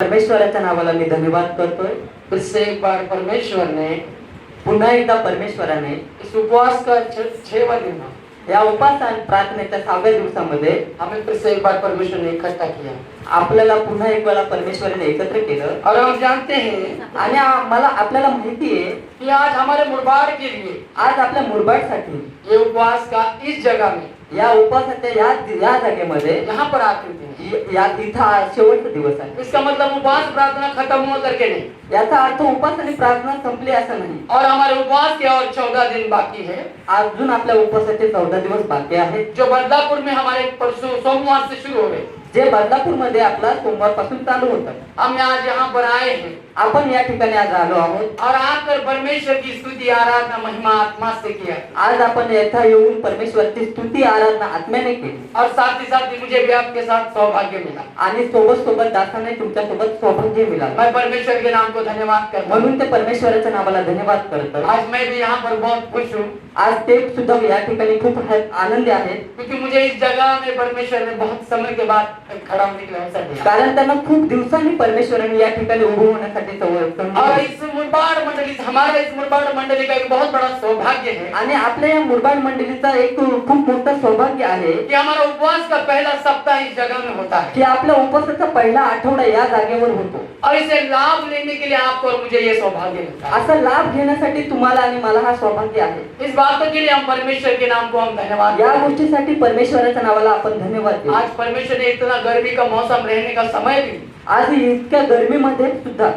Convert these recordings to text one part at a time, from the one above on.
परमेश्वराच्या नावाला मी धन्यवाद करतोय। फिर से एक बार परमेश्वर ने पुन्हा एकदा परमेश्वराने इस उपवास का 6वां दिन या उपास आणि प्रार्थनेच्या 6व्या दिवसामध्ये हमें फिर से एक बार परमेश्वर ने इकट्ठा किया आपल्याला पुन्हा एक वेळा परमेश्वराने एकत्र केलं। और हम जानते हैं आणि मला आपल्याला माहिती आहे कि आज हमारे मुरबाड के लिए आज आपल्या मुरबाडसाठी ये उपवास का इस जगह में या उपासाच्या या जागेमध्ये यहाँ पर आकृति या इथं शेवटचा दिवस आहे। इसका मतलब उपवास प्रार्थना खत्म हुआ करके नहीं, याचा अर्थ उपास आणि प्रार्थना संपली असं नाही। और हमारे उपवास के और 14 दिन बाकी है। अजून आपल्या उपासाचे 14 दिवस बाकी आहेत, जो बदलापुर में हमारे परसों सोमवार से शुरू हो गए। जे बदलापूर मध्ये आपला सोमवार पासून चालू होतात। हम आज यहाँ पर आए हैं आपण या ठिकाणी आज आलो आहोत और आकर परमेश्वर की स्तुति आराधना महिमा आत्मा से किया। आज आपण येथे येऊन परमेश्वराची स्तुती आराधना आत्म्याने केली और साथ ही मुझे भी आपके साथ सौभाग्य मिला आणि सोबत सोबत दासाने तुमच्या सोबत सौभाग्य मिळालं। मैं परमेश्वर के नाम को धन्यवाद करता हूं। म्हणून ते परमेश्वराच्या नावाला धन्यवाद करतो। आज मैं भी यहाँ पर बहुत खुश हूँ आज ते सुद्धा या ठिकाणी खूप आनंदी आहेत, क्योंकि मुझे इस जगह में परमेश्वर ने बहुत समय के बाद खड़ा होने के लिए अवसर दिया। कारण त्यांना खूप दिवसांनी परमेश्वराने या ठिकाणी उभं होण्यासाठी और इस मुरबाड मंडली हमारा इस मुरबाड मंडली का एक बहुत बड़ा सौभाग्य है आणि आपल्या या मुरबाड मंडळीचा एक खूप मोठं सौभाग्य आहे कि हमारा उपवास का पहला सप्ताह इस जगह में होता है की आपल्या उपवासाचा पहिला आठवडा या जागेवर होतो। और इसे लाभ लेने के लिए आपको और मुझे ये सौभाग्य मिलता है। असा लाभ घेण्यासाठी तुम्हाला आणि मला हा सौभाग्य आहे। इस बातों के लिए हम परमेश्वर के नाम को हम धन्यवाद या गोष्टीसाठी परमेश्वराच्या नावाला आपण धन्यवाद देऊ। आज परमेश्वर ने इतना गर्मी का मौसम रहने का समय भी आज इतक्या गर्मीमध्ये सुद्धा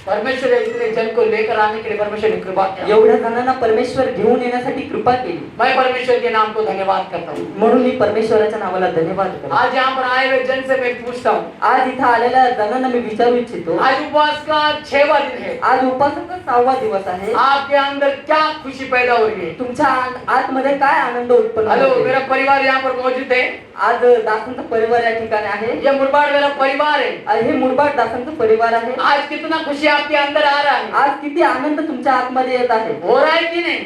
परमेश्वर ने इतने जन को लेकर आने के लिए परमेश्वर ने कृपा किया। एवढ्या जणांना परमेश्वर घेऊन येण्यासाठी कृपा केली। मैं परमेश्वर के नाम को धन्यवाद करता हूँ। म्हणून मी परमेश्वराच्या नावाला धन्यवाद करतो। आज यहाँ पर आए हुए जन से मैं पूछता हूँ, आज इथं आलेल्या जणांना मी विचारू इच्छितो, आज उपवास का 6वां दिन है, आज उपासाचा 6वा दिवस आहे, आपके अंदर क्या खुशी पैदा हो रही है? तुमच्या आतमध्ये काय आनंद उत्पन्न हेलो, होतोय? मेरा परिवार यहाँ पर मौजूद है। आज दासांचा परिवार या ठिकाणी आहे। ये मुरबाड मेरा परिवार है। आणि हे मुरबाड दासांचा परिवार आहे। आज कितना खुशी आपके अंदर आ रहा है? आज किती आनंद तुमच्या आतमध्ये येत आहे? हो रहा है कि नहीं?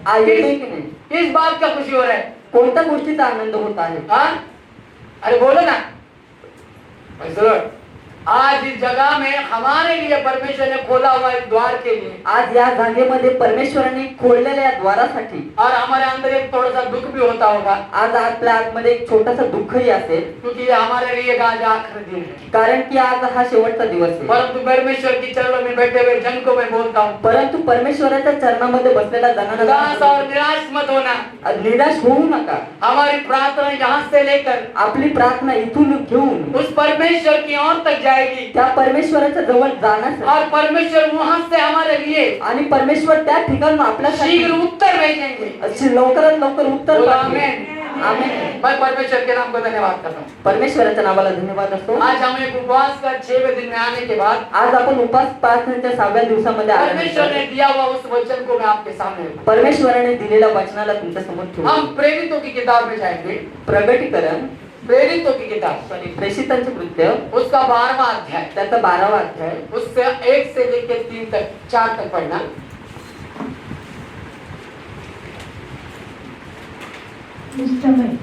आज येतोय की नाही? किस बात का खुशी हो रहा है? कोणत्या गोष्टीचा आनंद होत आहे? हाँ? अरे बोलो ना। आज इस जगह में हमारे लिए परमेश्वर ने खोला हुआ एक द्वार के लिए, आज या जागेमध्ये परमेश्वराने खोललेल्या या द्वारासाठी और हमारे अंदर एक थोड़ा सा दुख भी होता होगा, आज आपल्या आतमध्ये एक छोटासा दुःखही असेल, क्योंकि ये हमारे लिए आज आखिरी दिन है। कारण की आज हा शेवटचा दिवस आहे। परंतु परमेश्वर की चरणों में बैठे हुए जन को मैं बोलता हूँ, परंतु परमेश्वराच्या चरणामध्ये बसलेल्या उदास जणांना और निराश मत होना। निराश होऊ नका। हमारी प्रार्थना यहाँ से लेकर आपली प्रार्थना इथून घेऊन उस परमेश्वर की ओर तक जाएगी, त्या परमेश्वराच्या जवळ जाण्यास, और परमेश्वर वहाँ से हमारे लिए आणि परमेश्वर त्या ठिकाणी आपल्यासाठी शीघ्र उत्तर भेजेंगे। लवकरात लवकर उत्तर बोलो पाठवेल। आमेन। आमेन। मैं परमेश्वर के नाम को धन्यवाद करता हूँ। परमेश्वराच्या नावाला धन्यवाद असो। आज हम एक उपवास का 6वें दिन में आने के बाद आज आपण उपास प्रार्थनेच्या 6व्या दिवसामध्ये परमेश्वर ने दिया हुआ उस वचन को मैं आपके सामने रखूं। परमेश्वराने दिलेल्या वचनाला तुमच्या समोर ठेवू। हम प्रेरितों की किताब में जाएंगे। प्रगटीकरण, प्रेरितों की किताब, सॉरी प्रेषितांचे कृत्य, उसका 12वां अध्याय, त्याचा 12वा अध्याय, उससे 1 से लेकर 3 तक 4 तक पढ़ना। उस समय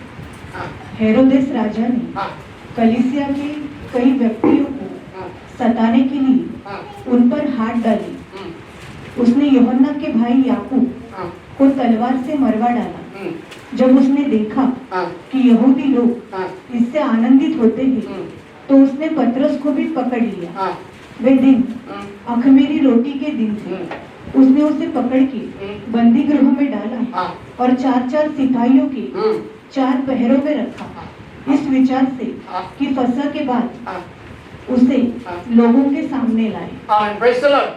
हाँ, हेरोदेस राजा ने हाँ, कलीसिया के कई व्यक्तियों को हाँ, सताने के लिए हाँ, उन पर हाथ डाले। उसने यूहन्ना के भाई याकूब हाँ, को तलवार से मरवा डाला। हम्म, जब उसने देखा हाँ, कि यहूदी लोग हाँ, इससे आनंदित होते हैं, हम्म, तो उसने पतरस को भी पकड़ लिया। हाँ, वे दिन हम्म, अखमीरी रोटी के दिन थे। हम्म, उसने उसे पकड़ के बंदी गृह में डाला हाँ, और 4-4 सिपाहियों के हम्म, 4 पहरों में रखा, इस विचार से हाँ, कि फसह के बाद हाँ, उसे हाँ। लोगों के सामने लाए। आमीन। Praise the Lord.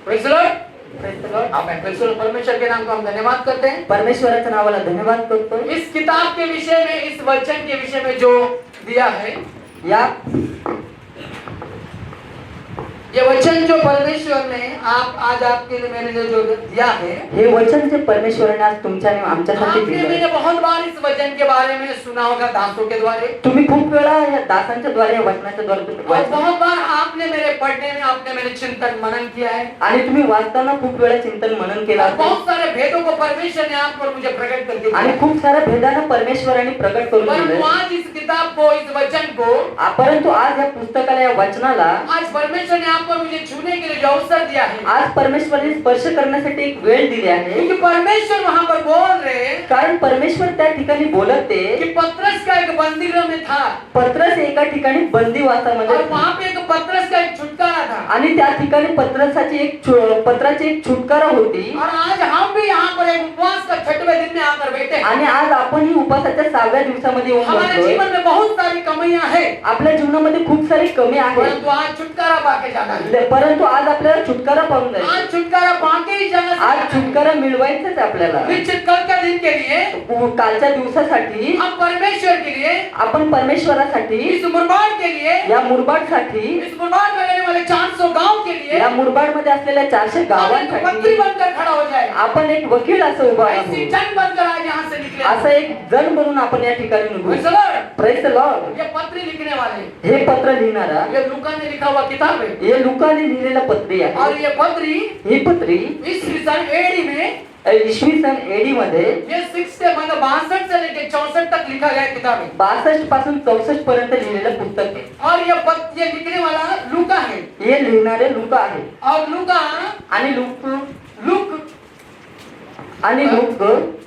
Praise the Lord. Praise the Lord। आमीन। Praise the Lord. परमेश्वर के नाम को हम धन्यवाद करते हैं। परमेश्वराच्या नावाला धन्यवाद करतो। इस किताब के विषय में, इस वचन के विषय में जो दिया है, या ये वचन जो परमेश्वर ने आज आपके लिए मेरे लिए जो दिया है, हे वचन जे परमेश्वराने आज तुमच्या आणि आमच्यासाठी आपने दिले, मैंने बहुत बार इस वचन के बारे में सुना होगा दासों के द्वारे, तुम्ही खूप वेळा या दासांच्या द्वारे या वचनाच्या द्वारे तुम्ही और बहुत बार आप आपने मेरे पढ़ने में आपने मेरे चिंतन मनन किया है आणि तुम्ही वाचताना खूप वेळा चिंतन मनन केलं और असेल बहुत सारे भेदों को परमेश्वर ने आप पर मुझे प्रकट करके दिया आणि है। खूप साऱ्या भेदांना परमेश्वराने प्रकट करून परंतु दिलं आज इस किताब को इस वचन को परंतु आज या पुस्तकाला या वचनाला आज परमेश्वर ने आप पर मुझे छूने के लिए जो अवसर दिया है आज परमेश्वराने स्पर्श करण्यासाठी एक वेळ दिली आहे क्योंकि परमेश्वर वहां पर बोल रहे हैं कारण परमेश्वर त्या ठिकाणी बोलते कि पतरस का एक बंदीगृह में था पत्रस एका ठिकाणी बंदीवासामध्ये और वहां पे एक पतरस का एक छुटकारा था आणि त्या ठिकाणी पत्राची एक छुटकारा होती और आज हम भी यहाँ पर एक उपवास का 6वें दिन में आकर बैठे हैं। आणि आज आपण ही उपासाच्या 6व्या दिवसामध्ये येऊन हमारे बसलोय जीवन में बहुत सारी कमियां हैं आपल्या जीवनामध्ये खूप सारी कमी आहे परंतु आज छुटकारा पाके जाना है। परंतु आज आपल्याला छुटकारा पाहून जाईल आज छुटकारा पाके ही जाना आज है। छुटकारा मिळवायचाच आहे आपल्याला निश्चित कल के दिन के लिए कालच्या दिवसासाठी हम परमेश्वर के लिए आपण परमेश्वरासाठी इस मुरबाड के लिए या मुरबाडसाठी इस मुरबाड में रहने वाले 400 गांव के लिए या मुरबाड मध्ये असलेल्या 400 हम एक गावांसाठी मंत्री बनकर खड़ा हो जाए आपण एक वकील असं उभा ऐसी राहू जन बनकर आज यहाँ से निकले असं एक जण बनून आपण या ठिकाणी निघू Praise the Lord। Praise the Lord ये पत्री लिखने वाले हे पत्र लिहिणारा ये लूका ने लिखा हुआ किताब है हे लुकाने लिहिलेलं पत्री आहे और ये पत्री ही पत्री इस सन एडी में इसवी सन एडी मध्ये ये 62 से लेके 64 तक लिखा गया किताब है 62 पासून 64 पर्यंत लिहिलेलं पुस्तक आहे और ये लिखने वाला लूका है हे लिहिणारे लुका आहे और लूका आणि लूक आणि लुक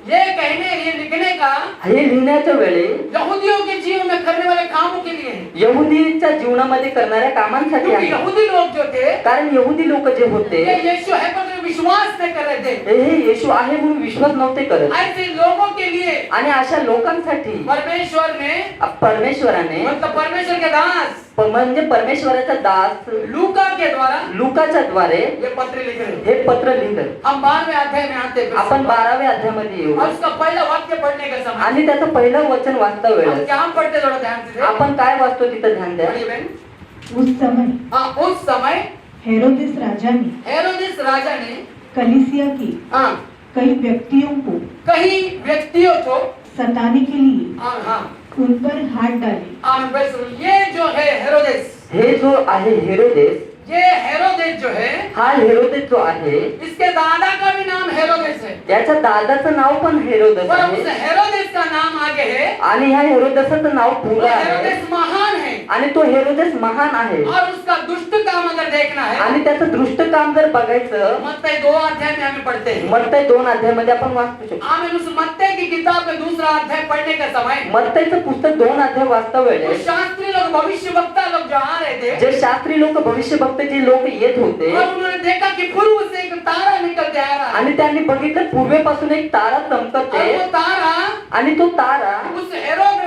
ये लिखने का हे लिहिण्याच्या वेळी यहूदियों के जीवन में करने वाले कामों के लिए है यहुदीच्या जीवनामध्ये करणाऱ्या कामांसाठी क्योंकि आहे यहूदी लोग जो थे कारण यहुदी लोक जे होते ये यीशु है पर विश्वास नहीं कर रहे थे हे येशू आहे म्हणून विश्वास नव्हते करत ऐसे लोगों के लिए आणि अशा लोकांसाठी परमेश्वर ने परमेश्वराने मतलब परमेश्वर के दास म्हणजे परमेश्वराचा दास लूका के द्वारा लुकाच्या द्वारे ये पत्र लिख रहे हैं। हे पत्र लिहिलं हम 12वें अध्याय में आते हैं आपण 12व्या अध्यायामध्ये येऊ और उसका पहला वाक्य पढ़ने का समय आणि त्याचं पहिलं वचन वाचता वेळ हम क्या पढ़ते थोड़ा ध्यान से आपण काय वाचतो तिथं ध्यान द्या पढ़िए बहन। उस समय हाँ उस समय हेरोदेस राजा ने हेरोदेस राजा ने कलीसिया की हाँ कई व्यक्तियों को कई व्यक्तियों को सताने के लिए हाँ हाँ उन पर हाथ डाले हाँ बस ये जो है हेरोदेस हे जो आहे हेरोदेस ये हेरोदेस जो है हा हेरोदेस जो आहे इसके दादा का भी नाम हेरोदेस है त्याच्या दादाचं नाव पण हेरोदेस पर उस आहे हेरोदेस का नाम आगे है आणि ह्या हेरोदेसाचं नाव वो पुरा आहे हेरोदेस महान है आणि तो हेरोदेस महान आहे और उसका दुष्ट काम अगर देखना है आणि त्याचं दृष्ट काम जर बघायचं मत्तई 2 अध्याय में हमें पढ़ते हैं मत्तई 2 अध्यायामध्ये आपण वाचू शकतो हमें उस मत्तई की किताब में दूसरा अध्याय पढ़ने का समय मत्तईचं पुस्तक 2 अध्याय वाचता वो वेळेस शास्त्री लोग भविष्यवक्ता लोग जो आ रहे थे जे शास्त्री लोक भविष्यवक्ते जे लोक येत होते और उन्होंने देखा कि पूर्व से एक तारा निकल के आ रहा है आणि त्यांनी बघितलं पूर्वेपासून एक तारा चमकत और वो आहे तारा आणि तो तारा उस हेरोद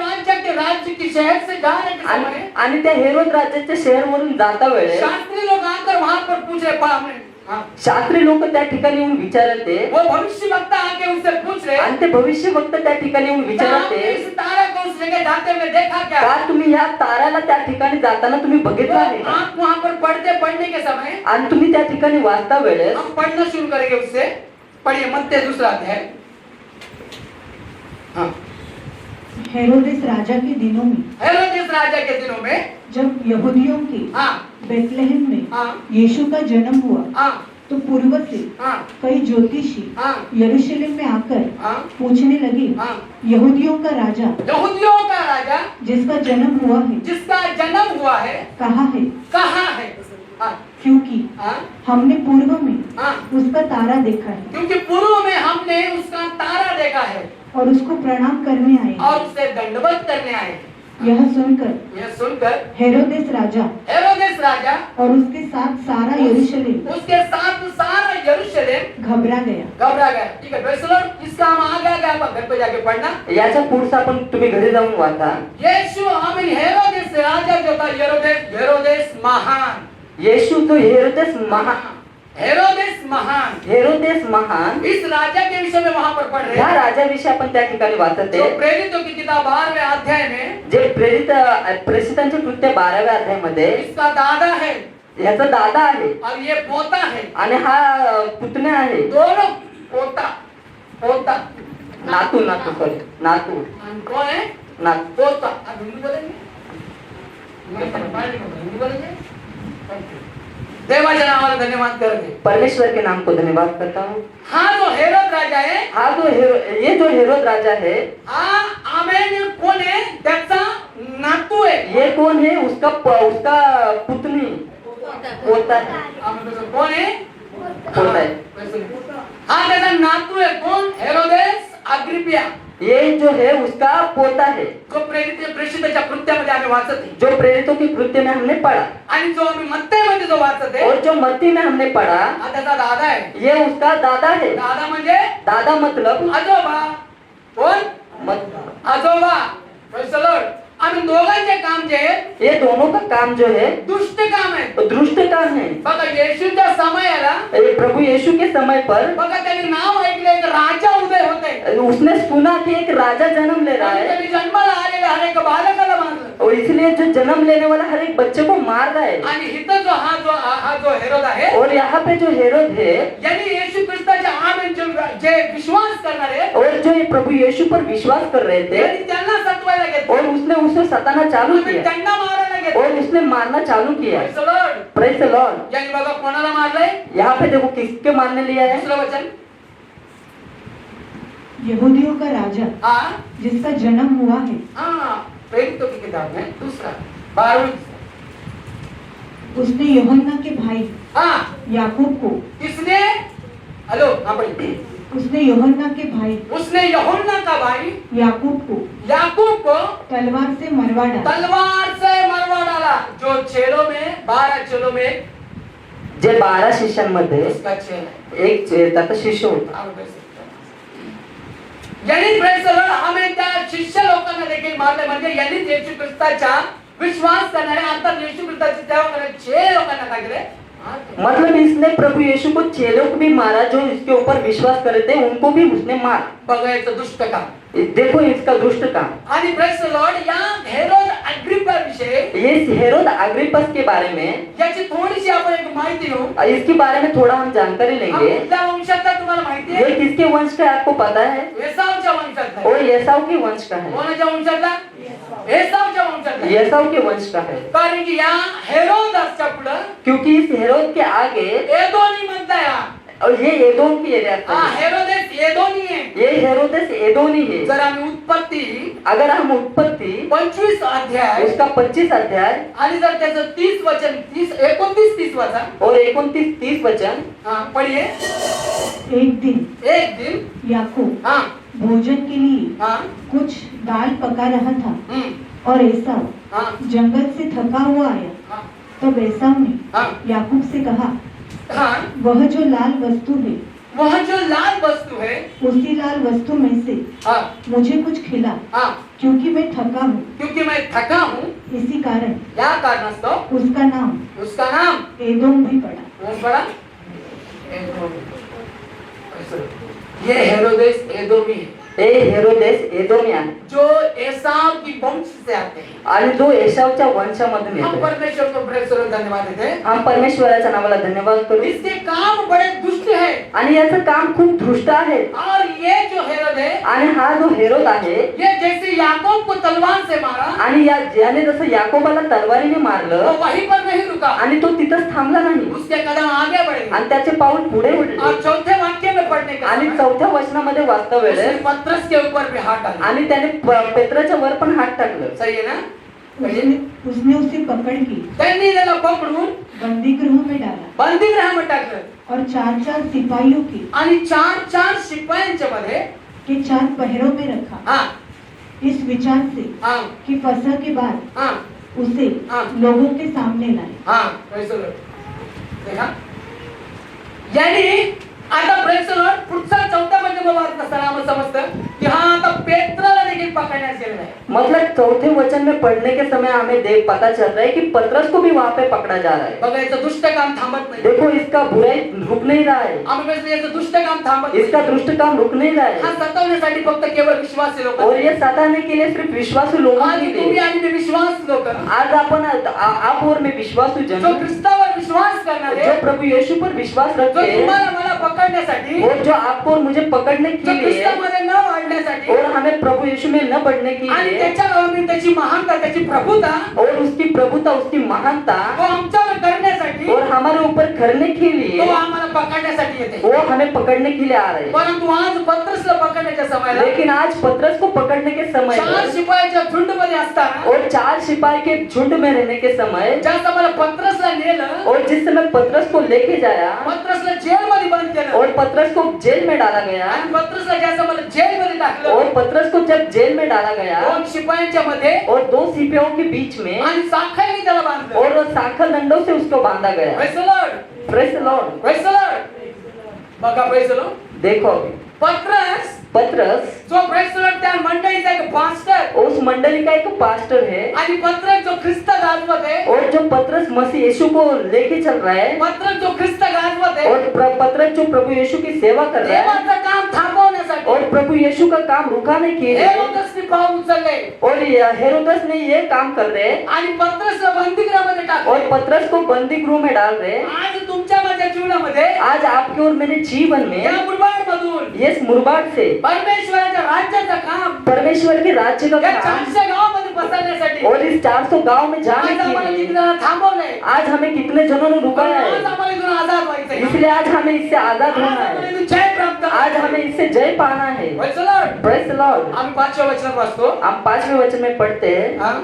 राज्य की शहर से जाने के समय आणि त्या हेरोद राज्याच्या शहरवरून जाता वेळेस शास्त्री लोग आकर वहां पर पूछ रहे हाँ। शास्त्री लोक त्या ठिकाणी येऊन विचारते वो भविष्यवक्ता आके उनसे पूछ रहे आणि ते भविष्यवक्त त्या ठिकाणी येऊन आपने विचारते इस तारा को उस जगह जाते हुए देखा क्या का तुम्ही ह्या ताराला त्या ठिकाणी जाताना तुम्ही बघितलं आहे का आप वहां पर पढ़ने के समय आणि तुम्ही त्या ठिकाणी वाचता वेळेस हम पढ़ना शुरू करेंगे उससे पढ़िए मत्तई 2 अध्याय हाँ हेरोदेस राजा के दिनों में हेरोदेस राजा के दिनों में जब यहूदियों के हाँ बेथलेहम में हाँ यीशु का जन्म हुआ हाँ तो पूर्व से हाँ कई ज्योतिषी हाँ यरूशलेम में आकर हाँ पूछने लगे हाँ यहूदियों का राजा यहूदियों का राजा जिसका जन्म हुआ है जिसका जन्म हुआ है कहाँ है कहाँ है हाँ क्योंकि हाँ हमने पूर्व में हाँ उसका तारा देखा है क्योंकि पूर्व में हमने उसका तारा देखा है और उसको प्रणाम करने आए हैं। और उसे दंडवत करने आए हैं। यह सुनकर यह सुनकर हेरोदेस राजा हेरोदेस राजा और उसके साथ सारा यरूशलेम उसके साथ सारा यरूशलेम घबरा गया। घबरा गया। ठीक है प्रेज़ द लॉर्ड। इसका हम आगे आप घर पे जाके पढ़ना। याच्या पुढचा आपण तुम्ही घरी जाऊन वाचा यीशु आमीन हेरोदेस राजा जो था हेरोदेस महान येशू तो हेरोदेस महान इस राजा के विषय में वहां पर पढ़ रहे ह्या हैं राजाविषयी आपण त्या ठिकाणी वाचते जो प्रेरितों की किताब 12वें अध्याय में जे प्रेषितांचे कृत्य 12व्या अध्यायामध्ये इसका दादा है ह्याचा दादा आहे और ये पोता है आणि हा पुतण्या आहे दोनों पोता नातू सॉरी नातू कौन है नातू पोता। अब हिंदी बोलेंगे हिंदी बोलेंगे देवाच्या नावाला धन्यवाद करते. परमेश्वर के नाम को धन्यवाद करता हूँ. हा जो हेरोद राजा आहे, ये जो हेरोद राजा है, आमेन कोण आहे? त्याचा नातू आहे. ये कौन है? उसका पुतनी पोता है. कोण आहे? पोता है. हा त्याचा नातू आहे. कोण? हेरोदेस अग्रिपिया. ये जो है उसका पोता है, जो प्रेषिताच्या कृत्यामध्ये आम्ही वाचत आहे. जो प्रेरितों की कृत्य में हमने पढ़ा, आणि जो आम्ही मत्तेमध्ये जो वाचत आहे, और जो मत्ती में हमने पढ़ा, हा त्याचा दादा आहे. ये उसका दादा है. दादा म्हणजे दादा मतलब आजोबा. कोण? आजोबा. Praise the Lord. आम्ही दोघांचे काम जे आहे, ये दोनों का काम जो है दुष्ट काम आहे. वो दुष्ट काम है. बघा येशूच्या समयाला, ये प्रभु यीशु के समय पर बघा त्यांनी नाव ऐकले, एक राजा उदय होते. उसने सुना कि एक राजा जन्म ले रहा है, त्यांनी जन्माला आलेल्या हर एक बालकाला मारलं. और इसलिए जो जन्म लेने वाला हर एक बच्चे को मार रहा है. आणि इथं जो हा जो हेरोद आहे, और यहाँ पे जो हेरोद है, यांनी येशू ख्रिस्ताच्या आमेन जे विश्वास करणारे, और जो ये प्रभु यीशु पर विश्वास कर रहे थे, यांनी त्यांना सतवायला घेतलं. और उसने उसे सताना चालू आणि किया, त्यांना मारायला घेतलं. और उसने मारना चालू किया. Praise the Lord. Praise the Lord. यांनी बघा कोणाला मारलंय? यहाँ पे देखो किसके मारने लिया है. दुसरं वचन. यहूदियों का राजा हा जिसका जन्म हुआ है, हा प्रेरितों की किताब में दूसरा 12 उसने यूहन्ना के भाई हा याकूब को किसने? हेलो हाँ बोलिए. उसने यूहन्ना के भाई उसने यूहन्ना का भाई याकूब को याकूब को तलवार से मरवा डाला. तलवार से मरवा डाला. जो चेलों में 12 चेलों में जे 12 शिष्यांमध्ये उसका चेल है. एक त्याचा शिष्य होता. यांनी प्रेस करून आम्ही त्या शिष्य लोकांना देखील मारले. म्हणजे यांनी येशू ख्रिस्ताच्या विश्वास करणारे, आता येशू ख्रिस्ताची सेवा करणारे 6 लोकांना काय केले? मतलब इसने प्रभु यीशु को चेलों को भी मारा, जो इसके ऊपर विश्वास कर रहे थे उनको भी उसने मार. बघायचं दुष्ट काम. देखो इसका दुष्ट काम. आणि प्रेस लॉर्ड या हेरोद अग्रिप्पा विषयी, ये हेरोद अग्रिप्पस के बारे में, याची थोडीशी आपण एक माहिती घेऊ. इसके बारे में थोड़ा हम जानकारी लेंगे. कुठल्या वंशाचा तुम्हाला माहिती ये आहे? किसके वंश का है आपको पता है? एसावच्या वंशाचा आहे. और एसाव के वंश का है. कोणाच्या वंशाचा? एसावच्या वंशाचा. एसाव के वंश का है. कारण की या हेरोदासच्या पुढे क्योंकि इस हेरोद के आगे, एदोनी म्हणताय हा. और ये एदोम की एरिया हा है. हेरोदेस एदोनी आहे. ये हेरोदेस एदोनी है. जर आम्ही उत्पत्ती अगर हम उत्पत्ति 25 अध्याय उसका 25 अध्याय आणि जर त्याचं 30 वचन 29-30 वचन और 29-30 वचन पढ़िए. एक दिन याकूब भोजन के लिए हाँ कुछ दाल पका रहा था हम्म, और एसाव हाँ जंगल से थका हुआ आया. हाँ तब एसाव ने हाँ याकूब से कहा, हाँ वह जो लाल वस्तु है, वह जो लाल वस्तु है, उसी लाल वस्तु में से हाँ मुझे कुछ खिला, हाँ क्योंकि मैं थका हूँ. क्योंकि मैं थका हूँ. इसी कारण क्या कारणास्तव उसका नाम उसका नाम एदोम भी पड़ा. कौन पड़ा? ये हेरोदेस एदोमी है, हे हेरोदेस एदोमियान, जो एसाव की वंश से आते हैं. आणि जो एसावच्या वंशामधून हम येतो. परमेश्वर को प्रेस करून धन्यवाद देते हैं. हम परमेश्वराच्या नावाला धन्यवाद करू. इसके काम बड़े दुष्ट है. आणि याचं काम खूप दृष्ट आहे. और ये जो हेरोद है, आणि हा जो हेरोद आहे, ये जैसे याकूब को तलवार से मारा, आणि याने जसं याकोबाला तलवारीने वो मारलं, वहीं पर नहीं रुका. आणि तो तिथंच थांबला नाही, उसके कदम आगे बढ़े. आणि त्याचे पाऊल पुढे और उडले. चौथे वाक्य में पढ़ने का आणि समय, 4थ्या वचनामध्ये वाचता उसने वेळेस पत्रस के ऊपर भी हाथ डाला. आणि त्याने पेत्राच्या वर पण हात टाकलं. सही है ना? उसने उसे पकड़ के त्यांनी त्याला पकडून बंदी गृह में डाला बंदीगृहामध्ये टाकलं. और 4-4 सिपाहियों के आणि 4 शिपायांच्या मध्ये 4 पहरों में रखा, हाँ इस विचार से हाँ कि फसह के बाद हाँ उसे हाँ लोगों के सामने लाए. हाँ प्रेस द लॉर्ड. देखा, यानी आता प्रेस द लॉर्ड पुढचा 4था मध्ये मला वाटत असताना आम्हाला समजतं की हा आता पेत्राला देखील पकडण्यात गेलेला आहे. मतलब 4थे वचन में पढ़ने के समय हमें देख पता चल रहा है कि पतरस को भी वहाँ पे पकड़ा जा रहा है. बघायचं दुष्ट काम थांबत नाही. देखो इसका बुराई रुक नहीं रहा है, आम्ही कसं याचं दुष्ट काम थांबत नाही. इसका दुष्ट काम रुक नहीं रहा हा है. सतावण्यासाठी फक्त केवळ विश्वासी लोक, और ये सताने के लिए सिर्फ विश्वासू लोगों आणि के तुम्ही लिए. आणि मी विश्वास लोक, आज आपण आप और मैं विश्वासू जो जन, ख्रिस्तावर विश्वास करणारे, जो प्रभु यीशु पर विश्वास जो रखते हैं, तुम्हाला मला पकडण्यासाठी, और जो आपको और मुझे पकड़ने जो के लिए, ख्रिस्तामध्ये न वाढण्यासाठी, और हमें प्रभु यीशु में न बढ़ने के आणि लिए, त्याच्या त्याची महानता, त्याची प्रभुता और उसकी प्रभुता, उसकी महानता तो आमच्यावर करण्यासाठी ऊपर करने के तो लिए आम्हाला पकडण्यासाठी येते. वो हमें पकड़ने के लिए आ रहे हैं। परंतु आज पत्रसला पकडण्याच्या समयाला लेकिन आज पतरस को पकड़ने के समय 4 शिपायाच्या झुंडमध्ये असताना और 4 सिपाही के झुंड में रहने के समय ज्या समय पत्रसला नेलं, और जिस समय पतरस को लेके जाया पत्रसला जेलमध्ये बंद केलं और पतरस को जेल में डाला गया आणि पत्रसला ज्या समय जेलमध्ये टाकलं, और पतरस को जब जेल में डाला गया 2 शिपायांच्या मध्ये और 2 सिपाहियों के बीच में आणि साखळीने त्याला बांधलं. और साखर दंडों से उसको बांधा गया। Praise the Lord. Praise the Lord. Praise the Lord. बघा praise the Lord. देखो अभी पतरस जो praise the Lord त्या मंडळीचा एक पास्टर उस मंडली का एक पास्टर है आणि पत्रस जो ख्रिस्त गाजवत आहे, और जो पतरस मसीह यीशु को लेके चल रहा है पत्रस जो ख्रिस्त गाजवत आहे, और पतरस जो प्रभु यीशु की सेवा कर रहा है देवाचं काम थांबवण्यासाठी और प्रभु यीशु का काम रुकाने के लिए हेरोदेसने पाऊल उचलले और हेरोदस ने ये काम कर रहे हैं आणि पत्रसला बंदीगृहामध्ये और टाकले. पतरस को बंदी गृह में डाल रहे हैं। आज तुमच्या माझ्या जीवनामध्ये आज आपके और मेरे जीवन या में मुरबाडमधून ये मुरबाड से परमेश्वराच्या राज्याचं काम परमेश्वर के राज्य का या काम 400 गावामध्ये पसरण्यासाठी और इस 400 गांव में जाने आज आम्हाला के लिए किती जण थांबवलंय. आज हमें कितने जनों ने रुकाया आज है, आम्हाला इथून आजाद व्हायचंय. इसलिए आज हमें इससे आजाद आज होना आम्हाला है। इथून जय प्राप्त आज करायचंय. हमें इससे जय पाना है। Praise the Lord. Praise the Lord. आम्ही 5व्या वचनात वाचतो. हम 5वें वचन में पढ़ते हैं, हाँ?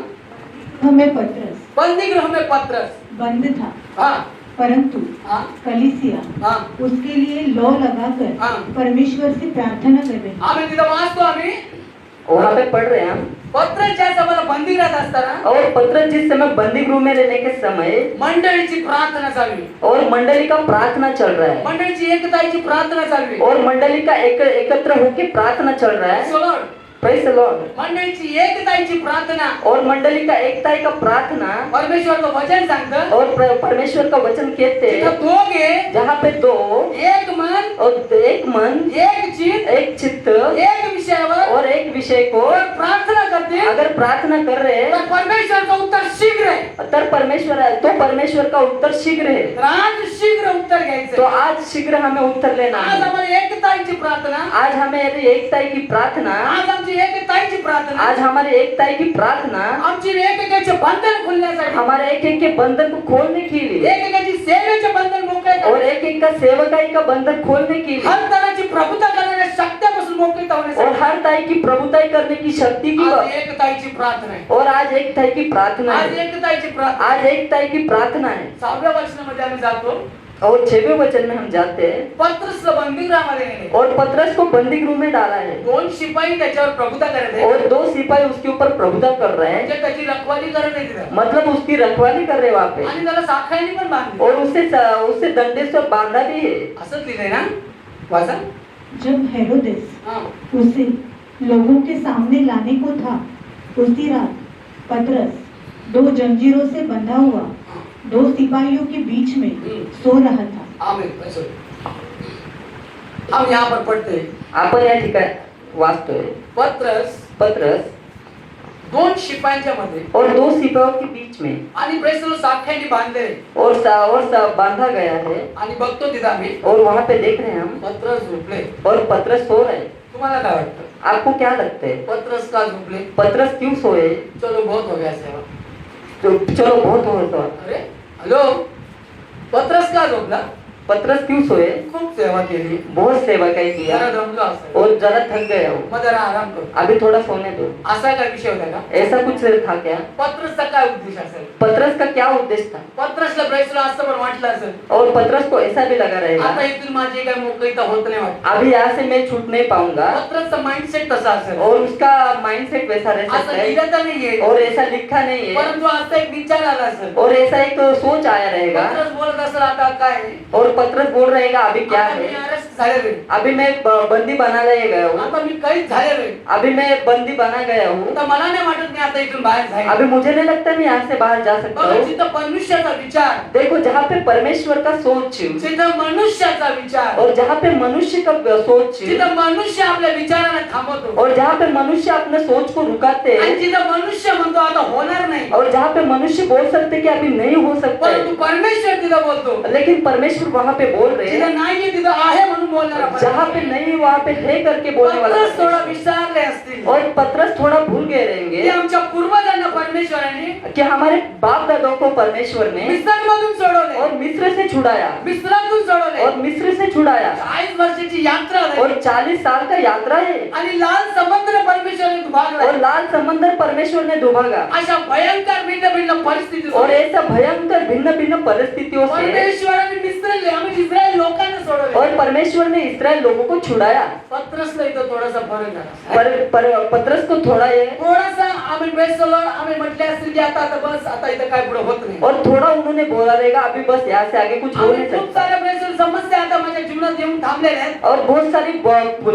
हमें पतरस बंदीगृह में पत्रस. बंद था, हाँ, परंतु हाँ, कलीसिया हाँ. उसके लिए लौ लगाकर हाँ. परमेश्वर से प्रार्थना कर रही। आम्ही तिथं वाचतो आम्ही वहाँ पे पढ़ रहे हैं हम। पत्रस ज्या समय बंदीगृहात असताना और पतरस जिस समय बंदी गृह में रहने के समय मंडळीची प्रार्थना चालू आहे. और मंडली का प्रार्थना चल रहा है मंडळीची एकताची प्रार्थना चालू आहे. और मंडली का एकत्र होके प्रार्थना चल रहा Praise है। the Lord. Praise the Lord. मंडळीची एकताची प्रार्थना और मंडली का एकता का प्रार्थना परमेश्वरचं वचन सांगतं. और परमेश्वर का वचन कहते तिथं हैं दोघे जहाँ पे 2 एक मन, और एक मन एक चित्त, एक चित्त एक विषयावर और एक विषय को जर प्रार्थना करते अगर प्रार्थना कर रहे तर हैं परमेश्वरचं उत्तर शीघ्र आहे. तर परमेश्वर का उत्तर शीघ्र है। तर आज शीघ्र उत्तर तो घ्यायचं. आज शीघ्र हमें उत्तर लेना आज है। आम्हाला एकताची प्रार्थना, आज हमें एकता की प्रार्थना, आज आमची एकताची प्रार्थना, आज हमारी एकता की प्रार्थना आमची एकेकाचे बंधन खुलण्यासाठी, हमारे एक के बंधन को खोलने के लिए एकेकाची सेवेचे बंधन मोकळे और करण्यासाठी, एक का सेवकाई का बंधन खोलने के लिए हर तऱ्हाची प्रभुता करण्याच्या शक्त्यापासून मोकळी और होण्यासाठी हर ताई की प्रभुताई करने की शक्ति की आज एकताची प्रार्थना आहे. और आज एकता की प्रार्थना आज है। एकताची प्रार्थना. आज एकता की प्रार्थना है। 6व्या वचनामध्ये आम्ही जातो. और 6वें वचन में हम जाते हैं पत्रसला बंदीगृहामध्ये नेले. और पतरस को बंदी गृह में डाला है 2 शिपाई त्याच्यावर प्रभुता करत आहे. और 2 सिपाही उसके ऊपर प्रभुता कर रहे हैं, म्हणजे त्याची रखवाली करत आहे तिथं. मतलब उसकी रखवाली कर रहे हैं वहाँ पे आणि त्याला साखळीने पण बांधले. और उससे डंडे से बांधा भी है। असंच लिहिलंय ना, वाचा. जब हेरोदेस हाँ. उसे लोगों के सामने लाने को था, उसी रात पतरस 2 जंजीरों से बंधा हुआ 2 सिपाहियों के बीच में सो रहा था। आमेन. असो. हम यहाँ पर पढ़ते हैं. आपण या ठिकाणी वाचतोय पतरस 2 शिपायांच्या मध्ये और 2 सिपाहियों के बीच में आणि प्रेसलो साखळ्यांनी बांधले और बांधा गया है आणि बघतो तिथं आम्ही और वहाँ पे देख रहे हैं हम पत्रस झोपले. और पतरस सो रहे हैं। तुम्हाला काय वाटतं? आपको क्या लगता है पत्रस का झोपले? पतरस क्यों सोए? चलो बहुत हो गया सेवा. तो चलो बहुत हो गया। अरे हॅलो, पत्रस का झोपला? पतरस क्यों सोए? खूप सेवा केली, बहुत सेवा कही किया जरा दमलो असेल, और जरा थक गया हूँ, मग जरा आराम करू. अभी थोड़ा सोने दो। असा काय विषय होता का? ऐसा कुछ था क्या? पत्रसचा काय उद्देश असेल? पतरस का क्या उद्देश्य था? पत्रसला प्रेसला असं पण वाटलं असेल, और पतरस को ऐसा भी लगा आता रहेगा इथून माझी काय मोकळीता होत नाही वाटत. अभी यहाँ से मैं छूट नहीं पाऊंगा पत्रसचा माइंडसेट तसा असेल. और उसका माइंडसेट वैसा रह सकता असं है लिहिलं तर नाहीये, और ऐसा लिखा नहीं है परंतु असा एक विचार आला असेल. और ऐसा एक सोच आया रहेगा पत्रस बोलत असेल आता काय, और पतरस बोल रहेगा अभी क्या आता मी है, अरेस्ट झालेलो आहे, अभी मैं बंदी बना ले गया हूँ, आता मी कैद झालेलो आहे, अभी मैं बंदी बना गया हूँ, आता मला नाही वाटत मी आता इथून बाहेर जाईल. अभी मुझे नहीं लगता मैं यहाँ से बाहर जा सकता बघा, हूँ। जिथं मनुष्याचा विचार, देखो जहाँ पे परमेश्वर का सोच जिथं मनुष्याचा विचार, और जहाँ पे मनुष्य का सोच जिथं मनुष्य आपल्या विचाराला थांबवतो और जहाँ पे मनुष्य अपने सोच को रुकाते आणि हैं जिथं मनुष्य म्हणतो आता होणार नाही, और जहाँ पे मनुष्य बोल सकते कि अभी नहीं हो सकता परंतु है, परमेश्वर तिथं बोलतो. लेकिन परमेश्वर वहाँ पे बोल रहे हैं जिथं नाहीये तिथं आहे म्हणून बोलणार आपण. जहाँ पे नहीं वहाँ पे है करके बोलने वाला पत्रस थोडा परमेश्वर। विसरले असतील और पतरस थोड़ा भूल गए की रहेंगे आमच्या पूर्वजांना परमेश्वराने कि हमारे बाप दादाओं को परमेश्वर ने मिस्रमधून सोडवले और मिस्र से छुड़ाया मिस्रातून सोडवले और मिस्र से छुड़ाया 40 वर्षाची यात्रा और झाली 40 साल का यात्रा है आणि लाल समुद्र परमेश्वराने दुभागला और लाल समंदर परमेश्वर ने दुभागा अशा भयंकर भिन्न भिन्न परिस्थिती और ऐसा भयंकर भिन्न भिन्न परिस्थितियों से परमेश्वराने मिस्र आम्ही इस्रायल लोकांना सोडवले और परमेश्वर ने इसराइल लोगों को छुड़ाया पत्रसला इथं थोडासा फरक झाला पत्रस को थोड़ा ये थोडासा आम्ही बेसलो आम्ही म्हटले असतील की आता बस आता इथं काय पुढे होत नाही और थोड़ा उन्होंने बोला रहेगा अभी बस यहाँ से आगे कुछ हो आम्ही नहीं खूप सकता साऱ्या बेसल समस्या आता माझ्या जीवनात येऊन थांबलेल्या आहेत और बहुत सारी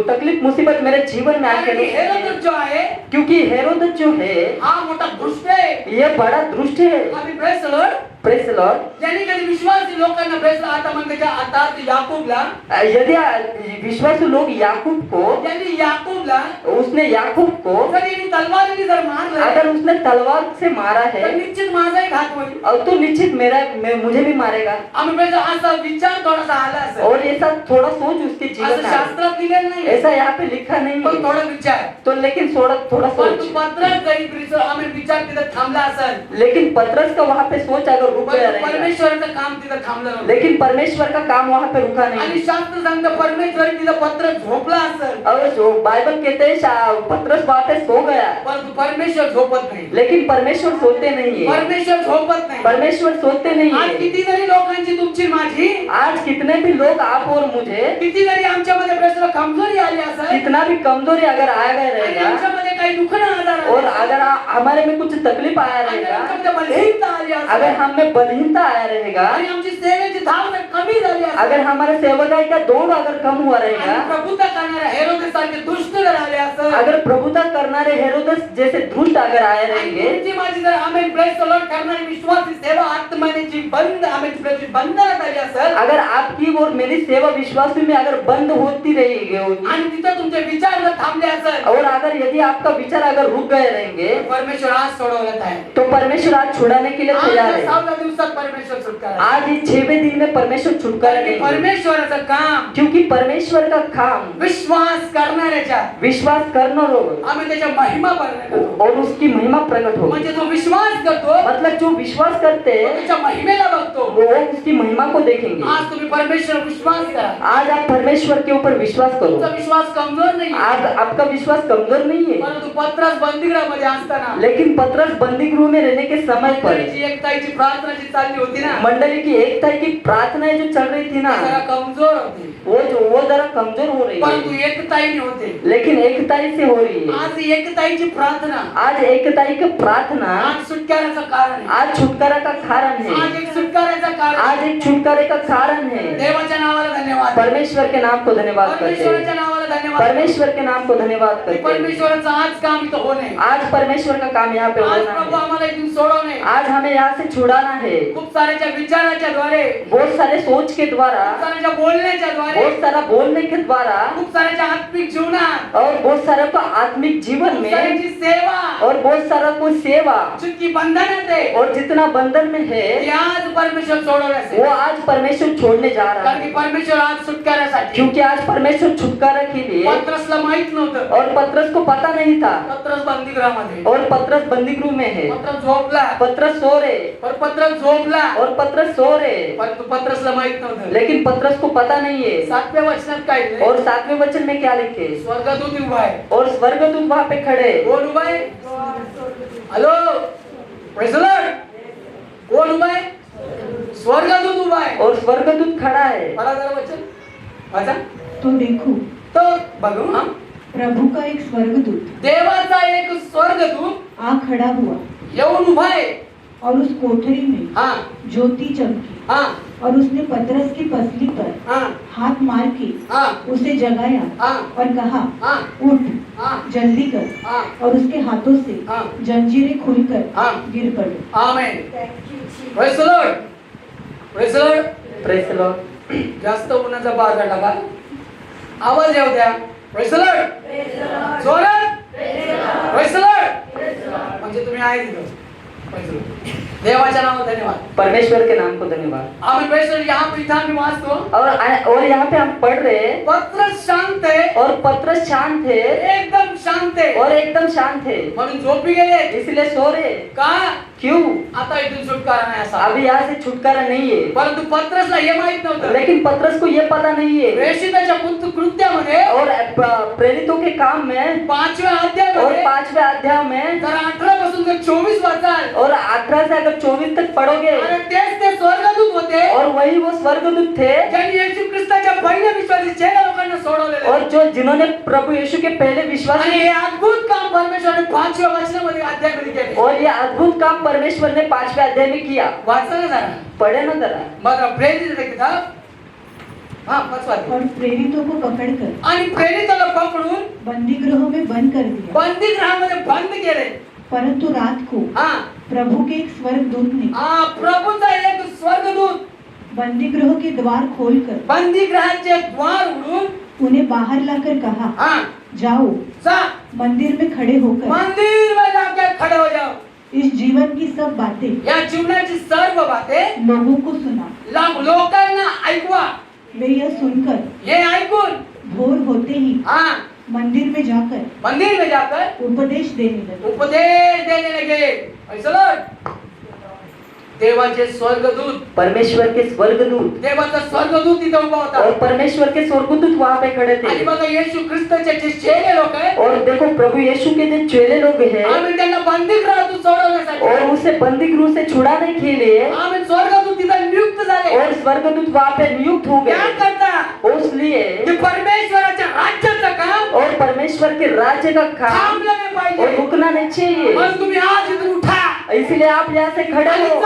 तकलीफ मुसीबत मेरे जीवन में आके आणि हेरोदेस जो आहे क्योंकि हेरोदस जो है हा मोठा दुष्ट आहे ये बड़ा दुष्ट है आम्ही बेसलो प्रेस द लॉर्ड ज्यांनी कधी विश्वासी लोकांना बेसला आता म्हणजे त्या आता याकूबला यदि विश्वासू लोग याकूब को ज्यांनी याकूबला उसने याकूब को जर यांनी तलवारीने जर मारलं अगर उसने तलवार से मारा तर है निश्चित माझाही घात होईल और तो निश्चित मुझे भी मारेगा आम्ही बेसलो असा विचार थोडासा आला असेल और ऐसा थोड़ा सोच उसके जीवन असं में आया। शास्त्रात लिहिलेलं नाही ऐसा यहाँ पे लिखा नहीं पण है थोडा विचार तो लेकिन थोड़ा पण तू सोच पत्रात जरी आम्ही विचार तिथं थांबला असेल लेकिन पत्रस का वहाँ पे सोच अगर रुक गया रहेगा परमेश्वराचं काम तिथं थांबलं नव्हतं. लेकिन परमेश्वर का काम वहाँ पे रुका आणि नहीं शास्त्र सांगतं परमेश्वर तिथं पत्र झोपला असेल और जो बाइबल कहते हैं पत्रस वहाँ पे सो गया परंतु परमेश्वर झोपत नाही लेकिन परमेश्वर सोते नहीं है परमेश्वर झोपत नाही परमेश्वर सोते नहीं आज है किती जरी लोकांची तुमची माझी आज कितने भी लोग आप और मुझे किती जरी आमच्यामध्ये प्रश्न कमजोरी आली असेल कितना भी कमजोरी अगर आया गया आणि रहेगा आमच्यामध्ये काही दुखणं आजार आले और असेल, अगर हमारे में कुछ तकलीफ आया आणि रहेगा आमच्यामध्ये बलहीनता आली अगर असेल, हम में बलहीनता आया रहेगा आणि आमची सेवेची धावना कमी झाली असेल, अगर हमारे सेवकाई का दौड़ अगर कम हुआ आणि रहेगा प्रभुता करणाऱ्या हेरोदेसारखे दुष्ट जर आले असेल, अगर प्रभुता करनारे हेरोदस जैसे दुष्ट अगर आए आणि रहेंगे तुमची माझी जर आम्ही प्रेस द लॉर्ड करणारी विश्वासी सेवा आत्मनेची बंद आम्ही बंधनात आली असेल अगर आपकी और मेरी सेवा विश्वास में अगर बंद होती रहेगी आणि तिथं तुमचे विचार जर थांबले असेल और अगर यदि आपका विचार अगर रुक गए रहेंगे परमेश्वर आज सोडवत आहे तो परमेश्वर आज छुड़ाने के लिए आज तैयार या है 6व्या दिवसात परमेश्वर सुटका आज इस 6वें दिन में परमेश्वर छुटकारा देंगे परमेश्वराचं काम क्योंकि परमेश्वर का काम विश्वास करणाऱ्याच्या विश्वास करना होगा आम्ही त्याच्या महिमा प्रकट करतो और उसकी महिमा प्रकट होगी म्हणजे जो विश्वास करतो मतलब जो विश्वास करते तो हैं त्याच्या महिमेला बघतो वो उसकी महिमा को देखेंगे आज तुम्ही परमेश्वर विश्वास करा आज आप परमेश्वर के ऊपर विश्वास तुमचा करो विश्वास कमजोर नाही आज आपका विश्वास कमजोर नहीं है परंतु पत्रास बंदीगृहामध्ये असताना लेकिन पतरस बंदी गृह में रहने के समय पर मंडळीची एकताईची प्रार्थना जी चालली होती ना मंडली की एकता की प्रार्थनाएं जो चल रही थी ना जरा कमजोर होती वो जरा कमजोर हो रही परंतु है एकताईने होते लेकिन एकताई से हो रही है आज एकताईची प्रार्थना आज एकताई की प्रार्थना आज सुटक्याचं कारण आहे आज छुटकारा का कारण आज है एक सुटकाराचं कारण आज आहे. एक छुटकारे का कारण है देवाच्या नावाला धन्यवाद परमेश्वर के नाम को धन्यवाद करते परमेश्वराच्या हैं नावाला धन्यवाद परमेश्वर के नाम को धन्यवाद करते हैं परमेश्वराचं आज काम इथं होणे आज परमेश्वर का काम यहाँ पे आज होना प्रभू है आम्हाला इथून सोडवणे आज हमें यहाँ से छुड़ाना है खूप साऱ्याच्या विचाराच्या द्वारे बहुत सारे सोच के द्वारा खूप साऱ्याच्या बोलण्याच्या द्वारे बहुत सारा बोलने के द्वारा खूप साऱ्याच्या आत्मिक जीवनात और बहुत सारा को आत्मिक जीवन खूप में साऱ्याची सेवा और बहुत सारा को सेवा जितकी बंधनात आहे और जितना बंधन में ते है आज परमेश्वर सोडवण्याचे वो आज परमेश्वर छोड़ने जा रहा कारण की है परमेश्वर आज सुटकारासाठी क्योंकि आज परमेश्वर छुटकारा के लिए पत्रसला माहित नव्हतं और पत्रस को पता नहीं था पत्रस बंदीगृहामध्ये और पत्रस बंदीगृह में है पत्रस झोपला पत्रस सो रहे पर पत्रस झोपला और पत्रस सो रहे परंतु पत्रसला माहित नव्हतं लेकिन पत्रस को पता नहीं है 7व्या वचनात काय लिहिलंय? और 7वें वचन में क्या लिखे स्वर्गदूत उभा आहे और स्वर्गदूत वहां पे खड़े कोण उभा आहे हॅलो प्रेज द लॉर्ड कोण उभा आहे स्वर्गदूत उभा आहे और स्वर्गदूत खड़ा है पढ़ा जरा वचन वाचा तो देखो तो बघू हा प्रभु का एक स्वर्गदूत देवाचा एक स्वर्गदूत आ खड़ा हुआ येऊन उभा आहे और उस कोठरी में हा ज्योति चमकी हा और उसने पतरस की पसली पर हा हाथ मार के हा उसे जगाया हाँ। और कहा हा उठ हा जल्दी कर हा और उसके हाथों से हाँ। जंजीरें खुलकर हाँ। गिर पड़ी आमेन praise the Lord praise the Lord press Lord जास्त उन्हाचा बारका टाका आवाज येऊ द्या प्रेज द लॉर्ड जोरात प्रेज द लॉर्ड म्हणजे तुम्ही आहे तिथं प्रेज द लॉर्ड देवाच्या नावात धन्यवाद परमेश्वर के नाम को धन्यवाद आम्ही प्रेज द लॉर्ड यहाँ पे इथं आम्ही वाचतो और यहाँ पे हम पढ़ रहे हैं पत्रस शांत आहे और पत्रस शांत थे एकदम शांत आहे और एकदम शांत थे म्हणून झोपी गेले इसलिए सो रहे का क्यों? आता इथून सुटकारा नाही असा. अभी यहाँ से छुटकारा नहीं है, परंतु पत्रसला हे माहित नव्हतं. लेकिन पतरस को ये पता नहीं है। प्रेषिताच्या कृत्यामध्ये और प्रेरितों के काम में 5व्या और अध्यायामध्ये 5वें अध्याय में जर 18 पासून जर 24 वाचाल और 18 से अगर 24 तक पढ़ोगे, आणि तेच ते स्वर्गदूत होते और वही वो स्वर्गदूत थे ज्यांनी येशू ख्रिस्ताच्या पहिल्या विश्वासी चेला लोकांना सोडवलेले. और जो जिन्होंने प्रभु यीशु के पहले विश्वास आणि हे अद्भुत काम परमेश्वराने 5व्या वचनामध्ये अध्यायामध्ये केले. और ये अद्भुत काम परमेश्वर ने 5वें अध्याय में किया। वाचा ना जरा. पढ़े ना जरा। बघा प्रेरित किताब. हाँ 5वां अध्याय. और प्रेरितों को पकड़कर आणि प्रेरिताला पकडून बंदी गृहों में बंद कर दिया। बंदीगृहामध्ये बंद केले. परंतु रात को हा प्रभु के एक स्वर्गदूत ने हा प्रभूचा एक स्वर्गदूत बंदी गृह के द्वार खोलकर बंदीगृहाचे द्वार उघडून उन्हें बाहर लाकर कहा, हा जाओ जा मंदिर में खड़े होकर मंदिर में जाकर खड़े हो जाओ. इस जीवन की सब बातें या जीवनाची सर्व बातें लोगों को सुना। लोकांना ऐकवा. वे यह सुनकर हे ऐकून भोर होते ही हा मंदिर में जाकर मंदिर में जाकर उपदेश देने लगे। उपदेश देने लगे. ऐसा लोग देवाचे स्वर्गदूत परमेश्वर के स्वर्गदूत देवाचा स्वर्गदूत तिथे उभा होता. और परमेश्वर के स्वर्गदूत वहाँ पे खड़े आणि थे। बघा येशू ख्रिस्ताचे जे चेले लोक आहेत और देखो प्रभु यीशु के जो चेले लोग हैं आम्ही त्यांना बंदीगृहातून सोडवण्यासाठी और उसे बंदी गृह से छुड़ाने के लिए आम्ही स्वर्गदूत तिथे नियुक्त झाले. और स्वर्गदूत वहाँ पे नियुक्त हो क्या गए। करता इसलिए की परमेश्वराच्या राज्याचं काम और परमेश्वर के राज्य का काम थांबलं नाही और पाहिजे. रुकना नहीं चाहिए। म्हणून तुम्ही आज इथून उठा इसलिए आप यहाँ से खड़े हो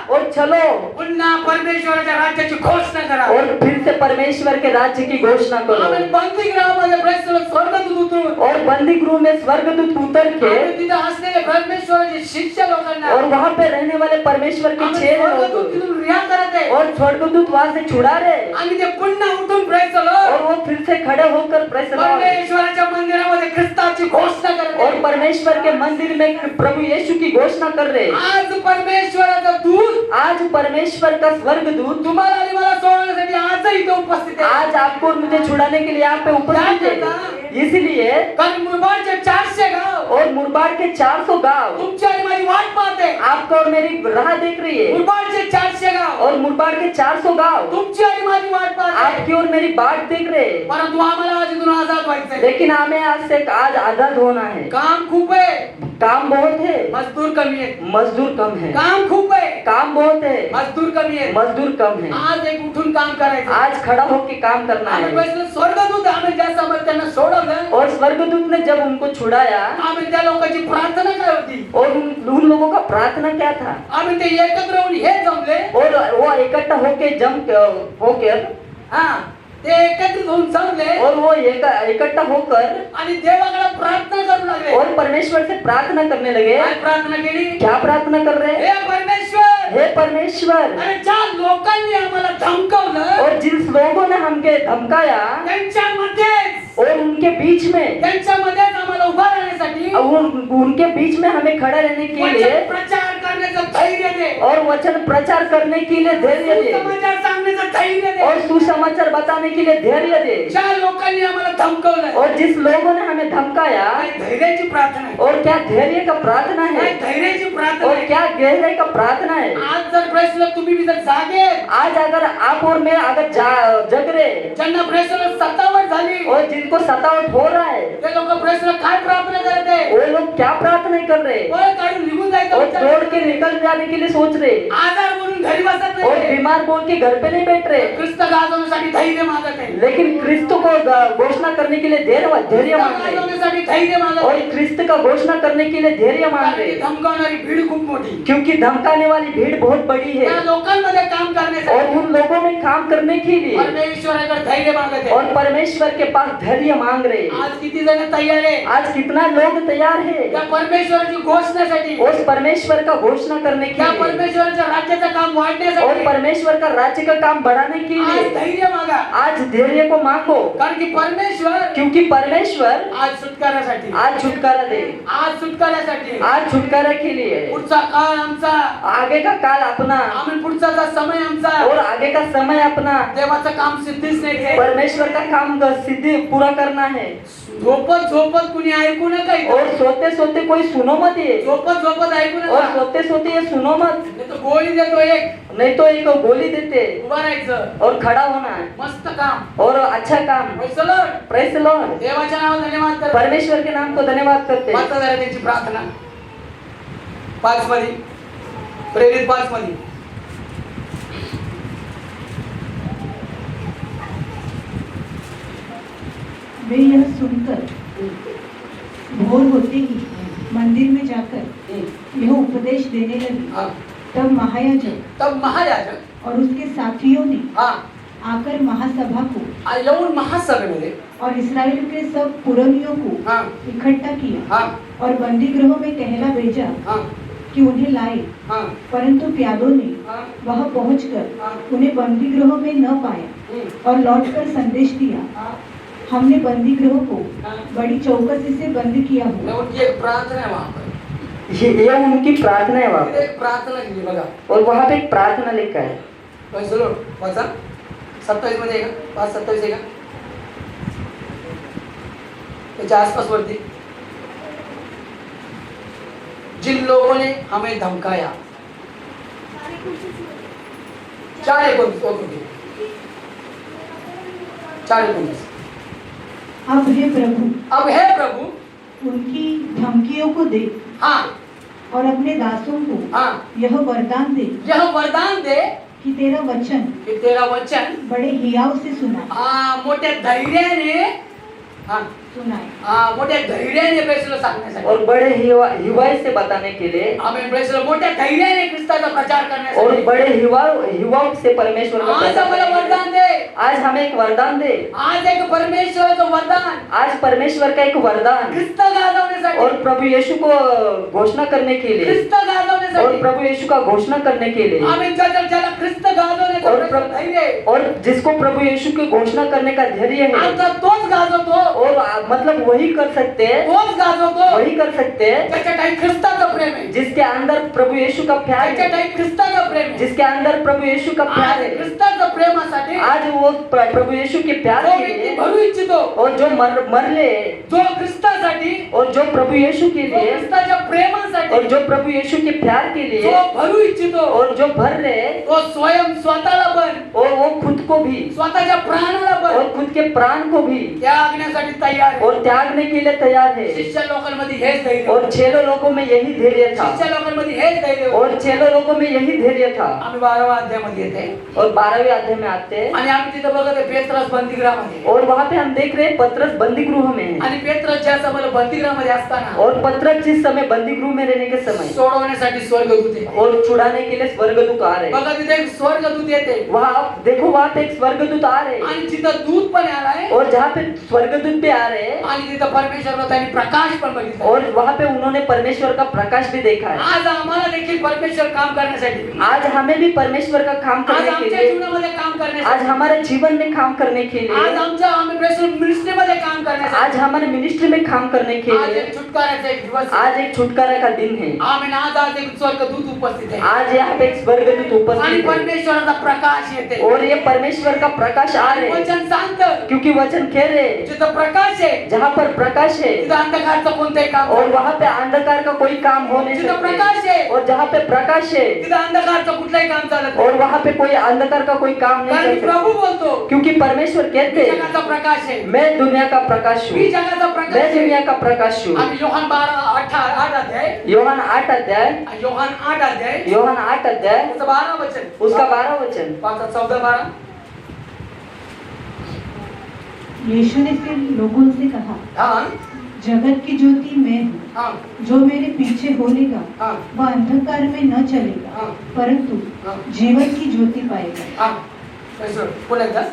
और चलो पुन्हा परमेश्वराच्या राज्याची घोषणा करा. और फिर से परमेश्वर के राज्य की घोषणा आम्ही करो। बंदीगृहामध्ये प्रवेश स्वर्गदूत उतरून और बंदी गृह में स्वर्गदूत उतर के आम्ही तिथे असलेले परमेश्वराचे शिष्य लोकांना और वहाँ पे रहने वाले परमेश्वर के आम्ही चेले स्वर्गदूत लोग तिथून रिहा करत आहे. और स्वर्गदूत वहाँ से छुड़ा रहे आणि ते पुन्हा उठून प्रवेश और वो फिर से खड़े होकर प्रेस परमेश्वराच्या मंदिरामध्ये ख्रिस्ताची घोषणा करत और आहे. परमेश्वर के मंदिर में प्रभु यीशु की घोषणा कर रहे। आज परमेश्वराचा दूत आज परमेश्वर का स्वर्गदूत तुम्हाला आणि मला सोडवण्यासाठी आजही इथे उपस्थित आहे. आज आपको और मुझे छुड़ाने के लिए आप पे उपस्थित है। इसलिए कारण मुरबाडचे 400 गाव और मुरबाड के 400 गांव तुमची आणि माझी वाट पाहते. आपका और मेरी राह देख रही है। मुरबाडचे 400 गाव और मुरबाड के 400 गांव तुमची आणि माझी वाट पाहते. आपकी और मेरी बाट देख रहे हैं। परंतु आम्हाला आज इथून आजाद व्हायचंय. लेकिन हमें आज से आज आजाद होना है। काम खूप आहे, काम बहुत है, मजदूर कमी आहे. मजदूर कम है। काम खूप आहे, काम बहुत है, मजदूर कमी आहे. मजदूर कम है। आज एक उठून काम करायचं. आज खड़ा होकर काम करना आम्ही है। बसलो स्वर्गदूत आम्ही ज्या समोर त्यांना सोडवलं और स्वर्गदूत ने जब उनको छुड़ाया आम्ही त्या लोकांची प्रार्थना काय होती. और उन लोगों का प्रार्थना क्या था आम्ही ते एकत्र होऊन हे जमले. और वो इकट्ठा होकर हा ते एकत्रित होऊन जमले और वो इकट्ठा होकर आणि देवाकडे प्रार्थना करू लागले. और परमेश्वर से प्रार्थना करने लगे। काय प्रार्थना केली. क्या प्रार्थना कर रहे? हे परमेश्वर, हे परमेश्वर, अरे ज्या लोकांनी आम्हाला धमकावलं और जिन लोगों ने हमके धमकाया त्यांच्यामध्येच और उनके बीच में त्यांच्यामध्येच आम्हाला उभा राहण्यासाठी उनके बीच में हमें खड़ा रहने के लिए वचन प्रचार करण्याचं धैर्य दे. और वचन प्रचार करने के लिए धैर्य दे समाचार सांगण्याचं धैर्य दे. और सुसमाचार बताने के लिए धैर्य दे। ज्या लोकांनी आम्हाला धमकावलं और जिस लोगों ने हमें धमकाया काय धैर्याची प्रार्थना आहे. और क्या धैर्य का प्रार्थना काय है धैर्याची प्रार्थना और आहे. क्या गहराई का प्रार्थना है। आज जर प्रश्न तुम्ही भी जर जागे आज अगर आप और मैं अगर जग रहे ज्यांना प्रश्न सतावट झाली और जिनको सतावट हो रहा है ते लोक प्रश्न काय प्रार्थना करत आहे. वो लोग क्या प्रार्थना कर रहे पळ काढून निघून जायचं और विचार छोड़ करत के नाही. निकल जाने के लिए सोच रहे आजार म्हणून घरी बसत और नाही. बीमार बोल के घर पे नहीं बैठ रहे ख्रिस्त गाजवण्यासाठी धैर्य मागत आहे. लेकिन क्रिस्त को घोषणा करने के लिए धैर्य मांग रहे गाजवण्यासाठी धैर्य मागत और आहे. क्रिस्त का घोषणा करने के लिए धैर्य मांग कारण रहे की धमकावणारी भीड खूप मोठी. क्योंकि धमकाने वाली भीड़ बहुत बड़ी त्या है लोकांमध्ये काम और करण्यासाठी उन लोगों में काम करने के लिए परमेश्वराकडे धैर्य मागत आहे. और परमेश्वर के पास धैर्य मांग रहे। आज किती जण तयार आहे आज कितना लोग तैयार है त्या परमेश्वराची घोषणासाठी, उस परमेश्वर का घोषणा करने के त्या लिए परमेश्वराच्या राज्याचं काम और वाढण्यासाठी परमेश्वर का राज्य का काम बढ़ाने के आज लिए धैर्य मागा. आज धैर्य को मांगो कारण की परमेश्वर क्योंकि परमेश्वर आज सुटकारासाठी, आज छुटकारा दे। आज सुटकारासाठी आज छुटकारा के लिए पुढचा काळ आमचा, आगे का काल अपना आम्ही पुढचा समय आमचा और आगे का समय अपना देवाचं काम सिद्धीच नाही घे. परमेश्वर का काम सिद्धि पूरा करना है। झोपत झोपत कुणी ऐकू नका इथं. और सोते सोते कोई सुनो मत ये झोपत झोपत ऐकू और नका. सोते सोते सोते ये सुनो मत, नाही तो गोळी देतो एक, नहीं तो एक गोली देते उभा राहायचं, और खड़ा होना है मस्त काम. और अच्छा काम. Praise the Lord. Praise the Lord. देवाच्या नावाला धन्यवाद कर. परमेश्वर के नाम को धन्यवाद करते. वाचा जरा त्यांची प्रार्थना 5 मध्ये, प्रेरित 5 मध्ये. वे यह सुनकर भोर होते ही मंदिर में जाकर यह उपदेश देने लगे. हा. तब महायाजक तब महायाजक और उसके साथियों ने हा आकर महासभा को येऊन महासभेमध्ये और इसराइल के सब पुरनियों को हा इकट्ठा किया हा और बंदी गृहों में कहला भेजा हा कि उन्हें लाए. हा परंतु प्यादों ने हा वह पहुंचकर हाँ. उन्हें बंदी गृहों में न पाया और लौटकर संदेश दिया, हा. हमने बंदी गृहों को हाँ. बड़ी चौकसी से बंद किया हुआ. उनकी एक प्रार्थना है वहां पर. ये उनकी प्रार्थना है वहाँ तिथे पे, एक प्रार्थना केली बघा. और वहाँ पे एक प्रार्थना लिखा है. Praise the Lord. वाचा 27 मध्ये आहे का? 5:27 आहे का? त्याच्या आसपास वरती. जिन लोगों ने हमें धमकाया. 4:29 ओके. 4:29. अब हे प्रभु अब हे प्रभु उनकी धमकियों को दे हाँ और अपने दासों को हाँ यह वरदान दे यह वरदान दे कि तेरा वचन की तेरा वचन बड़े हियाव से मोठ्या धैर्याने सुनाए. मोठ्या धैर्याने प्रेषला सांगण्यासाठी और बड़े हिवाई से बताने के लिए, आम्ही प्रेषला मोठ्या धैर्याने ख्रिस्ताचा प्रचार और करण्यासाठी बड़े हिवाओं से परमेश्वर का आज प्रचार आम्हाला करने के लिए. वरदान दे. आज हमें एक वरदान दे. आज एक परमेश्वराचं वरदान आज परमेश्वर का एक वरदान ख्रिस्त गाजवण्यासाठी, और प्रभु यीशु को घोषणा करने के लिए, ख्रिस्त और गाजवण्यासाठी प्रभु यीशु का घोषणा करने के लिए, आम्ही ज्याला ख्रिस्त गाजवण्याचं और प्रेषित धैर्य आहे, और जिसको प्रभु यीशु की घोषणा करने का धैर्य है, आमचा तोच गाजवतो, और मतलब वही कर सकते हैं, तोच गाजवतो वही कर सकते हैं त्याच्या काही ख्रिस्ताचं प्रेम आहे, जिसके अंदर प्रभु यीशु का प्यार त्याच्या है, काही ख्रिस्ताचं प्रेम आहे. जिसके अंदर प्रभु यीशु का प्यार आज है. ख्रिस्ताचं प्रेमासाठी आज वो प्रभु यीशु के प्यार जो के व्यक्ती लिए, भरू इच्छितो, और जो मर ले, जो ख्रिस्तासाठी, और जो प्रभु यीशु के जो लिए, ख्रिस्ताच्या प्रेमासाठी, और जो प्रभु यीशु के प्यार के लिए, जो भरू इच्छितो, और जो भर ले, तो स्वयं स्वतःला पण, और वो खुद को भी, स्वतःच्या प्राणाला पण और खुद के प्राण को भी, त्यागण्यासाठी तयार आहे. और त्यागने के लिए तैयार है. शिष्य लोकांमध्ये हेच धैर्य, और 6 लोगों में यही धैर्य था, शिष्य लोकांमध्ये हेच धैर्य होतं. और 6 लोगों में यही धैर्य था. आम्ही 12व्या अध्यायामध्ये येते और 12वें अध्याय में आते हैं, आणि आम्ही तिथं बघत आहे पेत्रस बंदीगृहामध्ये, और वहाँ पे हम देख रहे हैं पतरस बंदी गृह में है. आणि पेत्रस ज्या समय बंदीगृहामध्ये असताना और पतरस जिस समय बंदी गृह में रहने के समय, सोडवण्यासाठी स्वर्गदूत आहे. और छुड़ाने के लिए स्वर्गदूत आ रहे हैं. बघा तिथे एक स्वर्गदूत येते वहाँ देखो, वहाँ पे एक स्वर्गदूत आ रहे हैं, आणि तिथं दूत पण आलाय और जहाँ पे स्वर्गदूत भी आ रहे हैं, आणि तिथं परमेश्वरला त्यांनी प्रकाश पण बघितला. और वहाँ पे उन्होंने परमेश्वर का प्रकाश भी देखा है. आज आम्हाला देखील परमेश्वर काम करण्यासाठी, आज हमें भी परमेश्वर का काम आज करने के आमच्या लिए, जीवनामध्ये काम आज करण्यासाठी, हमारे जीवन में काम करने के आज लिए, आमच्या आम्ही मिनिस्ट्रीमध्ये काम करण्यासाठी, आज हमारे मिनिस्ट्री में काम करने के आज लिए, एक छुटकाराचा एक दिवस आहे. आज एक छुटकारा का दिन है. आम्ही आज एक स्वर्गदूत उपस्थित आहे आज यहाँ पे एक स्वर्गदूत आणि उपस्थित है, परमेश्वराचा प्रकाश येते और ये परमेश्वर का प्रकाश आ रहे हैं. वचन सांगतं क्योंकि वचन कह रहे हैं, जिथं प्रकाश आहे जहाँ पर प्रकाश है, तिथं अंधकारचं कोणतंही काम और नाही. वहाँ पे अंधकार का कोई काम हो नहीं जिथं प्रकाश सकता, आहे और जहाँ पे प्रकाश है, तिथं अंधकारचं कुठलंही काम चालत और नाही. वहाँ पे कोई अंधकार का कोई काम नहीं कारण कर प्रभु सकता. बोलतो क्योंकि परमेश्वर मी कहते हैं, जगाचा प्रकाश आहे, मैं दुनिया का प्रकाश हूँ, मी जगाचा प्रकाश मैं आहे. दुनिया का प्रकाश हूँ. आम्ही योहान 12:8 अध्याय, योहान 8 अध्याय, योहान 8 अध्याय योहान 8 अध्याय, त्याचं 12 वचन, उसका 12 वचन. 14-12. यीशु ने फिर लोगों से कहा, हाँ जगत की ज्योति मैं हूँ. हाँ जो मेरे पीछे होलेगा हाँ वह अंधकार में न चलेगा, हाँ परंतु हाँ जीवन की ज्योति पाएगा. हाँ कैसे पुन्हा एकदा.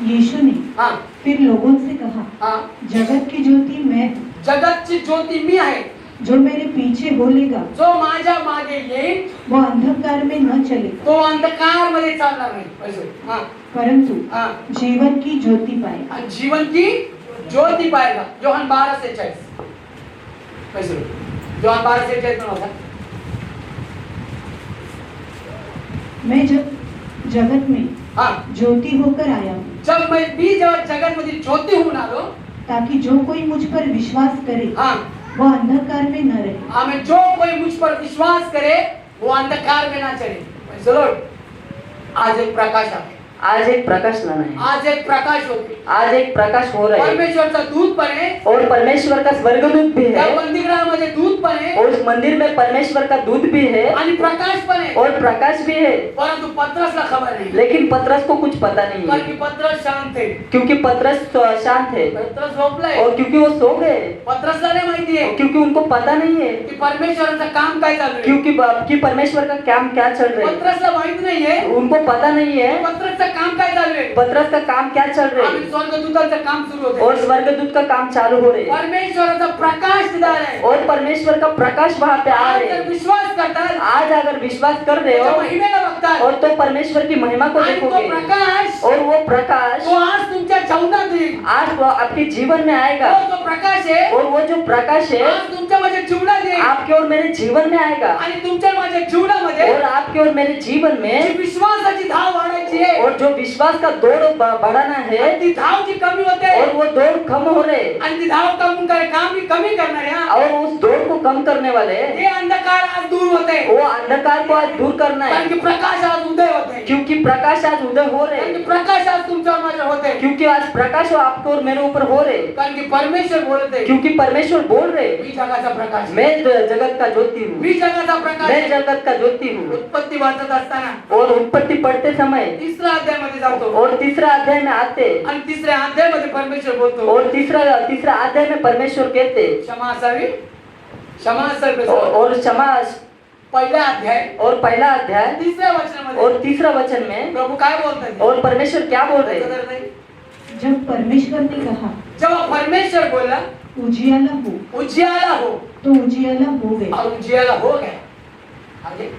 यीशु ने हाँ फिर लोगों से कहा, हाँ जगत की ज्योति मैं हूँ. जगाची ज्योती मी आहे, जो मेरे पीछे होलेगा जो माझ्या मागे येईल वह अंधकार में न चलेगा, तो अंधकार मध्ये चालणार नाही. कैसे हाँ परंतु हाँ जीवन की ज्योति पाएगा. आणि जीवन की ज्योती पाएगा. योहान 12:46. कैसे योहान 12:46 में होता. मैं जब जगत में हाँ ज्योति होकर आया हूँ, जब मैं भी जगत मध्ये ज्योती होऊन आलो, ताकि जो कोई मुझ पर विश्वास करे हाँ वह अंधकार में न रहे। हमें जो कोई मुझ पर विश्वास करे वो अंधकार में ना चले। Praise the Lord। आज एक प्रकाश आ गया। आज एक प्रकाश लाना है, आज एक प्रकाश होते आज एक प्रकाश हो रहा है परमेश्वरचा दूत पण आहे, और परमेश्वर का स्वर्गदूत भी त्या है मंदिरामध्ये दूत पण आहे और उस मंदिर में परमेश्वर का दूत भी है आणि प्रकाश पण आहे, और प्रकाश भी है। परंतु पत्रसला खबर नाही, लेकिन पतरस को कुछ पता नहीं कारण है की पत्रस शांत आहे। क्योंकि पतरस शांत है पत्रस झोपलाय, और क्योंकि वो सो गए, पत्रसला नाही माहिती आहे क्योंकि उनको पता नहीं है की परमेश्वराचं काम काय चालू आहे। कि परमेश्वर का काम क्या चल रहा है, पत्रसला माहित नाहीये उनको पता नहीं है पत्रसचं काम काय चालू आहे। पतरस का काम क्या चल रहा आणि है स्वर्गदूताचं काम सुरू होते, और स्वर्गदूत का काम चालू हो रहे है परमेश्वराचा प्रकाश दिदार आहे। और परमेश्वर का प्रकाश वहाँ पे आ आज रहे जर हैं। विश्वास करतात, आज अगर विश्वास कर रहे त्याच्या हो महिमेला बघतात और तो परमेश्वर की महिमा को आणि तो देखोगे प्रकाश और वो प्रकाश तो आज तुमच्या जीवनात येईल। आज वो आपके जीवन में आएगा तो जो प्रकाश आहे और वो जो प्रकाश है आज तुमच्या माझ्या जीवनात येईल आपके और मेरे जीवन में आएगा आणि तुमच्या माझ्या जीवनामध्ये और आपके और मेरे जीवन जी में विश्वासाची धाव वाढायची आहे और जो विश्वास का दौड़ बढ़ाना है आणि ती धाव जी कमी होते और वो दौड़ कम हो रहे आणि ती धाव कमी करे काम ही कमी करणाऱ्या और उस दौड़ को कम करने वाले हे अंधकार आज दूर होते, वो अंधकार को आज दूर करना कारण है की प्रकाश आज उदय होते, क्योंकि प्रकाश आज उदय हो रहे कारण की प्रकाश आज तुमच्यावर माझ्या होते, क्योंकि आज प्रकाश आपको और मेरे ऊपर हो रहे कारण की परमेश्वर बोलते क्योंकि परमेश्वर बोल रहे मी जगाचा प्रकाश, मैं जगत का ज्योति हूँ, मी जगाचा प्रकाश मैं आहे। जगत का ज्योति हूँ। उत्पत्ती वाचत असताना और उत्पत्ति पढ़ते समय तिसऱ्या अध्यायामध्ये जातो और तीसरा अध्याय में आते आणि तिसऱ्या अध्यायामध्ये परमेश्वर बोलतो और तीसरा अध्याय में परमेश्वर कहते क्षमा असावी, क्षमा असावी। और क्षमा पहिला अध्याय और पहला अध्याय तिसऱ्या वचनामध्ये और तीसरा वचन में प्रभु काय बोलतात और परमेश्वर क्या बोल रहे त्याचं हैं? तर नाही। जब परमेश्वर ने कहा जेव्हा परमेश्वर बोला उजियाला हो, उजियाला हो तो उजियाला हो गया। और उजियाला हो गया। आगे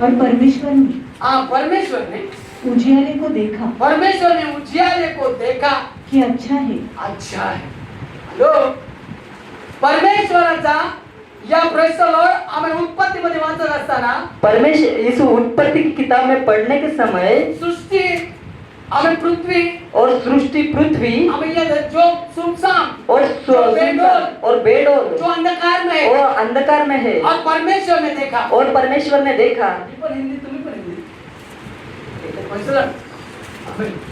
और परमेश्वर ने परमेश्वर ने उजियाले को देखा परमेश्वर ने उजियाले को देखा कि अच्छा है। अच्छा है। हॅलो, परमेश्वराचा या प्रश्नावर आम्ही उत्पत्तीमध्ये वाचत असताना परमेश्वर इस उत्पत्ति की किताब में पढ़ने के समय सृष्टी आम्ही पृथ्वी और सृष्टि पृथ्वी आम्ही ये जो सुमसाम और बेडोल जो अंधकार में वो है अंधकार में है और परमेश्वर ने देखा। और परमेश्वर ने देखा। मी पण हिंदी, तुम्ही पण हिंदी। परमेश्वर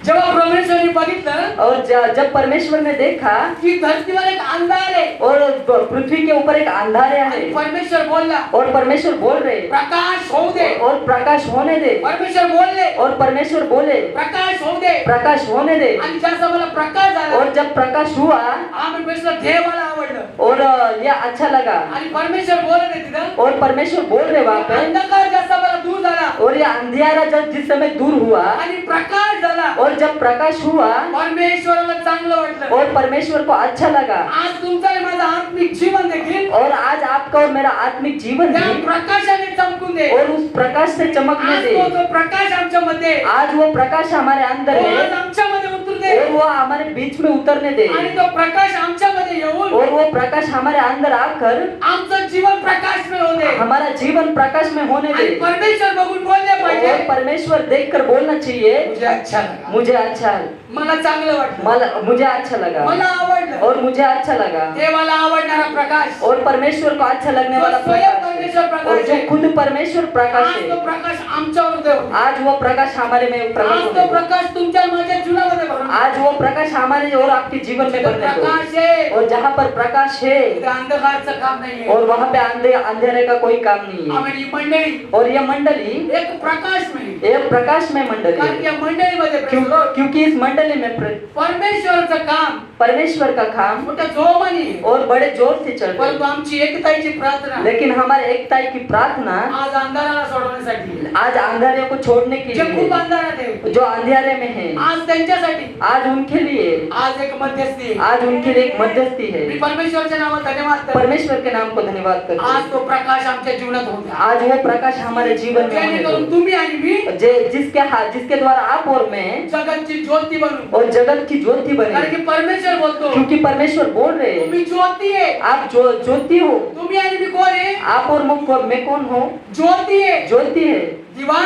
जेव्हा परमेश्वरने बघितलं और जब परमेश्वर ने देखा की धरतीवर एक अंधार आहे और पृथ्वी के ऊपर एक अंधार आणि है परमेश्वर बोलला और परमेश्वर बोल रहे प्रकाश होऊ दे, और प्रकाश होने दे परमेश्वर बोलले और परमेश्वर बोले प्रकाश होऊ दे। प्रकाश होने दे आणि जसा मला प्रकाश झाला और जब प्रकाश हुआ आम्ही प्रश्न ध्येय मला आवडलं और ये अच्छा लगा आणि परमेश्वर बोलत आहे तिथं और परमेश्वर बोल रहे वहाँ पे अंधकार जसा मला दूर झाला और ये अंधियारा जब जिस समय दूर हुआ आणि प्रकाश झाला और जब प्रकाश हुआ परमेश्वराला चांगलं वाटलं। और परमेश्वर को अच्छा लगा आज तुमचा आणि माझा आत्मिक जीवन देखील और आज आपका और मेरा आत्मिक जीवन त्या भी प्रकाशाने चमकून दे। और उस प्रकाश से चमकने आज दे। तो जो प्रकाश आमच्यामध्ये आज वो प्रकाश हमारे अंदर तो आज है आमच्यामध्ये उतरू दे और वो हमारे बीच में उतरने दे आणि तो प्रकाश आमच्यामध्ये येऊन और वो प्रकाश हमारे अंदर आकर आमचं जीवन प्रकाश में होऊ दे हमारा जीवन प्रकाश में होने आणि दे परमेश्वर बघून बोलले पाहिजे और परमेश्वर देखकर बोलना चाहिए मुझे अच्छा लगा, मुझे अच्छा मला चांगलं वाटलं, मुझे अच्छा लगा मला आवडलं। और मुझे अच्छा लगा देवाला आवडणारा प्रकाश और परमेश्वर को अच्छा लगने वाला जो स्वयं प्रकाश परमेश्वर है। प्रकाश और जो है। खुद परमेश्वर प्रकाश आज तो है प्रकाश आमच्यावर उदय होतो, आज वो प्रकाश हमारे में प्रकट आज तो होने दो। प्रकाश तुमच्या आणि माझ्या जीवनामध्ये भरून आज वो प्रकाश हमारे और आपके जीवन में जिथं बनने प्रकाश आहे दो और जहाँ पर प्रकाश है तिथं अंधकारचं काम नाहीये। और वहाँ पे अंधेरे का कोई काम नहीं है। आम्ही ही मंडळी और ये मंडली एक प्रकाश में एक प्रकाश में मंडली कारण है। की या मंडळीमध्ये क्योंकि इस मंडली में परमेश्वराचं काम परमेश्वर का काम मोठ्या जोमाने आहे। और बड़े जोर से चल रहा परंतु आमची एकताईची प्रार्थना है। लेकिन हमारे एकताई की प्रार्थना आज अंधाराला सोडवण्यासाठी आज अंधारे को छोड़ने के जे खूप लिए अंधारात आहे जो अंधेरे में है आज त्यांच्यासाठी आज उनके लिए आज एक मध्यस्थी आहे। आज उनके लिए एक मध्यस्थी है। मी परमेश्वरच्या नावात धन्यवाद करतो। परमेश्वर के नाम को धन्यवाद करते आज हैं। तो प्रकाश आमच्या जीवनात होता आज वो प्रकाश हमारे जीवन में होने जेणेकरून दो। तुम्ही आणि मी जिसके द्वारा आप और मैं जगाची ज्योती बनू, और जगत की ज्योति कारण बने की परमेश्वर बोलतो क्योंकि परमेश्वर बोल रहे हैं तुम्ही ज्योती आहे, आप जो ज्योति हो तुम्ही आणि मी कोण आहे? आप और मैं कौन हो ज्योती आहे, ज्योति है दिवा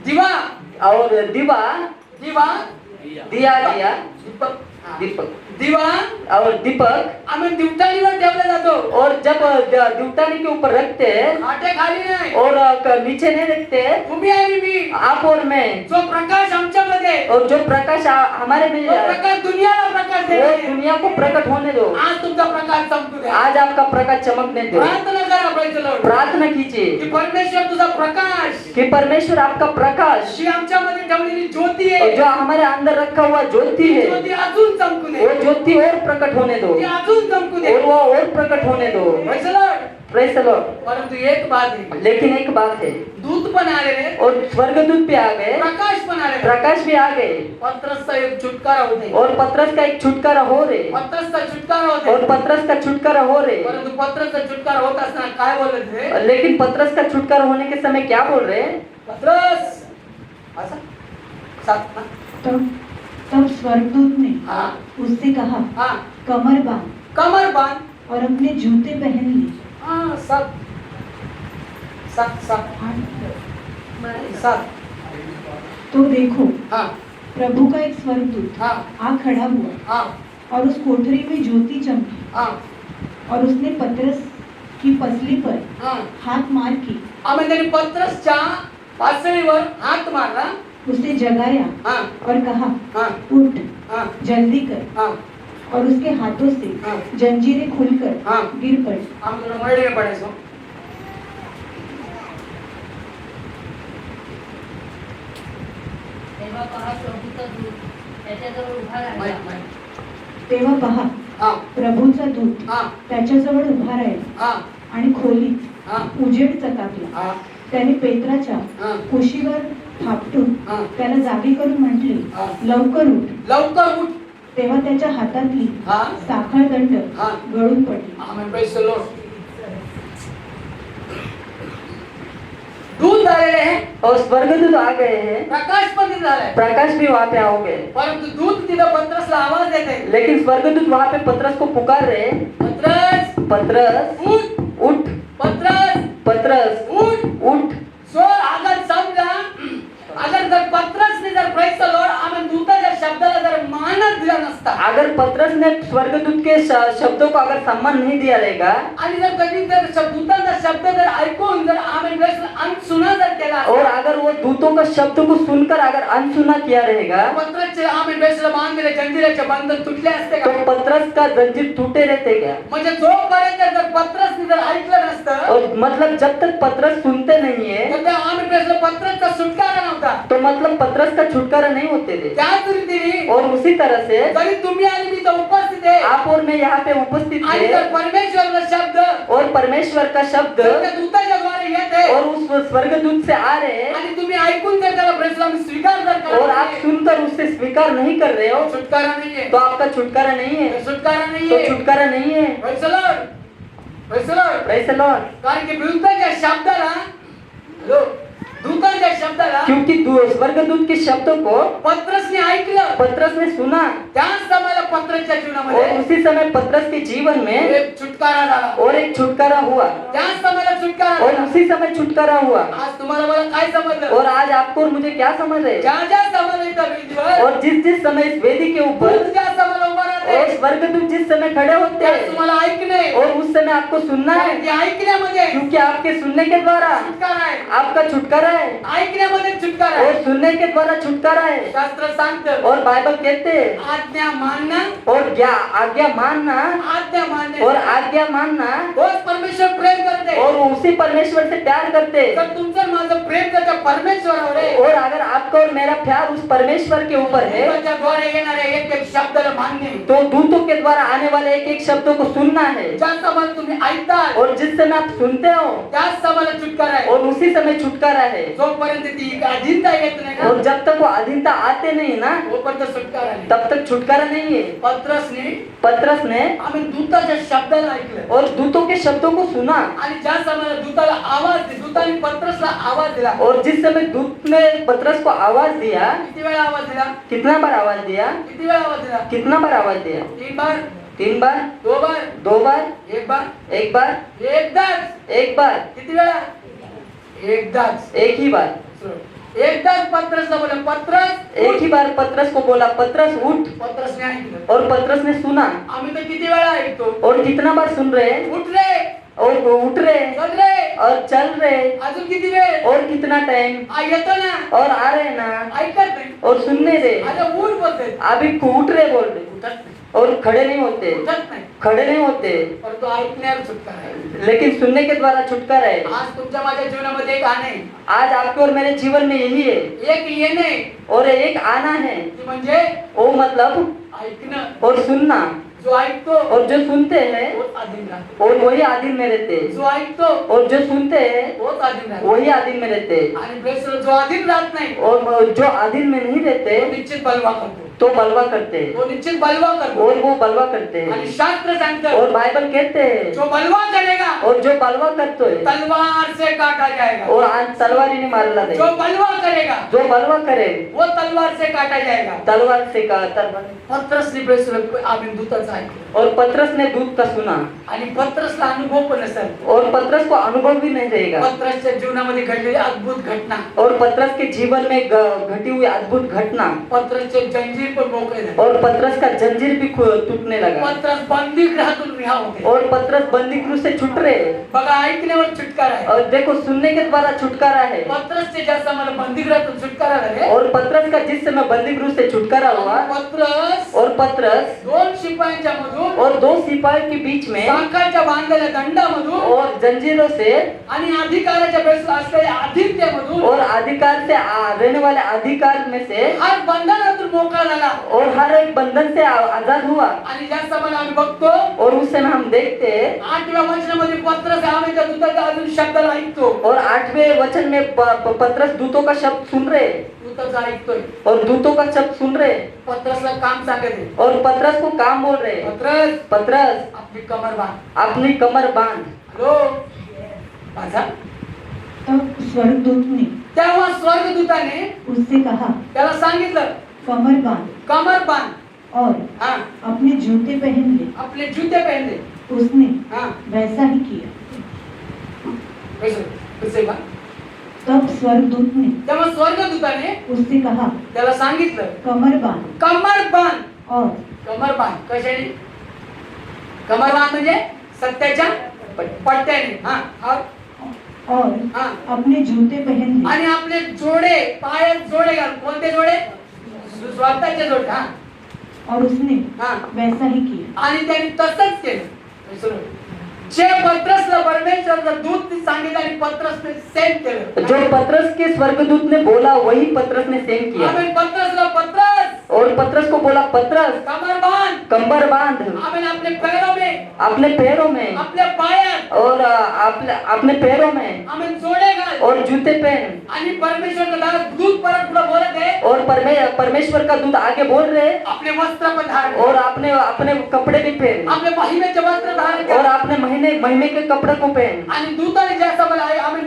दिवा और दिवा दिवा दिया दिया दीपक दीपक दिवा और दीपक आम्ही दिवटाणीवर ठेवला जातो. और जब दिवटानी के ऊपर रखते हैं खाटे खाली नाही. और नीचे नहीं रखते, तुम्ही आणि मी आप और मैं, जो प्रकाश आमच्यामध्ये और जो प्रकाश हमारे में तो प्रकाश दुनियाला प्रकाश वो देते. दुनिया को प्रकट होने दो. आज तुमचा प्रकाश चमकू द्या. आज आपका प्रकाश चमकने दो. प्रार्थना करा. Praise the Lord. प्रार्थना कीजिए की परमेश्वर तुझा प्रकाश कि परमेश्वर आपका प्रकाश जी आमच्यामध्ये ठेवलेली ज्योती और आहे जो हमारे अंदर रखा हुआ ज्योति है ज्योती अजून चमकू दे. वो ज्योति और प्रकट होने दो ती अजून चमकू दे. और वो और प्रकट होने दो. Praise the Lord. Praise the Lord. परंतु एक बात है, लेकिन एक बात है, दूत पण आलेले, और स्वर्गदूत भी आ गए, प्रकाश पण आलेले. प्रकाश भी आ गए, पत्रसचा एक छुटकारा होते. और पत्रस का एक छुटकारा हो रहे, पत्रसचा छुटकारा होते. और पत्रस का छुटकारा हो रहे. परंतु पत्रसचा छुटकारा होत असताना काय बोलले ते? लेकिन पत्रस का छुटकारा होने के समय क्या बोल रहे हैं? पत्रस असं सात ना? तब तब स्वर्गदूत ने हाँ उससे कहा, हाँ कमर बांध कमर बांध. और अपने जूते पहन ले. हाँ सात सात सात सात. तो देखो, हाँ प्रभु का एक स्वर्गदूत हाँ आ खड़ा हुआ हाँ और उस कोठरी में ज्योति चमकी, हाँ और उसने पतरस की पसली पर हाँ. हाथ मार की आम्ही त्यांनी पत्रसच्या पासळीवर हात मारला. उसे जगाया हाँ और कहा, हाँ उठ, हाँ जल्दी कर. हाँ. और उसके हाथों से हाँ. जंजीरें खुलकर हाँ. गिर पड़ी. आम्ही थोडं मरडे पडायचो. तेव्हा पहा प्रभूचा दूत त्याच्याजवळ उभा राहिला. माहित माहित. तेव्हा पहा, हाँ प्रभूचा दूत हाँ त्याच्याजवळ उभा राहिला हाँ आणि खोलीत हाँ उजेड चकाकला. हाँ त्याने पेत्राच्या हाँ. कुशीवर थापटून हाँ. त्याला जागी करून म्हटले, हाँ. लवकर उठ. लवकर उठ. तेव्हा त्याच्या हातातली हाँ साखळ दंड हाँ. गळून पडली. आमेन. Praise the Lord. दूत आलेले हैं, और स्वर्गदूत आ गए हैं, प्रकाश पण तिथे झालाय. प्रकाश भी वहाँ पे आओ गए. परंतु दूत तिथं पत्रसला आवाज देते. लेकिन स्वर्गदूत वहाँ पे पत्रस को पुकार रहे, पत्रस पत्रस उठ. उठ, पत्रस पत्रस उठ. उठ. सो अगर समजा अगर जर पत्रसने जर प्रेज द लॉर्ड आम्ही दूताच्या शब्दाला जर मानच दिला नसता अगर पत्रस ने स्वर्गदूत के शब्दों को अगर सम्मान नहीं दिया रहेगा, आणि जर कधी जर दूताचा शब्द जर ऐकून जर आम्ही अनसुना जर केला और अगर वो दूतों का शब्द को सुनकर अगर अनसुना किया रहेगा, पत्रसचे आम्ही बेसला मान दिले जंजिराचे बंधन तुटले असते तो का? पत्रस का जंजीर टूटे रहते क्या? म्हणजे जोपर्यंत जर पत्रसने जर ऐकलं नसतं और मतलब जब तक पत्रस सुनते नहीं है, तर त्या आम्ही बेसला पत्रसचा सुटकारा नव्हता. तो मतलब पत्रस का छुटकारा नहीं होते थे. त्याच रीतीने और उसी तरह से जरी तुम्ही आणि मी तर उपस्थित आहे आप और मैं यहाँ पे उपस्थित आणि जर थे, परमेश्वरचा शब्द और परमेश्वर का शब्द जर त्या दूताच्या द्वारे येत आहे और उस स्वर्गदूत से आ रहे हैं, आणि तुम्ही ऐकून जर त्याला प्रेसला स्वीकार जर और आप करत सुनकर उससे स्वीकार नहीं कर रहे हो, छुटकारा नाहीये. तो आपका छुटकारा नहीं है. छुटकारा तो नाहीये. छुटकारा नहीं है. Praise the Lord. Praise the Lord. Praise the Lord. कारण की दूताच्या शब्दाला हॅलो दूताच्या शब्दाला क्योंकि स्वर्गदूत के शब्दों को पत्रसने ऐकलं. पत्रस ने सुना, त्याच समयाला पत्रसच्या और जीवनामध्ये उसी समय पत्रस के जीवन में एक छुटकारा झाला. और एक छुटकारा हुआ, त्याच समयाला छुटकारा और झाला. उसी समय छुटकारा हुआ. आज तुम्हाला मला काय समजलं? और आज आपको और मुझे क्या समझ है? ज्या ज्या समयाला इथं वेदीवर और जिस जिस समय इस वेदी के ऊपर दूत ज्या समयाला उभा और राहते स्वर्गदूत जिस समय खड़े होते त्यात हैं, तुम्हाला ऐकणे और उस समय आपको सुनना कारण है, की ऐकण्यामध्ये क्योंकि आपके सुनने के द्वारा छुटकारा आहे. आपका छुटकारा है, ऐकण्यामध्ये छुटकारा आहे. और सुनने के द्वारा छुटकारा है. शास्त्र सांगतं और बाइबल कहते हैं, आज्ञा मानणं और आज्ञा मानना, आज्ञा मानणे और आज्ञा मानना, तोच परमेश्वर प्रेम करते. और उसी परमेश्वर से प्यार करते. तर तुमचं माझं प्रेम जर त्या परमेश्वरावर आहे और अगर आपका और मेरा प्यार उस परमेश्वर के ऊपर है, त्याच्याद्वारे येणारे एक एक शब्दाला मानणे. तो दूतों के द्वारा आने वाले एक एक शब्दों को सुनना है. ज्या समाला तुम्ही ऐकता और जिस समय आप सुनते हो, त्याच समाला छुटकारा आहे. और उसी समय छुटकारा है. जोपर्यंत ती अधीनता येत नाही ना और जब तक वो अधीनता आते नहीं ना, तोपर्यंत छुटकारा नाही. तब तक छुटकारा नहीं है. पत्रसने पत्रस ने आम्ही दूताच्या शब्दाला ऐकलं और दूतों के शब्दों को सुना, आणि ज्या समाला दूताला आवाज दिला दूताने पत्रसला आवाज दिला. और जिस समय दूत ने पत्रस को आवाज दिया, किती वेळा आवाज दिला? कितना बार आवाज दिया? किती वेळा आवाज दिला? कितना बार आवाज दिया? 3 बार 3 बार, 2 बार 2 बार, 1 बार 1 बार, एकदाच. एक बार, किती वेळा? एकदाच. एक ही बार. एकदाच पत्रसला बोला पत्रस एक ही बार पतरस को बोला पतरस उठ, पत्रसने ऐकलं. और पतरस ने सुना. आम्ही तर किती वेळा ऐकतो, और कितना बार सुन रहे, उठ रे, और वो उठ रहे चल रे, और चल रहे, अजून किती वेळ, और कितना टाइम, येतो ना, और आ रहे ना, ऐकत नाही. और सुनने दे. आता उठ बोलते, अभी उठ रहे बोल रहे, उठत नाही, और खड़े नहीं होते, उठत नाही. खड़े नहीं होते, परंतु ऐकण्यावर छुटकारा आहे. लेकिन सुनने के द्वारा छुटकारा है. आज तुमच्या माझ्या जीवनामध्ये एक आणे, आज आपके और मेरे जीवन में यही है. एक येणे, और एक आना है, ती म्हणजे वो मतलब ऐकणं. और सुनना. जो ऐकतो और जो सुनते हैं तोच आधीन राहतो, और वही आधीन में रहते हैं. जो ऐकतो और जो सुनते हैं तोच आधीन राहतो. वही आधीन में रहते हैं. आणि बेसर जो आधीन राहत नाही और जो आधीन में नहीं रहते तो निश्चित बलवा करतो, तो बलवा करते हैं. तो निश्चित बलवा करतो. और वो बलवा करते आणि हैं. शास्त्र सांगतं और बाइबल कहते हैं जो बलवा करेगा और जो बलवा करते है तलवार से काटा जाएगा. और आज तलवारी ने मारला जो जाए. बलवा करेगा जो बलवा करे वो तलवार से काटा जाएगा. तलवार से का तलवार. पत्रसने बेसर आम्ही दूताचं ऐकलं और पतरस ने दूत का सुना. आणि पत्रसला अनुभव पण असेल. और पतरस को अनुभव भी नहीं रहेगा. पत्रसच्या जीवनामध्ये घडलेली अद्भुत घटना, और पतरस के जीवन में घटी हुई अद्भुत घटना. पत्रसचे जंजीर पण मोकळे झाले. और पतरस का जंजीर भी टूटने लगा. पत्रस बंदीगृहातून रिहा होते. और पतरस बंदीगृह से छूट रहे. बघा ऐकण्यावर छुटकारा आहे. और देखो सुनने के द्वारा छुटकारा है. पत्रसचे ज्या मला बंदीगृहातून छुटकारा झाले, और पतरस का जिस समय बंदीगृह से छुटकारा हुआ, पत्रस और पतरस दोन शिपायांच्या मधून और दो सिपाहियों के बीच में साखळच्या बांधलेल्या दंडामधून और जंजीरों से आणि अधिकाराच्या बेस असलेल्या आधिक्यामधून और अधिकार से रहने वाले अधिकार में से हर बंधनातून मोकळा झाला. और हर एक बंधन से आजाद हुआ. आणि ज्या समय आम्ही बघतो और उस समय हम देखते हैं 8व्या वचनामध्ये पत्रस आम्ही त्या दूताचा अजून शब्दाला ऐकतो. और 8वें वचन में पतरस दूतों का शब्द सुन रहे. दूताचा ऐकतोय. और दूतों का शब्द सुन रहे. पत्रसला काम सांगत आहे. और पतरस को काम बोल रहे. पत्रस पतरस आपली कमर बांध. अपनी कमर बांध. हॅलो माझा. तब स्वर्गदूत ने तेव्हा स्वर्गदूताने उससे कहा, त्याला सांगितलं कमर बांध कमर बांध. और हा अपने जूते पहन ले. आपले जूते पहनले. उसने हा वैसा ही किया. कसे बा. तब स्वर्गदूत ने तेव्हा स्वर्गदूताने उससे कहा, त्याला सांगितलं कमर बांध कमर बांध. और कमर बांध कशाने. कमर बांध म्हणजे सत्याच्या पट्ट्याने. हा और हा अपने जूते पहन ले. आणि आपले जोडे पायात जोडे घाल. कोणते जोडे. स्वतःचे जोडे. हा और उसने हा वैसा ही किया. आणि त्यांनी तसंच केलं. जे पत्रसला परमेश्वरचं दूत सांगितलं आणि पत्रसने सेम केलं. जो पतरस के स्वर्गदूत ने बोला वही पतरस ने सेम किया. आम्ही पत्रसला पत्रस और पतरस को बोला पतरस कमर बांध. कंबर बांध. आम्ही आपले पैरों में अपने पैरों में आपल्या पायात और अपने पैरों में आम्ही जोडे घाल. और जूते पहन. आणि परमेश्वरचा दूत परत पुढे बोलत आहे. और परमेश्वर का दूत आगे बोल रहे. आपले वस्त्र पण धारण. और अपने अपने कपड़े भी पहन. आपले महिमेचे वस्त्र धारण और कर. अपने महिमे के कपड़े को पहन. आणि दूताने ज्या समय आम्ही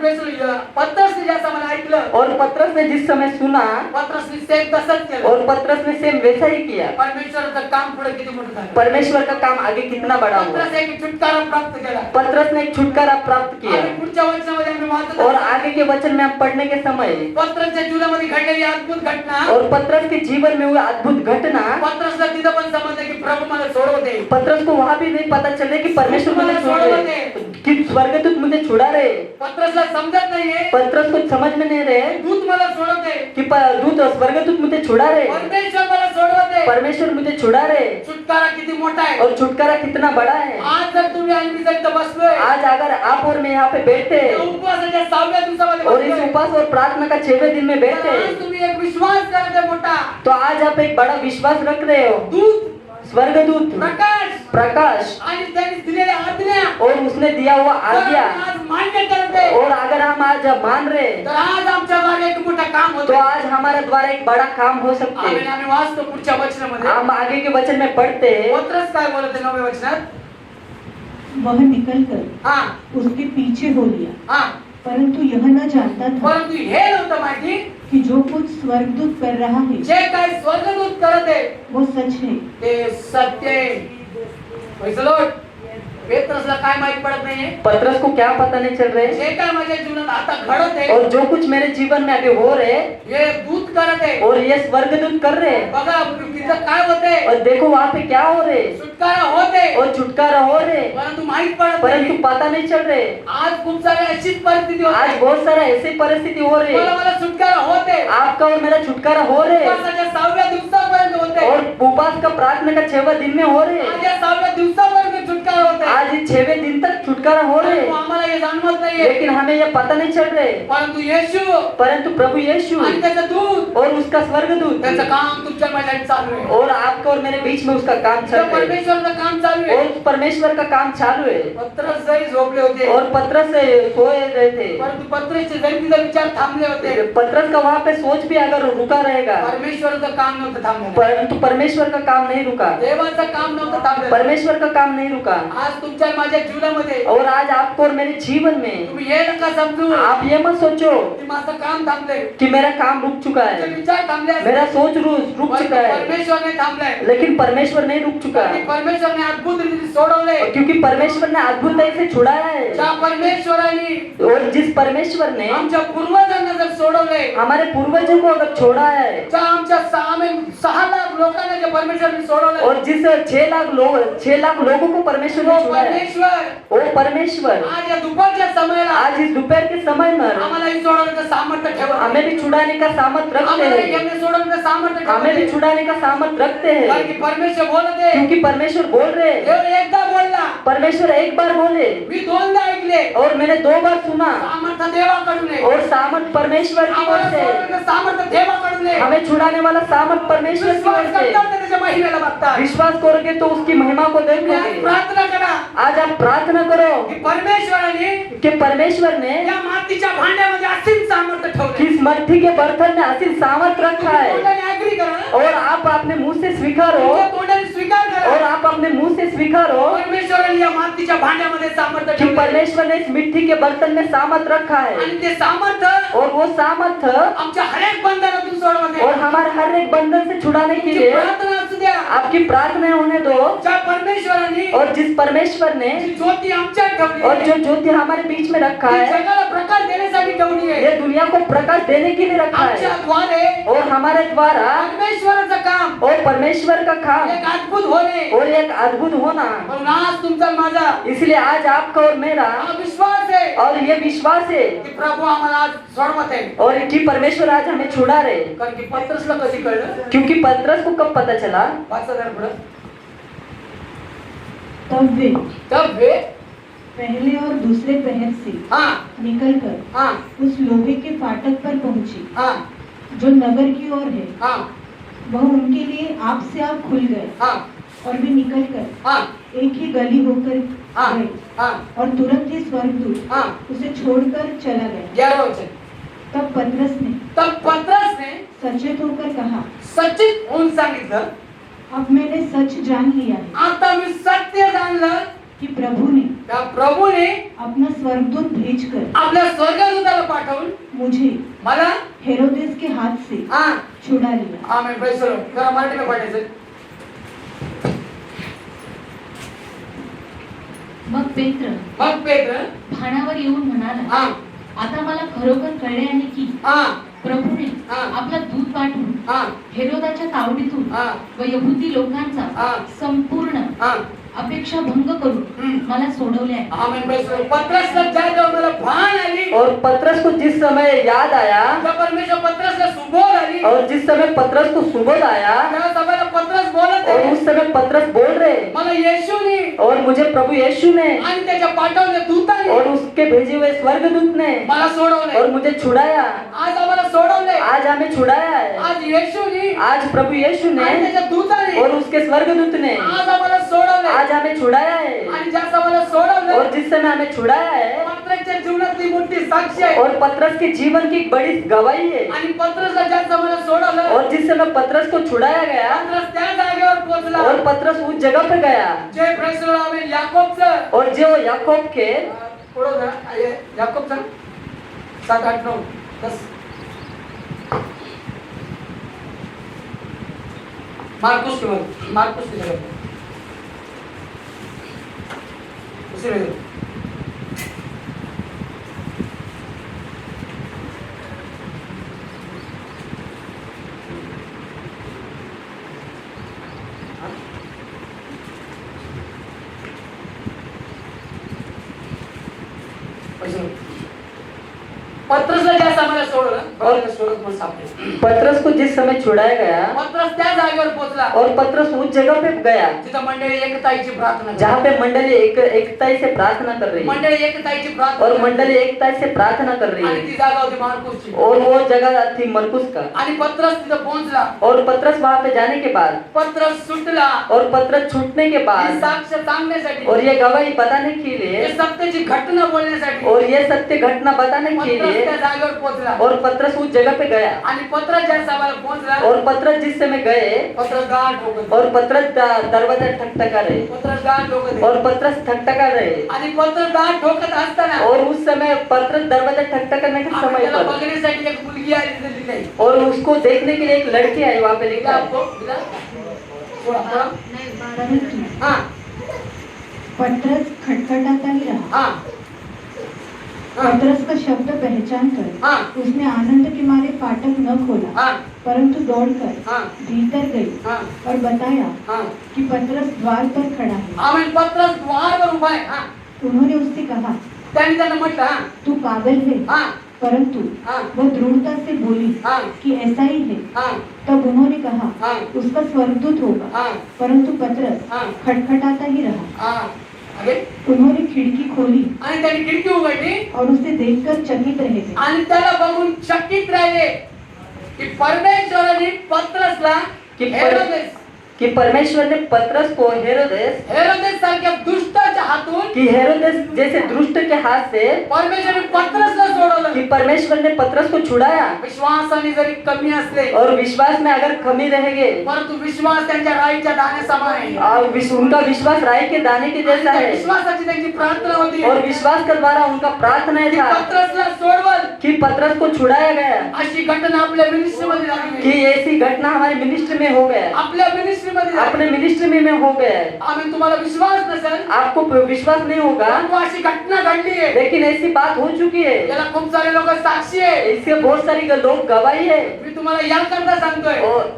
पत्रसने ज्या समय ऐकलं, और पतरस ने जिस समय सुना पत्रसने सेम तसंच केलं. और पतरस ने सेम वैसा ही किया. परमेश्वराचं काम पुढे किती मोठं झालं. परमेश्वर का काम आगे कितना बड़ा हुआ. पत्रस एक छुटकारा प्राप्त केला. पतरस ने एक छुटकारा प्राप्त किया. आणि पुढच्या वचनामध्ये आम्ही वाचत और आहोत. आगे के वचन में हम पढ़ने के समय पत्रसच्या जीवनामध्ये घडलेली अद्भुत घटना. और पतरस के जीवन में हुई अद्भुत घटना. पत्रसला तिथं पण समजलं की प्रभू मला सोडवते. पतरस को वहां भी नहीं पता चले कि परमेश्वर मुझे छोड़ रहे, कि स्वर्गदूत मुझे छुड़ा रहे. पत्रसला समजत नाहीये पतरस को समझ में नहीं रहे दूत मला सोडवते. कि दूत स्वर्गदूत मुझे छुड़ा रहे. परमेश्वर मला सोडवते. परमेश्वर मुझे छुड़ा रहे. छुटकारा किती मोठा आहे. और छुटकारा कितना बड़ा है. आज जर तुम्ही आणि मी जर इथं बसलोय, आज अगर आप और मैं यहाँ पे बैठे या उपवासाच्या 6व्या दिवसामध्ये और इस बसलोय, उपवास और प्रार्थना का 6वें दिन में तर बैठे, आज तुम्ही एक विश्वास करते मोठा. तो आज आप एक बड़ा विश्वास रख रहे हो. दूत स्वर्गदूत प्रकाश आणि त्यांनी दिलेल्या आज्ञा और उसने दिया हुआ जर आज्ञा. आम्ही आज मान्य करते, और अगर हम आज मान रहे तर आज आमच्या द्वारे एक मोठा काम तो होतं. आज हमारे द्वारा एक बड़ा काम हो सकते आम्ही हैं. आम्ही वाचतो पुढच्या वचनामध्ये. हम आगे के वचन में पढ़ते हैं. पत्रस काय बोलत आहे 9व्या वचनात. वह निकलकर हा उसके पीछे हो लिया. हा परंतु यह न जानता था परंतु हे नव्हतं माहिती कि जो कुछ स्वर्गदूत कर रहा है जे काय स्वर्गदूत करत आहे वो सच है. ते सत्य आहे. Praise the Lord. पेत्रसला काय माहित पडत नाहीये पतरस को क्या पता नहीं चल रहा है जे काय माझ्या जीवनात आता घडत आहे और जो कुछ मेरे जीवन में अभी हो रहे हे दूत करत आहे और ये स्वर्गदूत कर रहे हैं बघा तिथं काय होते और देखो वहाँ पे क्या हो रहे सुटकारा होते और छुटकारा हो रहे परंतु माहित पडत परंतु नाही पता नहीं चल रहे आज खूप सारे अशीच परिस्थिती आज होते बहुत सारा ऐसी परिस्थिति हो रही मला है मला सुटकारा होते आपका और मेरा छुटकारा हो रहे उपवासाच्या 6व्या दिवसापर्यंत होते और उपवास का प्रार्थना का 6वें दिन में हो रहे आज या 6व्या दिवसापर्यंत छुटकारा होते आज इस 6वें दिन तक छुटकारा हो रहे परंतु आम्हाला हे जाणवत नाहीये लेकिन हमें यह पता नहीं चल रहे परंतु येशू परंतु प्रभु यीशु आणि त्याचा दूत और उसका स्वर्गदूत त्याचं काम तुमच्या माझ्यात चालू आहे और आपका और मेरे बीच में उसका काम चल त्या रहा है परमेश्वराचं काम चालू और आहे उस परमेश्वर का काम चालू है पत्रस जरी झोपले होते और पतरस से सोए रहे थे परंतु पत्रसचे जरी तिथे विचार थांबले होते पतरस का वहाँ पे सोच भी अगर रुका रहेगा परमेश्वराचं काम नव्हतं थांबलं परंतु परमेश्वर का काम नहीं रुका देवाचं काम नव्हतं थांबलं परमेश्वर का काम नहीं रुका आज तुमच्या माझ्या जीवनामध्ये और आज आपको और मेरे जीवन में तुम्ही हे नका समजू आप ये मत सोचो की माझं काम थांबलंय कि मेरा काम रुक चुका तुमचे है विचार थांबले असतील. मेरा सोच रुक परंतु चुका है परमेश्वरने थांबलंय लेकिन परमेश्वर नहीं रुक चुका आणि परमेश्वरने अद्भुत रीतीने सोडवले क्योंकि परमेश्वर ने अद्भुत से छुड़ाया है ज्या परमेश्वराने और जिस परमेश्वर ने आमच्या पूर्वजांना जर सोडवले हमारे पूर्वजों को अगर छोड़ा है ज्या आमच्या 6 लाख लोकांना जे परमेश्वरने सोडवले और जिस 6 लाख लोगों को परमेश्वर ने तो छुड़ा है परमेश्वर ओ परमेश्वर आज या दुपारच्या समयाला आज इस दोपहर के समय में आम्हाला ही सोडवण्याचं सामर्थ्य ठेवा हमें भी छुड़ाने का सामर्थ्य रखते आम्हाला हैं ही सोडवण्याचं सामर्थ्य हमें भी ठेवा छुड़ाने का सामर्थ्य रखते कारण हैं की परमेश्वर बोलत आहे क्योंकि परमेश्वर बोल रहे हैं देव एकदा बोलला परमेश्वर एक बार बोले मी दोनदा ऐकले और मैंने 2 बार सुना सामर्थ्य देवाकडून आहे और सामर्थ परमेश्वर की ओर आम्हाला से सोडवण्याचं सामर्थ्य देवाकडून आहे हमें छुड़ाने वाला सामर्थ परमेश्वर की विश्वास ओर से करतात ते त्याच्या महिमेला बघतात विश्वास करोगे तो उसकी महिमा को तुम्ही आज देखोगे प्रार्थना करा आज आप प्रार्थना करो की परमेश्वराने कि परमेश्वर ने या मातीच्या भांड्यामध्ये असीम सामर्थ्य ठेवले किस मट्टी के बर्तन में असीम सामर्थ रखा है तोंडाने agree करा ना. और आप अपने मुंह से स्वीकारो तुमच्या तोंडाने स्वीकार करा और आप अपने मुंह से स्वीकारो परमेश्वराने या मातीच्या भांड्यामध्ये सामर्थ्य कि ठेवले परमेश्वर ने इस मिट्टी के बर्तन में सामर्थ रखा है आणि ते सामर्थ्य और वो सामर्थ आमच्या हरेक बंधनातून सोडवते और हमारे हर एक बंधन से छुड़ाने के तुमची लिए प्रार्थना असू द्या आपकी प्रार्थना होने दो ज्या परमेश्वराने और जिस परमेश्वर ने जी ज्योती आमच्यात ठेवली और आहे, जो ज्योति हमारे बीच में रखा ती है जगाला प्रकाश देण्यासाठी ठेवली आहे ये दुनिया को प्रकाश देने के लिए रखा आमच्या है द्वारे और हमारे द्वारा परमेश्वराचं काम और परमेश्वर का काम एक अद्भुत होणे और एक अद्भुत होना म्हणून आज तुमचा माझा इसलिए आज आपका और मेरा हा विश्वास आहे और ये विश्वास है की प्रभू आम्हाला आज सोडवत आहे और कि परमेश्वर आज हमें छुड़ा रहे कारण की पत्रसला कधी कळलं क्योंकि पतरस को कब पता चला वाचा जरा पुढं. तब वे तब वे पहले और दूसरे पहर से हाँ निकलकर हाँ उस लोहे के फाटक पर पहुंचे हाँ जो नगर की ओर है। हाँ वह उनके लिए आप से आप खुल गए हाँ और वे निकलकर हाँ एक ही गली होकर हाँ गए हाँ और तुरंत ही स्वर्गदूत हाँ उसे छोड़कर चला गया। 11 वचन. तब पतरस ने तब पत्रसने सचेत होकर कहा, सचित होऊन सांगितलं अब मैंने सच जान लिया है आता मी सत्य जाणलं कि प्रभू ने त्या प्रभूने अपना स्वर्गदूत भेजकर आपल्या स्वर्गदूताला पाठवून मुझे मला हेरोदेस के हाथ से हाँ छुड़ा लिया। आमेन प्रेज द लॉर्ड. जरा मराठी में पढ़ायचं. मग पेत्र मग पेत्र भानावर येऊन म्हणाला, हा आता मला खरोखर कळले आहे की हा प्रभूने हा. आपला दूत पाठवून हा हेरोदाच्या तावडीतून हा व यहुदी लोकांचा हा. संपूर्ण हा अपेक्षा भंग करून हम्म. मला सोडवले आहे. Amen praise the Lord. पत्रसला ज्या जेव्हा मला भान आली और पतरस को जिस समय याद आया त्या परमेश्वर पत्रसला सुबोध आली और जिस समय पतरस को सुबोध आया त्या सभेला पत्रस बोलत और आहे उस समय पतरस बोल रहे मला येशूने और मुझे प्रभु यीशु ने आणि त्याच्या पाठवल्या दूताने और उसके भेजे हुए स्वर्गदूत ने मला सोडवले. और मुझे छुड़ाया आज आम्हाला सोडवले. आज हमें छुड़ाया है आज येशूने आज प्रभु यीशु आणि ने त्याच्या दूताने और उसके स्वर्गदूत ने आज आम्हाला सोडवले. आज हमें छुड़ाया है आणि ज्या आम्हाला सोडवले और जिस समय हमें छुड़ाया है पत्रसच्या जीवनातली मोठी साक्षी आहे. और पतरस के जीवन की एक बड़ी गवाही है आणि पत्रसला ज्या आम्हाला सोडवलं और जिस समय पतरस को छुड़ाया गया पत्रस त्या जागेवर पोहोचला. और पतरस उस जगह पे गया जे प्रेज द लॉर्ड. आमेन. याकोबचं और जो याकूब के पुढं जरा. याकोबचं 7 8 9 10 मार्कुस की जगह शिवाय पत्रसला ज्या समाला सोडलं बरोबर सोडत पण सापडलं. पतरस को जिस समय छुड़ाया गया पत्रस त्या जागेवर पोहोचला और पतरस उस जगह पे गया तिथं मंडळी एकताईची प्रार्थना करते. जहाँ पे मंडली एकताई से प्रार्थना कर रही है मंडळी एकताईची प्रार्थना और करते. मंडली एकताई से प्रार्थना कर रही आणि है ती जागा होती मार्कुसची. और वो जगह थी मरकुस का आणि पत्रस तिथं पोहोचला. और पतरस वहाँ पे जाने के बाद पत्रस सुटला और पतरस छूटने के ही बाद साक्ष सांगण्यासाठी और ये गवाही बताने के हे लिए सत्याची घटना बोलण्यासाठी और ये सत्य घटना बताने के पत्रस लिए त्या जागेवर पोहोचला. और पतरस उस जगह पे गया आणि पत्रस ज्या सभाला पोहोचला और पतरस जिस समय गए पत्रस गाठ ठोकत और पतरस दरवाजा ठकठका रहे पत्रस गाठ ठोकत और पतरस ठकठका रहे आणि पत्रस गाठ ठोकत असताना और उस समय पतरस दरवाजा ठकठकाने के आपण समय त्याला पर बघण्यासाठी एक मुलगी आली तिथे दिली. और उसको देखने के लिए एक लड़की आई वहाँ पे दिला लिखा है आपको? दिला? थोडा, थोडा. परंतु हा, पतरस खटखटाता ही रहा। हा, हा, पतरस का शब्द पहचान कर हाँ। उसने आनंद के मारे फाटक न खोला, हा, परंतु दौड़कर हाँ। भीतर गई हा, और बताया हा. कि पतरस द्वार पर खड़ा है। आमेन. पत्रस द्वारवर उभा आहे. हा. उन्होंने उससे कहा, त्यांनी त्यांना म्हटलं हा, तू पागल है? हा, परंतु हाँ। वह दृढ़ता से बोली हाँ। कि ऐसा ही है। हा, तब उन्होंने कहा, हाँ। उसका स्वर्गदूत होगा। हा, परंतु पतरस हाँ। खटखटाता ही रहा। हा. अगे, उन्होंने खिड़की खोली आणि त्यांनी खिडकी उघडली और उसे देखकर चकित रह गए। आणि त्याला बघून चकित राहिले की परमेश्वराने पत्रसला कि हेरोदेस कि परमेश्वर ने पतरस को हेरोदेस सारख्या दुष्टाच्या हातून कि हेरोदेस जैसे दुष्ट के हाथ से परमेश्वराने पत्रसला सोडवलं. कि परमेश्वर ने पतरस को छुड़ाया विश्वासाने जरी कमी असले और विश्वास में अगर कमी रहेंगे परंतु विश्वास त्यांच्या राईच्या दाण्यासमान आहे. उनका विश्वास राई के दाने के जैसा त्या है विश्वासाची त्यांची प्रार्थना होती और विश्वास के द्वारा उनका प्रार्थना की था पत्रसला सोडवल. कि पतरस को छुड़ाया गया अशी घटना आपल्या मिनिस्ट्री मध्ये झाली. कि ऐसी घटना हमारे मिनिस्ट्री में हो गया आपल्या मिनिस्ट्री मध्ये झाली. अपने मिनिस्ट्री में हो गया है। आम्ही तुम्हाला विश्वास नसेल आपको विश्वास नहीं होगा परंतु अशी घटना घडली आहे. लेकिन ऐसी बात हो चुकी है याला खूप सारे लोक साक्षी आहे. इसके बहुत सारी लोग गवाही है मी तुम्हाला या करता सांगतोय और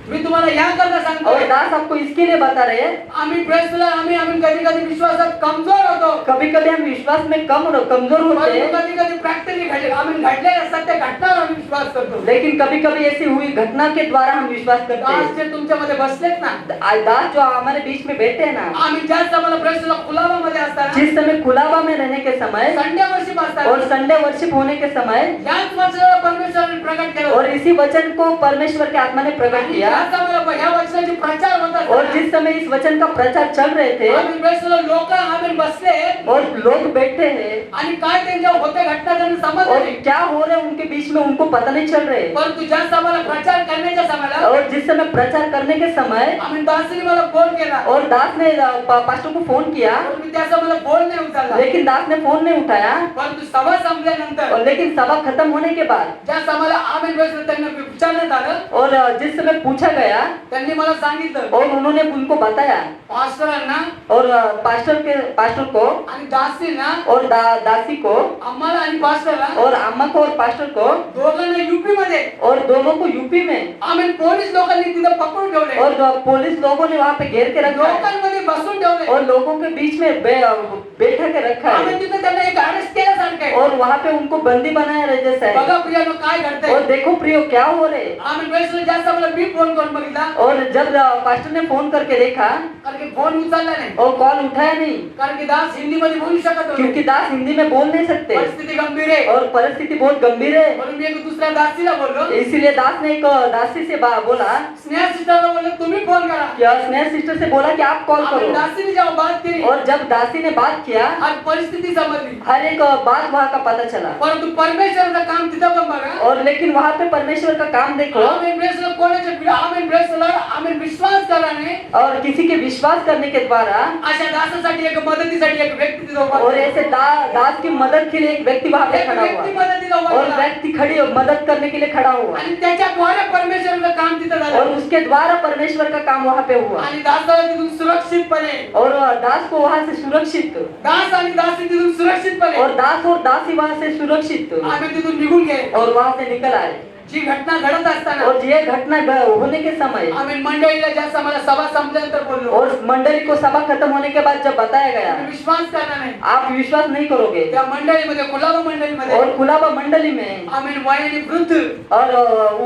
मी तुम्हाला या करता और सांगतोय दास आपको इसके लिए बता रहे हैं आम्ही प्रेसला आम्ही कधी कधी विश्वासात कमजोर होतो कभी कभी हम विश्वास में कमजोर होते हैं कधी कधी प्रॅक्टिकली घडले आम्ही घडलेल्या सत्य घटनावर आम्ही विश्वास करतो. लेकिन कभी कभी ऐसी हुई घटना के द्वारा हम विश्वास करते दास हैं जे तुमच्यामध्ये बसलेत ना दास जो हमारे बीच में बैठे हैं ना आम्ही ज्याच आम्हाला प्रेसला खुलावामध्ये असताना जिस समय खुलावा में रहने के समय संडे वर्षिप और असताना संडे वर्शिप होने के समय याच वचनाला परमेश्वराने प्रकट केलं और इसी वचन को परमेश्वर के आत्मा ने प्रकट किया ज्याच आम्हाला ह्या वचनाचे प्रचार होत और असताना जिस समय इस वचन का प्रचार चल रहे थे आम्ही प्रेसला लोक आम्ही बसले और लोग बैठे हैं आणि काय त्यांच्या होते घटना त्यांना समजलं और नाही. क्या हो रहा है उनके बीच में उनको पता नहीं चल रहे परंतु ज्या आम्हाला प्रचार करण्याच्या समयाला और जिस समय प्रचार करने के समय आम्ही दासने मला फोन केला और दास ने पास्टर को फोन किया परंतु मी त्याचा मला फोन नाही उचलला. लेकिन दास ने फोन नहीं उठाया परंतु सभा संपल्यानंतर और लेकिन सभा खत्म होने के बाद ज्या आम्हाला आम्ही बसलो त्यांना विचारण्यात आलं और जिस समय पूछा गया त्यांनी मला सांगितलं और उन्होंने उनको बताया पास्टरांना और पास्टर को आणि दासींना और दासी को आम्हाला आणि पास्टरला और अम्मा को और पास्टर को दोघांना यूपी मध्ये और दोनों को यूपी में आम्ही पोलीस लोकांनी तिथं पकडून ठेवले और पुलिस लोगों ने वहाँ पे घेर के रखा है लोकांमध्ये बसून ठेवले और लोगों के बीच में बैठा के रखा आम्ही है तिथं त्यांना एक अरेस्ट केल्यासारखं आहे. और वहाँ पे उनको बंदी बनाया रहे जैसा है बघा प्रियानो काय घडतंय. और देखो प्रियो क्या हो रहे आम्ही बसलो जास्त मला मी फोन करून बघितला और जब पास्टर ने फोन करके देखा कारण की फोन उचलला नाही और कॉल उठाया नहीं कारण की दास हिंदी मध्ये बोलू शकत होते. क्योंकि दास हिंदी में बोल नहीं सकते परिस्थिती गंभीर आहे और परिस्थिति बहुत गंभीर है म्हणून मी एक दुसऱ्या दासीला बोललो इसीलिए दास ने एक दासी से बोला स्नेहा सिस्टरला बोललो तुम्ही फोन करा. कि स्नेह सिस्टर से बोला कि आप कॉल आम्ही करो दासीने जेव्हा बात केली और जब दासी ने बात किया आज परिस्थिती समजली हर एक बात वहाँ का पता चला परंतु परमेश्वराचं काम तिथं पण बघा और लेकिन वहाँ पे परमेश्वर का काम देखो आम्ही प्रेसला कोणाच्या आमेन प्रेज द लॉर्ड आमेन विश्वास कराने और किसी के विश्वास करने के द्वारा अशा दासासाठी एक मदतीसाठी एक व्यक्ती तिथं उभा और आहे. ऐसे दास की मदद के लिए एक व्यक्ति वहाँ पे एक खड़ा व्यक्ती हुआ मदतीला उभा और आहे. व्यक्ती खड़ी मदद करने के लिए खड़ा हुआ आणि त्याच्याद्वारे परमेश्वराचं काम तिथं और झालं उसके द्वारा परमेश्वर का काम वहाँ पे हुआ आणि दासाला तिथून सुरक्षितपणे और दास को वहाँ से सुरक्षित दास आणि दासी तिथून सुरक्षितपणे और दास और दासी वहाँ से सुरक्षित आम्ही तिथून निघून गेले. और वहाँ से निकल आए. जी घटना घडत असताना और ये घटना होने के समय आम्ही मंडळीला जास्त मला सभा संपल्यानंतर बोललो और मंडली को सभा खत्म होने के बाद जब बताया गया तुम्ही विश्वास करणार नाही. आप विश्वास नहीं करोगे. त्या मंडळीमध्ये कुलाबा मंडळीमध्ये और कुलाबा मंडली में आम्ही वयाने वृद्ध और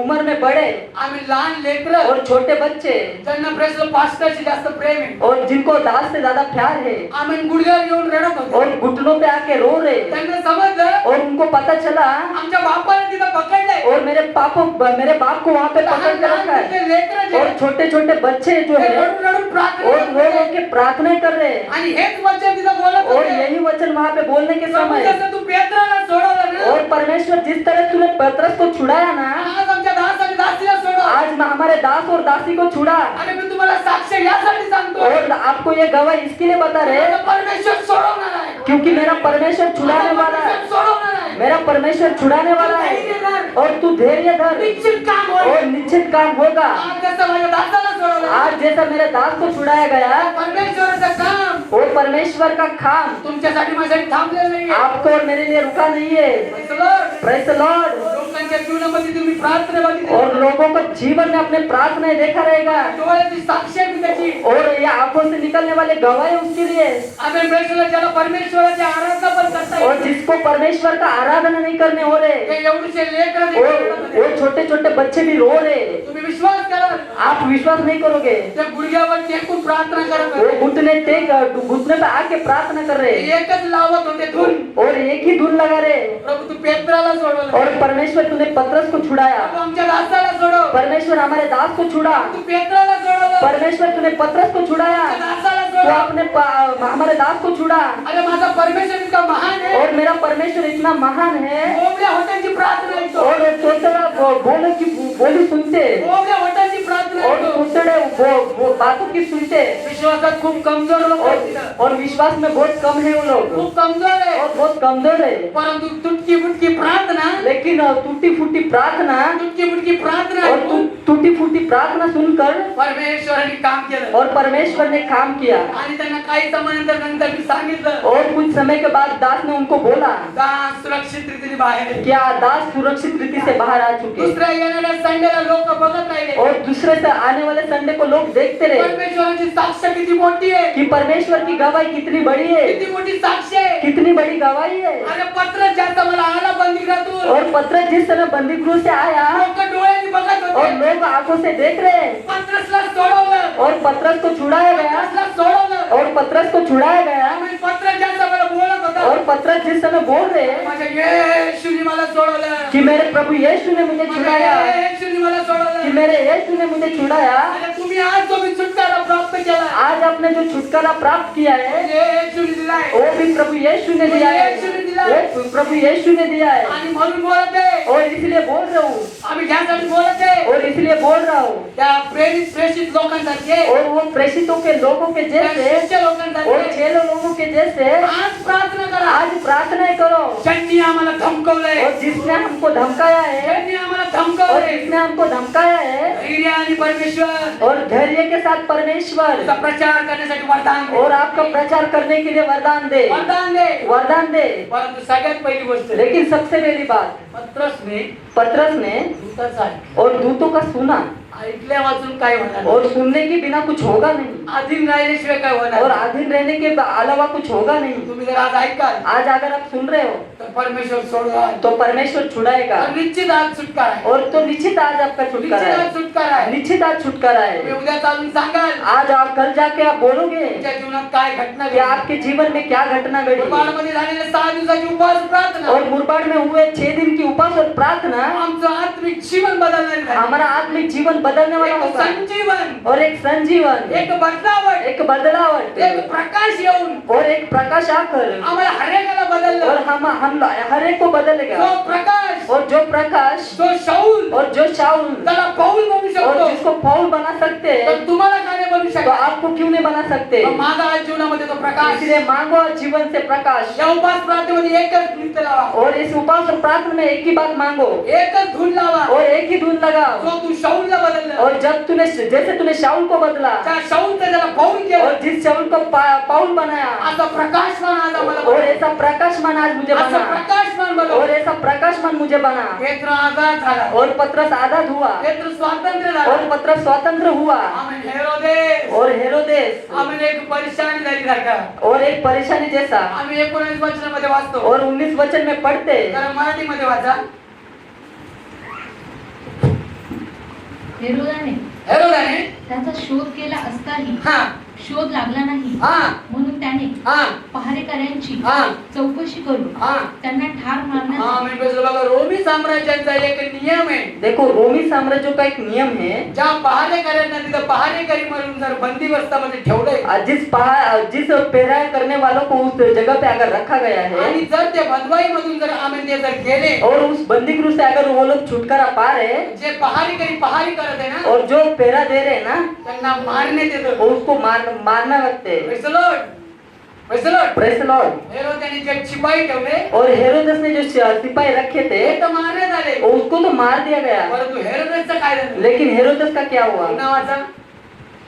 उम्र में बड़े आम्ही लहान लेकरं और छोटे बच्चे ज्यांना प्रेसला पास्टरची जास्त प्रेम आहे और जिनको दास से ज्यादा प्यार है आम्ही गुडघ्यावर येऊन रडत होतो. और घुटनों पे आके रो रहे त्यांना समजलं और उनको पता चला आमच्या बापाने तिथं पकडलंय. और मेरे बाप को वहाँ पे पकड़ के रखा है ते लेकरं जे और छोटे छोटे बच्चे जो ते है रडून रडून प्रार्थना और करत वो होते. के प्रार्थना कर रहे हैं आणि हेच वचन तिथं बोलत और होते. यही वचन वहाँ पे बोलने के प्रभू समय जसं तू पेत्राला सोडवलं ना और परमेश्वर जिस तरह तूने पतरस को छुड़ाया ना आज आमच्या दास आणि दासीला सोडव. आज मैं हमारे दास और दासी को छुड़ा आणि मी तुम्हाला साक्ष यासाठी सांगतो और आपको ये गवाह इसके लिए बता रहे माझा परमेश्वर सोडवणार आहे. क्योंकि मेरा परमेश्वर छुड़ाने माझा वाला है. परमेश्वर सोडवणार आहे. मेरा परमेश्वर छुड़ाने वाला है और तू धैर्य धर निश्चित काम होईल. और निश्चित काम होगा. आज जसं माझ्या दासाला सोडवलं आज जैसा मेरे दास को छुड़ाया गया परमेश्वराचं काम और परमेश्वर का काम तुमच्यासाठी माझ्यासाठी थांबलेलं नाहीये. आपको और मेरे लिए रुका नहीं है. Praise the Lord. Praise the Lord. लोकांच्या जीवनामध्ये तुम्ही प्रार्थनेमध्ये और लोगों को जीवन में अपने प्रार्थनाएं देखा रहेगा डोळ्याची साक्षी आहे त्याची. और ये आंखों से निकलने वाले गवाह है उसके लिए. आम्ही प्रेसला ज्याला परमेश्वराची आराधना पण करता और येते. जिसको परमेश्वर का आराधना नहीं करने हो रहे ते एवढेसे लेकरं और देखील वो छोटे छोटे बच्चे भी रो रहे. तुम्ही विश्वास करा आप विश्वास नहीं करोगे. त्या गुडघ्यावर टेकून प्रार्थना करत वो होते. घुटने पे आके प्रार्थना कर रहे एकच लावत होते धून. और एक ही धुन लगा रहे. प्रभु तू पेत्राला सोडवलं. और परमेश्वर तूने पतरस को छुड़ाया. प्रभु आमच्या दासाला सोडव. परमेश्वर हमारे दास को छुड़ा. तू पेत्राला सोडवलं. परमेश्वर तूने पतरस को छुड़ाया. आमच्या दासाला तो सोडव. आपने हमारे दास को छुड़ा. अरे माझा परमेश्वर इतका महान आहे. और मेरा परमेश्वर इतना महान है बोबड्या होत्यांची प्रार्थना ऐकतो. और तोतड़ा बोले की बोली सुनते बोबड्या होत्यांची प्रार्थना और ऐकतो. तोतड़े वो बातों की सुनते विश्वासात खूप कमजोर लोक आहेत तिथं. और विश्वास में बहुत कम है वो लोग खूप कमजोर आहे. और बहुत कमजोर है. परंतु तुटकी फुटकी प्रार्थना लेकिन टूटी फूटी प्रार्थना तुटकी फुटकी प्रार्थना और ऐकून टूटी फूटी प्रार्थना सुनकर परमेश्वराने काम केलं. और परमेश्वर ने काम किया. आणि त्यांना काही समानंतर मी सांगितलं और कुछ समय के बाद दास ने उनको बोला दास सुरक्षित रीतीने बाहेर आहे. क्या दास सुरक्षित रीति से बाहर आ चुके दुसऱ्या येणाऱ्या संडेला लोक बघत राहिले. और दूसरे से आने वाले संडे को लोग देखते रहे परमेश्वराची साक्ष किती मोठी आहे. कि परमेश्वर की गवाही कितनी बड़ी है. किती मोठी साक्ष आहे. कितनी बड़ी गवाही है. अरे पत्र जास्त मला आला बंदीगृहातून. और पत्रस जिस समय बंदीगृह से आया लोक डोळ्यांनी बघत और होते. लोग आंखों से देख रहे हैं पत्रसला सोडवलं. और पतरस को छुड़ाया गया पत्रसला सोडवलं. और पतरस को छुड़ाया गया आम्ही पत्र जास्त मला बोलत होता. और पतरस जिस समय बोल रहे हैं माझ्या येशूने मला सोडवलं. कि मेरे प्रभु यीशु ने मुझे माझ्या छुड़ाया येशूने मला कि सोडवलं. मेरे यीशु ने मुझे छुड़ाया. अरे तुम्ही आज जो भी छुटकारा प्राप्त केला आज आपने जो छुटकारा प्राप्त किया है येशूने दिलाय. वो भी प्रभु यीशु ने दिया है. वो प्रभु यीशु ने दिया है आणि म्हणून बोलत आहे. और इसलिए बोल रहा हूँ आम्ही ज्यासाठी बोलत आहे और इसलिए बोल रहा हूँ. त्या प्रेषित लोकांसारखे और वो प्रेषितों के लोगों के त्या जैसे शिष्य और लोकांसारखे चेलो लोगों के जैसे आज प्रार्थना करा. आज प्रार्थनाएं करो. ज्यांनी आम्हाला धमकवलंय. और जिसने हमको धमकाया है ज्यांनी आम्हाला और धमकवलंय. जिसने हमको धमकाया है धैर्य आणि परमेश्वर और धैर्य के साथ परमेश्वर तुझा प्रचार करण्यासाठी वरदान दे. और आपका प्रचार करने के लिए वरदान दे. वरदान दे. वरदान दे. परंतु सगळ्यात पहिली गोष्ट लेकिन सबसे पहली बात पत्रसने पतरस ने दूताचा और दूतों का सुना ऐकल्या वाचून काय होणार. और सुनने के बिना कुछ होगा नहीं अधीन राहिल्याशिवाय काय और होणार. अधीन रहने के अलावा कुछ होगा नहीं. तुम्ही जर आज ऐकाल आज अगर आप सुन रहे हो तर परमेश्वर सोडवाल. तो परमेश्वर छुड़ाएगा और निश्चित आज सुटका आहे. और तो निश्चित आज आपका छुटकारा निश्चित आज है. सुटका आहे. निश्चित आज छुटकारा तुम्ही है. उद्या चालून सांगाल आज आप कल जाके आप बोलोगे तुमच्या जीवनात काय घटना कि आपके जीवन में क्या घटना घटी. मध्ये झालेले 6 दिवसाची उपवास प्रार्थना और मुरबाड में हुए 6 दिन की उपास और प्रार्थना आमचं आत्मिक जीवन बदलणार आहे. हमारा आत्मिक जीवन बदलने वाला एक होगा संजीवन, और एक संजीवन, एक बदलावट, एक बदलावट एक प्रकाश येऊन और एक प्रकाश आकर आम्हाला हरेकाला और बदललं. हम हर एक को बदलेगा. जो प्रकाश, और जो प्रकाश जो शाऊल और जो शाऊल त्याला पौल बनू और शकतो, जिसको पौल बना सकते तर हैं, तुम्हाला का नाही बनू तो शकत? आपको क्यों नहीं बना सकते? मग माझा आज जीवनामध्ये तो प्रकाश, इसलिए मांगो जीवन से प्रकाश. या उपास प्रार्थनेमध्ये एकच गीत लावा, और इस उपवास और प्रार्थना में एक ही बात मांगो एकच धून लावा. और एक ही धुन लगाओ. जो तू शाऊलला बदललं, और जब तूने शाऊल को बदला त्या शाऊलचं त्याला पौल केलं, और जिस शाऊल को पौल बनाया, असा प्रकाशमान आज आम्हाला और बनव. ऐसा प्रकाशमान आज मुझे असं बना, प्रकाशमान बनव. और ऐसा प्रकाशमान मुझे बना. पेत्र आजाद झाला, और पत्रस आजाद हुआ पेत्र स्वातंत्र्य झाला. और पत्रस स्वतंत्र हुआ. आम्ही हेरोदेस, और हेरोदेस आम्ही एक परेशानी झाली सारखा. और एक परेशानी जैसा. आम्ही 19 वचनामध्ये वाचतो, और 19 वचन में पढ़ते. तर मराठीमध्ये वाचा. हेरोदाने त्याचा शोध केला असताही हा शोध लागला नाही. हा म्हणून त्याने हा पहारेकऱ्यांची हा चौकशी करून हा त्यांना ठार हा मारण्याचा मी बोललो बघा, रोमी साम्राज्याचा एक नियम आहे. देखो रोमी साम्राज्य का एक नियम है. ज्या पहारेकऱ्यांना तिथं पहारेकरी म्हणून जर बंदीवस्थामध्ये ठेवलंय जिस पेराय करने वालों को उस जगह पे अगर रखा गया है आणि जर ते बंदवाई मधून जर आम्ही ते जर गेले, और उस बंदीगृह से अगर वो लोग छुटकारा पा रहे जे पहारेकरी पहारी करत आहे ना, और जो पेरा दे रहे हैं ना, त्यांना मारण्यात येतं. वो उसको मारना लगते हैं. Praise the Lord. Praise the Lord. Praise the Lord. हेरोद्याने जे शिपाई ठेवले और हेरोदेस ने जो सिपाही रखे थे ते तर मारण्यात आले, वो उसको तो मार दिया गया. परंतु हेरोदेसचं काय झालं? लेकिन हेरोदेस का क्या हुआ? नावाचा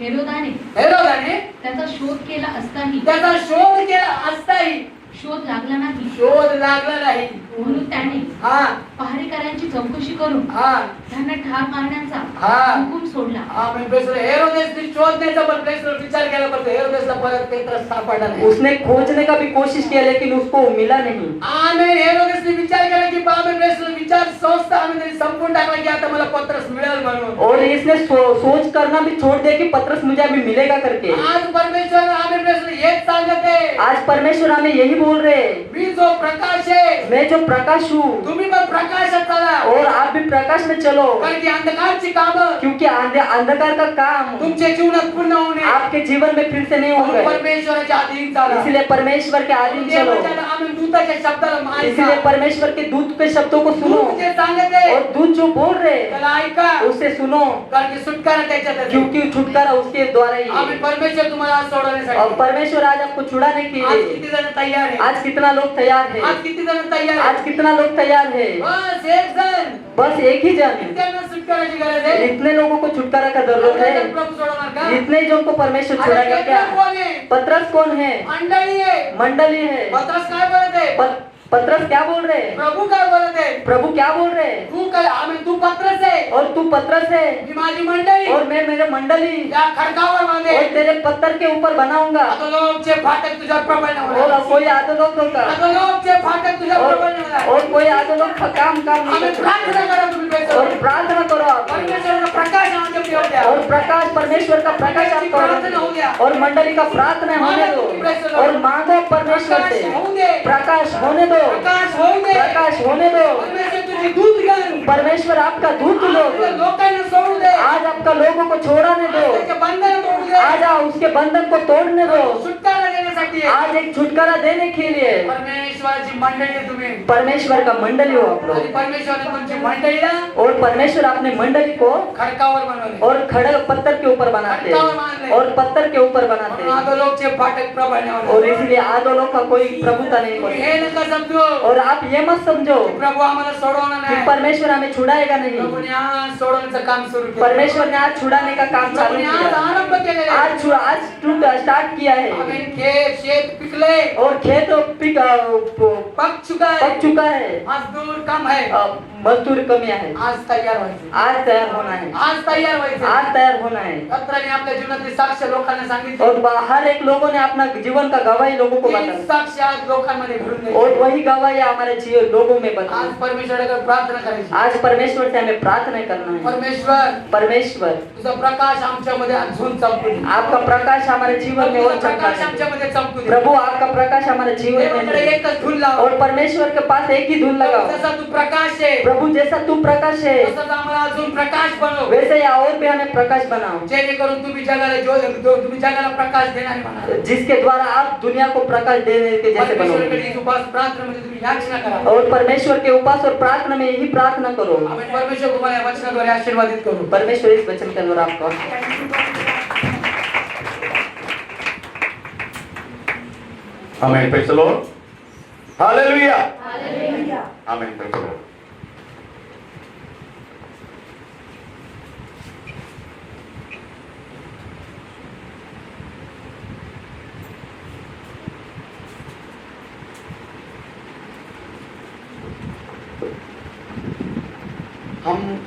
हेरोदाने हेरोदाने त्याचा शोध केला असताही त्याचा शोध केला असताही शोध लागला नाही. शोध लागला नाही. म्हणून त्याने हा पहारेकऱ्यांची चौकशी करून हा त्यांना ठार मारण्याचा हा हुकूम सोडला. हा मी प्रेसर हेरोदेसने शोधण्याचा पण प्रेसर विचार केला, पण हेरोदेसला परत पेत्र सापडला नाही. उसने खोजने का भी कोशिश किया लेकिन उसको मिला नहीं. आम्ही हेरोदेसने विचार केला की बाबा प्रेसर विचार संस्था आम्ही तरी संपून टाकला की आता मला पत्रस मिळेल म्हणून. और इसने सोच करना भी छोड़ दिया कि पत्रस मुझे अभी मिलेगा करके. आज परमेश्वर आम्ही प्रेसर हेच सांगत आहे, आज परमेश्वर हमें यही बोल रहे हैं, मी जो प्रकाश आहे, मैं जो प्रकाश हूँ तुम्ही पण प्रकाशात चला. और आप भी प्रकाश में चलो, कारण की अंधकारची कामं क्योंकि अंधकार का काम तुमच्या जीवनात पूर्ण होणे आपके जीवन में फिर से नहीं होंगे. परमेश्वराच्या अधीन चाला. इसलिए परमेश्वर के अधीन चलो. देवाच्या आम्ही दूताच्या शब्दाला मान इसलिए द्या. परमेश्वर के दूत के शब्दों को सुनो दूत जे सांगत आहे और दूत जो बोल रहे त्याला ऐका, उसे सुनो, कारण की सुटकारा त्याच्यात आहे. क्योंकि छुटकारा उसके द्वारा ही आम्ही है. परमेश्वर तुम्हाला आज और सोडवण्यासाठी परमेश्वर आज आपको छुड़ाने के आज लिए किती जण तयार आहे? आज कितना लोग तैयार है? आज किती जण तयार आहे? आज कितना लोग तैयार है? बस एक जण. बस एक ही जन. त्यांना सुटकाराची गरज आहे. इतने लोगों को छुटकारा का जरूरत है. प्रभू सोडवणार का? इतने जो को परमेश्वर अरे छुड़ाएगा पेत्र क्या? कोण आहे? पत्रस कौन है? मंडळी आहे. मंडली है. पत्रस काय बोलत आहे? पत्रस क्या बोल रहे हैं? प्रभू काय बोलत आहे? प्रभु क्या बोल रहे हैं? तू काय आम्ही तू पत्रस आहे, और तू पत्रस है मी माझी मंडळी और मैं मेरे मंडली या खडकावर बांधे. और तेरे पत्थर के ऊपर बनाऊंगा आता लोकचे फाटक तुझ्यावर प्रबळ और होणार. कोई आदोलोक होगा आता लोकचे फाटक तुझ्यावर प्रबळ होणार. और कोई आदोलोक का काम नहीं आम्ही कर प्रार्थना सकते. करा तुम्ही और पैसे. प्रार्थना करो आप परमेश्वराचा प्रकाश आमच्या प्रिय द्या. और प्रकाश परमेश्वर का प्रकाश आपको प्रार्थना हो गया. और मंडली का प्रार्थना होने दो और मांगो परमेश्वर से. प्रकाश होऊ दे. प्रकाश होने दो. प्रकाश होऊ दे. प्रकाश होने दो. परमेश्वर तुझी दूत घाल. परमेश्वर आपका दूत लोग लोकांना सोडू दे. आज आपका लोगों को छोड़ाने दो. त्याचे बंधन तोडू दे. आज उसके बंधन को तोड़ने दो. सुटकारा देण्यासाठी आहे. आज एक छुटकारा देने के लिए परमेश्वराची मंडळी आहे तुम्ही. परमेश्वर का मंडली हो आप आणि लोग. परमेश्वराने तुमची मंडळीला और परमेश्वर अपने मंडली को खडकावर बनवले. और खड़े पत्थर के ऊपर बनाते हैं और पत्थर के ऊपर बनाते हैं. आता लोकचे फाटक प्रबळ और होणार. इसलिए आदोलों का कोई प्रभुता नहीं तुम्ही होती. हे नका समजू और आप ये मत समझो प्रभू आम्हाला सोडवणार कि नाही. परमेश्वर हमें छुड़ाएगा नहीं. प्रभूने आज सोडवण्याचं काम सुरू केलं. परमेश्वर ने आज छुड़ाने का काम चालू प्रभूने आज किया. आरंभ केलेला आहे. आज स्टार्ट किया है आम्ही खेत शेत पिकले, और खेत पक चुका है. पक चुका है. मजदूर कम है. मजदूर कमी आहे. आज तयार व्हायचं. आज तयार होना है. आज तयार व्हायचं. आज तयार होना है. पत्राने आपल्या जीवनातली साक्ष लोकांना सांगितली. और हर एक लोगों ने अपना जीवन का गवाही लोगों को ती बताया साक्ष आज लोकांमध्ये घडून गेली. और वही गवाही हमारे जीवन लोगों में आज बताई. परमेश्वराकडे प्रार्थना करायची. आज परमेश्वर से हमें प्रार्थना करना है. परमेश्वर परमेश्वर तुझा प्रकाश आमच्यामध्ये अजून चमकू दे. आपका प्रकाश हमारे जीवन में और तुझा चमका प्रकाश दे. आमच्यामध्ये चमकू दे. प्रभु आपका प्रकाश हमारे जीवन में देवाकडे दे. एकच धून लाव. और परमेश्वर के पास एक ही धुन लगाओ. जसा तू प्रकाश आहे, प्रभु जैसा तू प्रकाश है तसंच आम्हाला अजून प्रकाश बनव, वैसे ही और भी हमें प्रकाश बनाओ, जेणेकरून तुम्ही जगाला प्रकाश देणारे म्हणा. जिसके द्वारा आप दुनिया को प्रकाश देने के जैसे परमेश्वराकडे बनोगे. इस उपास प्रार्थनेमध्ये तुम्ही याचना करा. और परमेश्वर के उपास और प्रार्थना में यही प्रार्थना करो. आमेन. परमेश्वर तुम्हाला या वचनाद्वारे आशीर्वादित करू. परमेश्वर इस वचन के द्वारा आपको Amen. Praise the Lord. Hallelujah. Amen. Praise the Lord. हम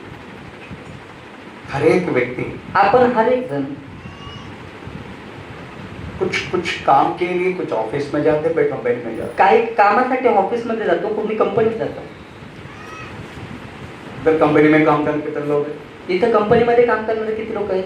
हर एक व्यक्ति आपण हर एक जण कुछ काम के लिए कुछ ऑफिस में जाते, कोई कंपनी में जाते. काही कामासाठी ऑफिस मध्ये जातो, कोणी कंपनीत जातो. इधर कंपनी में काम करने कितने लोग हैं? इथं कंपनीमध्ये काम करणारे किती लोक आहेत?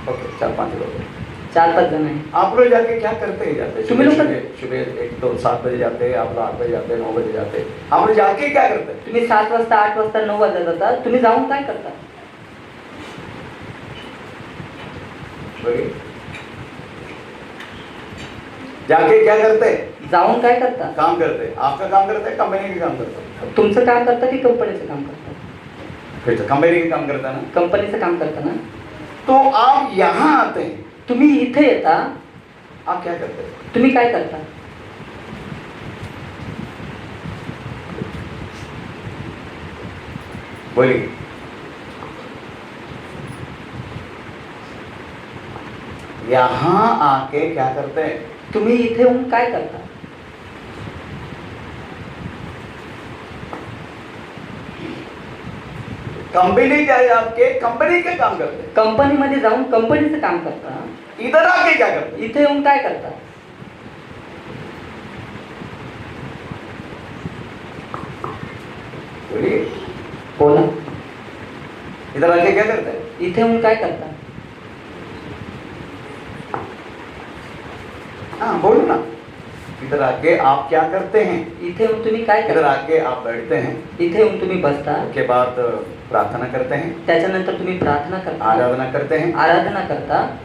ओके, 4-5 लोग हैं. 4-5 जण आहेत. आप लोग जाके क्या करते हैं? जाते तुम्हें लोग- सुबह 1-2-7 बजे जाते हैं, आप लोग 8 बजे जाते हैं, 9 बजे जाते हैं. आप लोग जाके क्या करते हैं? तुम्ही 7 वाजता, 8 वाजता, 9 वाजता जाता, तुम्ही जाऊन काय करता? बोलिए. जाके क्या करते हैं? जाऊन काय करता? काम करते हैं. आपका काम करते हैं, कंपनी का काम करता है. तुमचं काम करता की कंपनीचं काम करता? फिर तो कंपनी का काम करता है ना. कंपनीचं काम करता ना. तो आप यहाँ आते हैं, तुम्ही इथे येता, आप क्या करते हैं? तुम्ही काय करता? बोलिए. यहाँ आके क्या करते हैं? तुम्ही इथे येऊन काय करता? कंपनी क्या है आपके? कंपनी के काम करते हैं. कंपनीमध्ये जाऊन कंपनीचं काम करता. इधर आके क्या करते हैं? इथे येऊन काय करता? बोलिए. बोला. इधर आके क्या करते हैं? इथे येऊन काय करता? हाँ बोलो ना. इधर आके आप क्या करते हैं? इथे येऊन तुम्ही काय इधर करता? आके आप बैठते हैं, इथे येऊन तुम्ही बसता, उसके बाद प्रार्थना करते हैं, त्याच्यानंतर तुम्ही प्रार्थना करता, आराधना करते हैं. आराधना करता.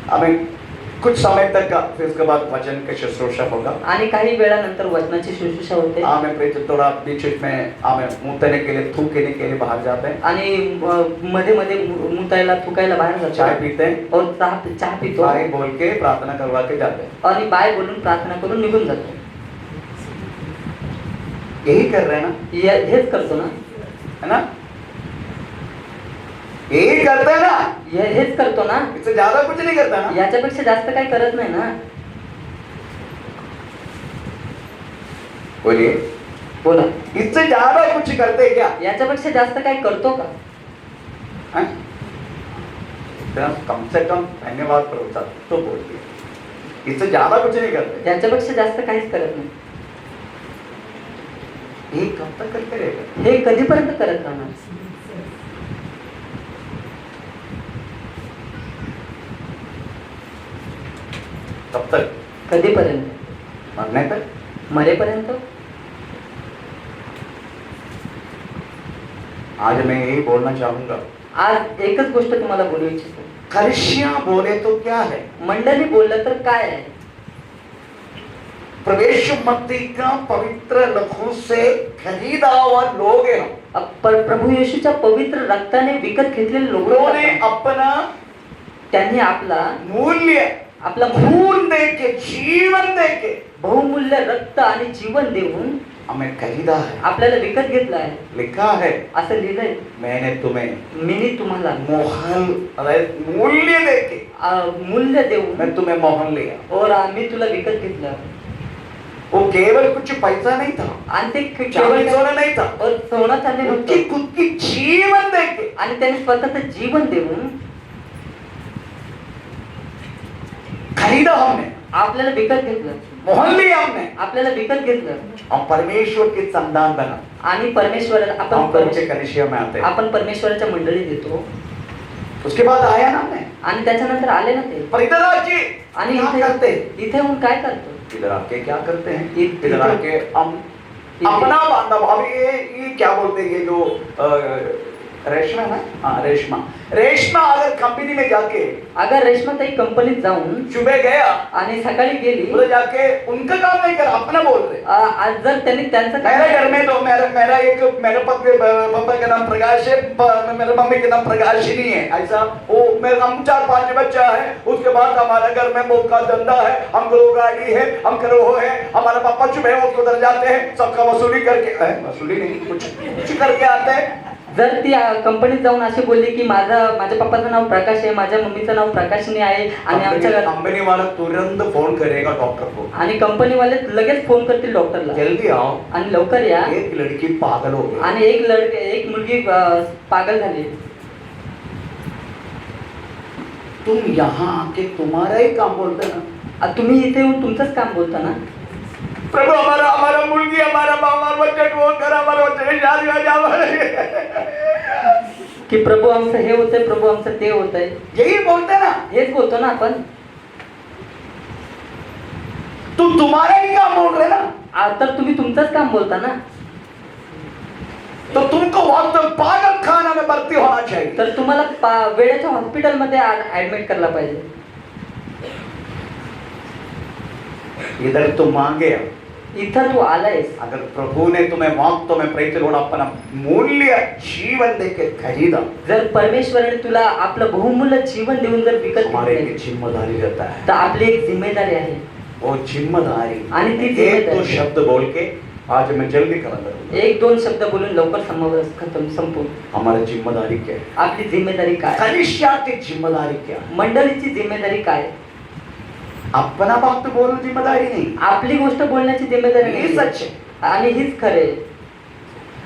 हमें कुछ समय तक का, फिर उसके बाद वचन का शुश्रूषा होगा. आणि काही वेळानंतर वचनाची शुश्रूषा होते. हमें प्रेरित थोड़ा बीच में हमें मुंह के लिए, थूकने के लिए बाहर जाते हैं, आणि मध्ये मध्ये मुतायला थुकायला बाहेर चाय जातो पीते हैं, और चहा पितो बाय बोल के प्रार्थना करवा के जाते हैं. आणि बाय बोलून प्रार्थना करून निघून जातो. यही कर रहे हैं ना, हेच करतो ना, है ना? यही करते हैं ना. हेच करतो ना. इससे ज्यादा कुछ नहीं करता ना. याच्यापेक्षा जास्त काही करत नाही ना. बोलिए. बोला. इससे ज्यादा कुछ करते क्या? याच्यापेक्षा जास्त काही करतो का? हैं? इतना कम से कम धन्यवाद प्रभु तो बोलते. इससे ज्यादा कुछ नहीं करते. याच्यापेक्षा जास्त काहीच करत नाही. ये कब तक करते रहेगा? हे कधीपर्यंत करत राहणार? कब तक? कधीपर्यंत? मरने तक. मरेपर्यंत. आज मैं यही बोलना चाहूंगा. आज एकच गोष्ट तुम्हाला बोलू इच्छितो. कलिसिया बोले तो क्या है? मंडळी बोललं तर काय आहे? प्रवेश मत्ती का पवित्र लहू से खरीदा हुआ लोग हैं. प्रभू येशूच्या पवित्र रक्ताने विकत घेतलेले लोक उन्होंने अपना त्यांनी आपला मूल्य, आपला खून दे के, जीवन दे के बहुमूल्य रक्त आणि जीवन देऊन हमें खरीदा है. आपल्याला विकत घेतला आहे. लिखा है, असं लिहिलंय, मैंने तुम्हें मी तुम्हाला मोहन मूल्य दे के मूल्य देऊन मैं तुम्हें मोहन लिया. और मी तुला विकत घेतलं. वो केवल कुछ पैसा नहीं था, आणि ते चांदी केवळ सोना नहीं था, और सोना चांदी उनकी नव्हतं. खुद की जीवन दे के आणि त्याने स्वतःचं जीवन देऊन खरीदा हमने, आपल्याला विकत घेतलं. मोहन लिया हमने. आपल्याला विकत घेतलं हम परमेश्वर के संतान बना. आणि परमेश्वराला हम परमेश्वर कलिसिया में आते हैं. आपण परमेश्वराच्या मंडळीत येतो. उसके बाद आया ना हमने. आणि त्याच्यानंतर आले ना ते. पर इधर आके आणि क्या करते हैं? इथे येऊन काय करतो? इधर आके क्या करते हैं? इधर- इधर आके हम अपना बांधव। अभी ये क्या बोलते हैं, ये जो रेशमा है ना, हाँ रेशमा, रेशमा अगर कंपनी में जाके अगर रेश्माताई कंपनीत जाऊन सुबह गया आणि सकाळी गेली उधर जाके उनका काम नहीं कर, अपना बोल रहे। आज जर त्यांनी त्यांचं मेरे घर में तो मेरा एक मेरे पापा का नाम प्रकाश है, मेरे मम्मी का नाम प्रकाशिनी है, ऐसा वो मेरे हम 4-5 बच्चा है। उसके बाद हमारा घर में बहुत का धंधा है, हमको गाड़ी है, हम करो है, हमारा पापा सुबह वो उधर जाते हैं, सबका वसूली करके, वसूली नहीं कुछ करके आते हैं। जर ती कंपनीत जाऊन अशी बोलली की माझ्या पप्पाचं नाव प्रकाश आहे, माझ्या मम्मीचं नाव प्रकाशिनी आहे आणि आमच्या घरात कंपनी वाला तुरंत फोन करेगा डॉक्टर को, आणि कंपनीवाले लगेच फोन करतील डॉक्टरला जल्दी आओ, आणि लवकर या। एक लड़की पागल हो गई आणि एक मुलगी पागल झाली। तुम यहाँ आके तुम्हारा ही काम बोलते ना, तुम्ही इथे येऊन तुमचंच काम बोलता ना। प्रभु हमारा मुर्गी, हमारा बच्चे को कर, हमारा बच्चे शादी हो जाए, की प्रभू आमचं हे होतंय, प्रभू आमचं ते होतंय, यही बोलते ना। हेच बोलतो ना आपण। तुम तुम्हारा ही काम बोल रहे ना, तर तुम्ही तुमचंच काम बोलता ना। तो तुमको वक्त पागल खाना में भर्ती होना चाहिए। तर तुम्हाला वेळेच्या हॉस्पिटलमध्ये ऍडमिट करला पाहिजे। इधर तुम आ गया, इथं तू आलायस, अगर प्रभु ने तुम्हें वाक्तों में प्रेरित होना अपना मूल्य जीवन देके खरीदा, जर परमेश्वराने तुला आपलं बहुमूल्य जीवन देऊन जर विकत हमारे घेतलंय, एक जिम्मेदारी रहता है, तर आपली एक जिम्मेदारी आहे। वो जिम्मेदारी आणि ती एक जिम्मेदारी- दो शब्द बोल के आज मैं जल्दी करूंगा। 1-2 शब्द बोलून लवकर संपून। हमारी जिम्मेदारी क्या है, आपली जिम्मेदारी काय, कलिसिया की जिम्मेदारी क्या है? मंडळीची जिम्मेदारी काय, अपना वक्त बोलना जिम्मेदारी नहीं, आपली गोष्ट बोलण्याची जिम्मेदारी ये नाही। सच है। आणि हीच खरे।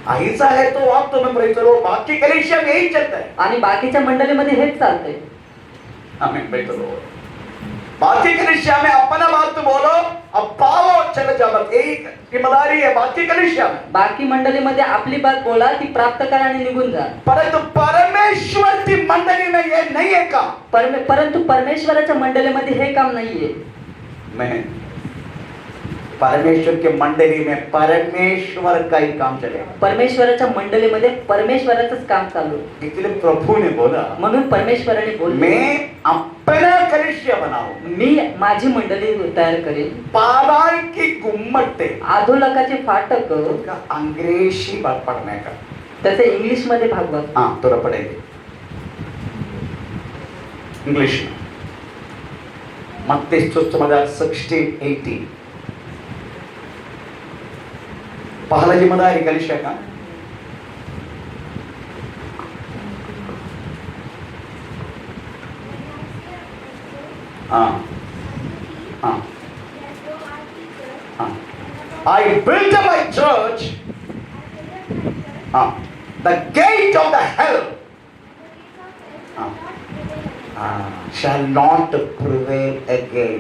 ऐसा है तो आप तुम्हें प्रेरित हो, बाकी कलिसिया में यही चलता है। आणि बाकीच्या मंडळीमध्ये हेच चालतंय। हमें प्रेरित हो, बाकी कलिसिया में अपना बात बोलो, अब पाओ चले जाओ, यही जिम्मेदारी है बाकी कलिसिया में। बाकी मंडळीमध्ये आपली बात बोला, ती प्राप्त करा आणि निघून जा। परंतु परमेश्वर की मंडली में ये नहीं है काम। परंतु परमेश्वराच्या मंडळीमध्ये हे काम नाहीये। मैं परमेश्वर के मंडली में परमेश्वर का ही काम चलेगा, परमेश्वराच्या मंडळीमध्ये परमेश्वराचंच काम चालू आहे। इसलिए प्रभु ने बोला, म्हणून परमेश्वराने बोलले, मैं अपना कलिसिया बनाऊं, मी माझी मंडळी तयार करेन। पाताल की गुम्मटे, अधोलोकाचे फाटक, उसका अंग्रेजी बात पढ़ने का, त्याचे इंग्लिश मध्ये भागवत। हाँ थोड़ा पढ़ेंगे इंग्लिश में। मत्ती 16:18 पहला जिम्मेदारी कलिसिया का, हाँ हाँ हाँ, I built up my church, हाँ, the gate of the hell, shall not prevail again.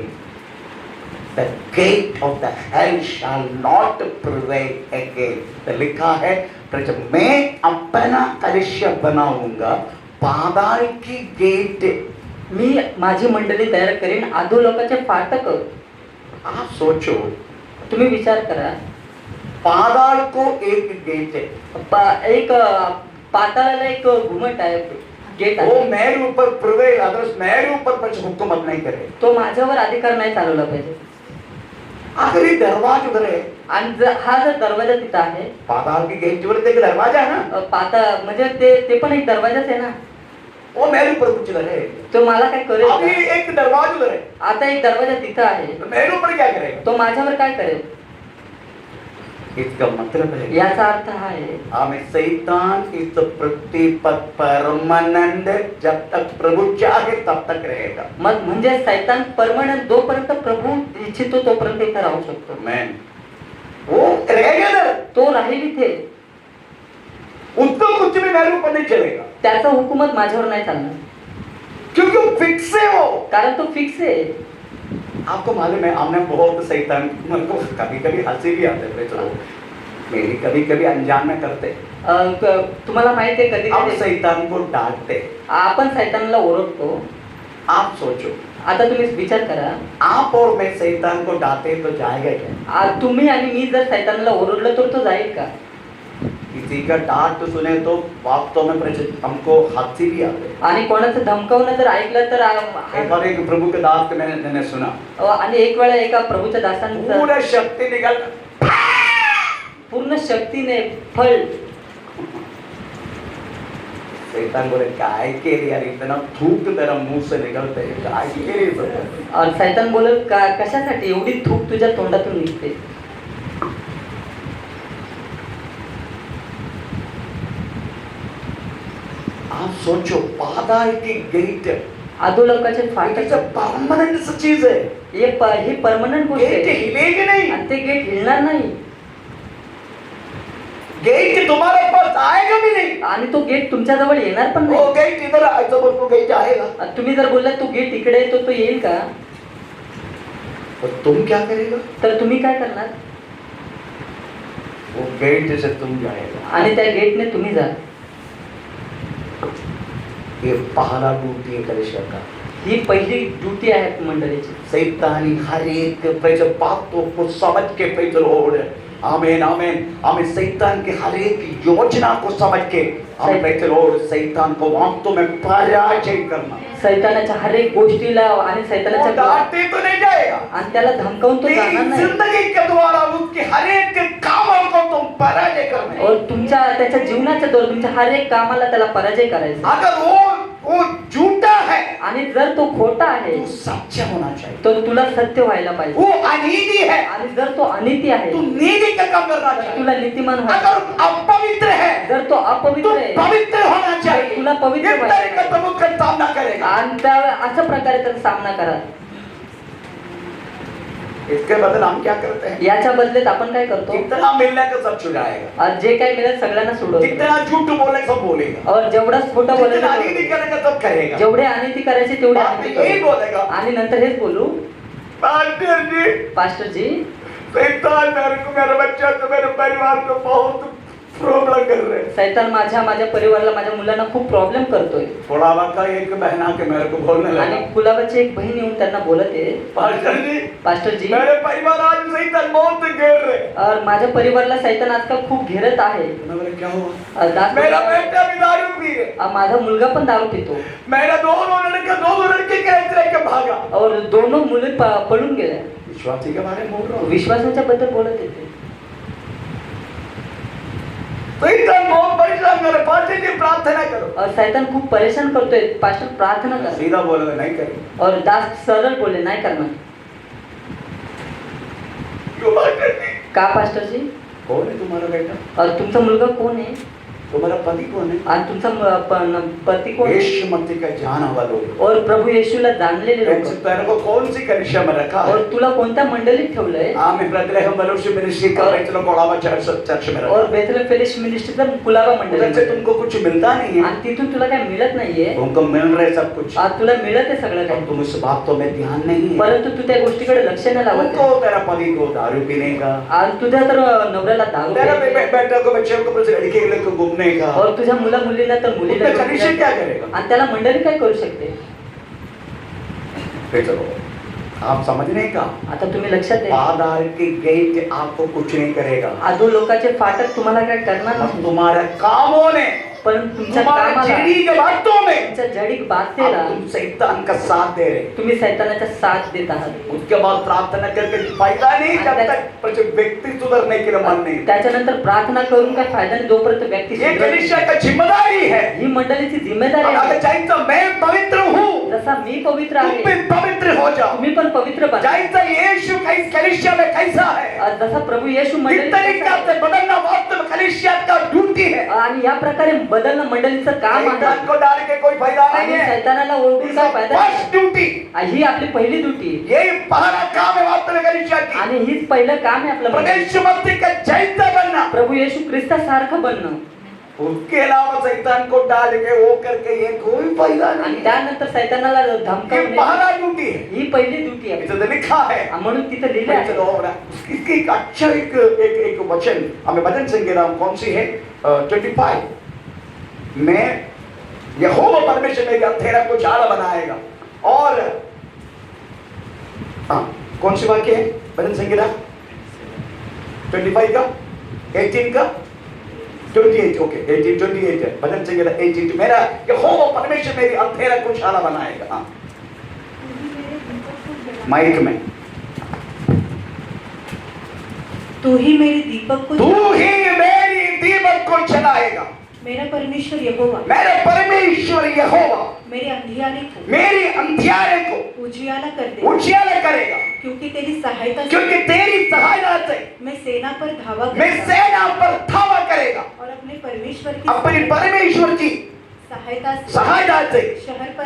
The gate of the hell shall not prevail again. तो लिखा है, जब मैं अपना कलिसिया बनाऊंगा, पाताल की गेट, मी माझी मंडळी तयार करेन, अधोलोकाचे फाटक। आप सोचो, तुम्ही विचार करा, पाताल को एक गेट है, एक पाताळाला एक घुमट आहे, गेट वो आहे। मेरे ऊपर प्रवेश, अदर्स मेरे ऊपर कुछ हुकूमत नहीं करे। तो माझ्यावर अधिकार नाही चालवला पाहिजे। आखिरी दरवाजा उधर है, आणि हा जर दरवाजा तिथं आहे, पाताल की गेट वर एक दरवाजा है ना, पाताळ म्हणजे ते पण एक दरवाजाच आहे ना। वो मेरे ऊपर कुछ उधर है, तो मला काय करेल अभी का? एक दरवाजा उधर है, आता एक दरवाजा तिथं आहे, तो मेरे ऊपर क्या करेगा? तो माझ्यावर काय करेल? इसका मतलब है, याचा अर्थ हा आहे, हमें शैतान इस पृथ्वी पर परमानेंट, जब तक प्रभु चाहे तब तक रहेगा। मग म्हणजे सैतान परमनंट जोपर्यंत प्रभू इच्छितो तोपर्यंत इथे राहू शकतो। मैन वो रहेगा ना, तो राहील इथे, उसको कुछ भी मेरे ऊपर नहीं चलेगा, त्याचा हुकूमत माझ्यावर नाही चालणार, क्योंकि वो फिक्स है वो। कारण तो फिक्स आहे। आपको मालूम है, हमने बहुत शैतान, मतलब कभी कभी हंसी भी आते थे, चलो मेरी कभी कभी अनजान में करते, तुम्हाला माहिती आहे कधी हम कधी शैतान को डांटते, आपण सैतानला ओरडतो, आप सोचो, आता तुम्ही विचार करा, आप और मैं शैतान को डांटे तो जाएगा क्या? तुम्ही आणि मी जर सैतानाला ओरडलं तर तो जाईल का? किसी का डांट सुने तो वास्तव में हमको हंसी भी आते। आणि कोणाचं धमकावणं जर ऐकलं तर एक बार एक प्रभु के दास के मैंने सुना, आणि एक वेळा एका प्रभूच्या दासांचं पूरा शक्ति निकल, पूर्ण शक्तीने फळ, शैतान बोले काय के लिए यार, इतना थूक तेरा मुंह से निकलते है, काय के लिए सब? आणि सैतान बोलत का कशासाठी एवढी थूक तुझ्या तोंडातून निघते? आप सोचो, पादाल की गेट, अधोलोकाचे इट फाटक इज अ परमानेंट चीज है, हे परमनंट गोष्ट गेट आहे हिलेगी नहीं, आणि ते गेट हिलणार नाही गेट तुम्हारे पास आएगा भी नहीं, आणि तो गेट तुमच्या जवळ येणार पण वो नाही. गेट इधर ऐसा बोल, तो गेट आएगा, आणि तुम्ही जर बोलला तो गेट इकडे येतो तो येईल का? तो तुम क्या करेगा? तर तुम्ही काय करणार? वो गेट से तुम जाएगा। आणि त्या गेटने तुम्ही जा. ये पहला ड्यूटी है कलीसिया का। ही पहिली ड्युटी आहे मंडळीची. शैतानी हर एक पैसे बातों को समझ के पैसे लोड, आमीन आमीन आमीन, शैतान के हर एक योजना को समझ के हम पैसे लोड, शैतान को वास्तव में पराजय करना। सैतानाच्या हर एक गोष्टीला आणि वो सैतानाच्या डांटे तो नहीं जाएगा, आणि त्याला धमकावून तो जाणार तेरी नाही. जिंदगी के द्वारा उसके हर एक कामों को तुम पराजय करना। और तुमच्या त्याच्या जीवनाच्या द्वारे तुमच्या हर एक कामाला त्याला पराजय करायचा. अगर वो झूठा है आणि जर तो खोटा आहे तो सच्चा होना चाहिए, तर तुला सत्य व्हायला पाहिजे. वो अनीति है आणि जर तो अनिती आहे तो नीति का काम करना तर चाहिए, तुला नीतिमान व्हायला. अगर अपवित्र है जर तो तो अपवित्र आहे पवित्र होना चाहिए, तुला पवित्र इस तरह का प्रमुख का सामना करेगा। आणि त्या अशा प्रकारे त्याचा सामना करा. इसके बदले हम क्या करते हैं? याच्या बदल्यात आपण काय करतो? जितना मिलने का सब छुड़ाएगा, आज जे काय मिळेल सगळ्यांना सोडवतो. जितना झूठ बोले सब बोलेगा, और जेवढा खोटं जितना बोलायचं अनीति तेवढं. करेगा सब करेगा, जेवढे अनिती करायचे तेवढे बाद में अनिती यही करू. बोलेगा, आणि नंतर हेच बोलू, पास्टर जी पास्टर जी शैतान मेरे बच्चा को मेरे परिवार को बहुत प्रॉब्लम कर रहे हैं। सैतान माझ्या परिवाराला माझ्या मुलांना खूप प्रॉब्लेम करतोय. थोड़ा का एक बहना के मेरे को बोलने आणि लगा, कुलाबाची एक बहीण येऊन त्यांना बोलत आहे, पास्टर जी मेरे परिवार आज शैतान बहुत घेर रहे। और माझ्या परिवाराला सैतान आजकाल खूप घेरत आहे. मैं बोला क्या हुआ? दास मेरा बोलला, बेटा भी दारू पी रहे, माझा मुलगा पण दारू पितो मेरा दो लड़के कैसे रह के भागा। और दोनों मुले पळून गेल्या. विश्वासी के बारे में बोल रहा हूँ, विश्वासाच्या बद्दल बोलत येते. शैतान बहुत परेशान कर रहे, पास्टर जी प्रार्थना करो। और सैतान खूप परेशान करतोय, पास्टर प्रार्थना कर. सीधा बोला नहीं करें, और दास सरळ बोलले नाही करणार. क्यों पास्टर जी? का पास्टर जी? कौन है तुम्हारा बेटा? और तुमचा मुलगा कोण आहे? तुम्हारा पति कौन है? आणि तुमचा पती कोण आहे? यीशु मसीह का जाना हुआ लोग, और प्रभु येशूला जाणलेले लोक. तेरे को कौन सी कलीसिया में रखा है? और तुला कोणत्या मंडळीत ठेवलंय? आम्ही ब्रदरहम फellowship मिनिस्ट्री का बेचलो कोलाबा चर्च में और रखा, बेथलेहम फेलोशिप मिनिस्ट्रीचा कुलाबा मंडळ उधर से तुमको कुछ मिलता नहीं है, आणि तिथून तुला काय मिळत नाहीये. तुमको मिल रहे सब कुछ, आज तुला मिळत आहे सगळं और काही, तुम उस बातों में ध्यान नहीं है। परंतु तू त्या गोष्टीकडे लक्ष नाही लावत आहे. तुमको तेरा पति को दारू पीने का, आज तुझ्या तर नवऱ्याला दारू तेरा प्यायची. बेटा को बच्चे को लड़के को घूमने का, और तुझ्या मुला मुलींना तर मुलीला उसका कलीसिया क्या करेगा? आणि त्याला मंडळी काय करू शकते? फिर चलो आप समझने का, आता तुम्ही लक्षात द्या, बाजार के गेट आपको कुछ नहीं करेगा, आदो लोकांचे फाटक तुम्हाला काय करणार अब नाही. तुम्हारे कामों ने, पण तुमच्या तुम्हारे कामाला, चिड़ी के बातों में तुमच्या जडिक अब बातेला तुम शैतान का साथ दे रहे। तुम्ही सैतानाचा साथ देत आहात. उसके बाद प्रार्थना करके फायदा नहीं, जब तक व्यक्ति सुधरने के लिए मन नहीं। त्याच्यानंतर प्रार्थना करून काय फायदा नाही जोपर्यंत व्यक्ती ये सुधरत कलीसिया नाही. का जिम्मेदारी है, ही मंडळीची जिम्मेदारी अगर आहे. चाहे तो मैं पवित्र हूँ, जसा मी पवित्र तुम आहे भी पवित्र हो जाओ। तुम्ही पण पवित्र बना. चाहे तो यीशु कलीसिया में कैसा है, जसा प्रभू येशू इस मंडळी तरीका से बदलना वास्तव में कलीसिया का ड्यूटी है। आणि या प्रकारे बदलणं मंडळीचं काम आहे. शैतान को डाल के कोई फायदा नहीं आणि है, सैतानाला ओरडून काय फायदा नाही. फर्स्ट ड्यूटी, ही आपली पहिली ड्युटी आहे. यही पहला काम है वास्तव में कलीसिया की। आणि हीच पहिलं काम आहे आपलं मंडळी. प्रभु मसीह का जैसा बनना, प्रभू येशू ख्रिस्तासारखं बनणं. उसके अलावा शैतान को डाल के वो करके ये कोई फायदा आणि नहीं है। त्यानंतर सैतानाला ये धमकावणे पहला ड्यूटी है, ही पहिली ड्युटी आहे. इसे लिखा है। म्हणून तिथं लिहिलं आहे. चलो और इसकी एक अच्छा एक वचन हमें भजन संगीता कौन सी है? 25 में यहोवा परमेश्वर मेरी हथेली को जाल बनाएगा, और हाँ, कौन सी वाक्य है भजन संगीता 25 का 18 का 28 ओके 18 28 है भजन संगीता 18 मेरा यहोवा परमेश्वर मेरी अंधेरा को उजाला बनाएगा। हाँ माइक में तू ही मेरे दीपक को तू ही मेरी दीपक को जलाएगा। मेरा परमेश्वर यहोवा मेरे परमेश्वर यहोवा मेरे अंधियारे को उजियाला कर दे, उजियाला करेगा क्योंकि तेरी सहायता से क्योंकि तेरी सहायता से मैं सेना पर धावा मैं करूंगा सेना पर धावा करेगा और अपने परमेश्वर की अपनी परमेश्वर की सहायता से सहायता से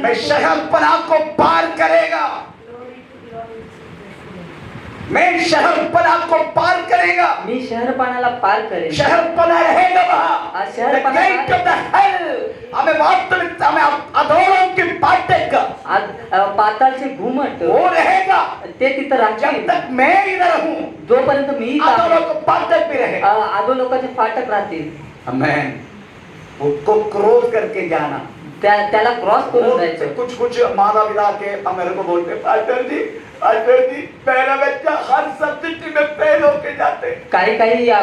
मैं शहरपनाह को पार करेगा। मैं शहरपनाह को पार करेगा। मी शहरपणाला पार करेन। शहरपनाह रहेगा वहाँ। आज शहरपनाह The gate of the hell, हमें वास्तविक हमें अधोलोक की फाटक पाताळचे घुमट वो रहेगा ते तिथं जब राहतील तक मैं इधर हूँ। जोपर्यंत मी इथं आहे, अधोलोक फाटक भी रहेगा। अधोलोकाचे फाटक राहतील। आमेन। उसको क्रॉस करके जाना त्याला क्रॉस करून जायचं। कुछ माता पिता के मेरे को बोलते पास्टर जी मेरा बच्चा हर सब्जेक्ट में फेल होके जाते। काही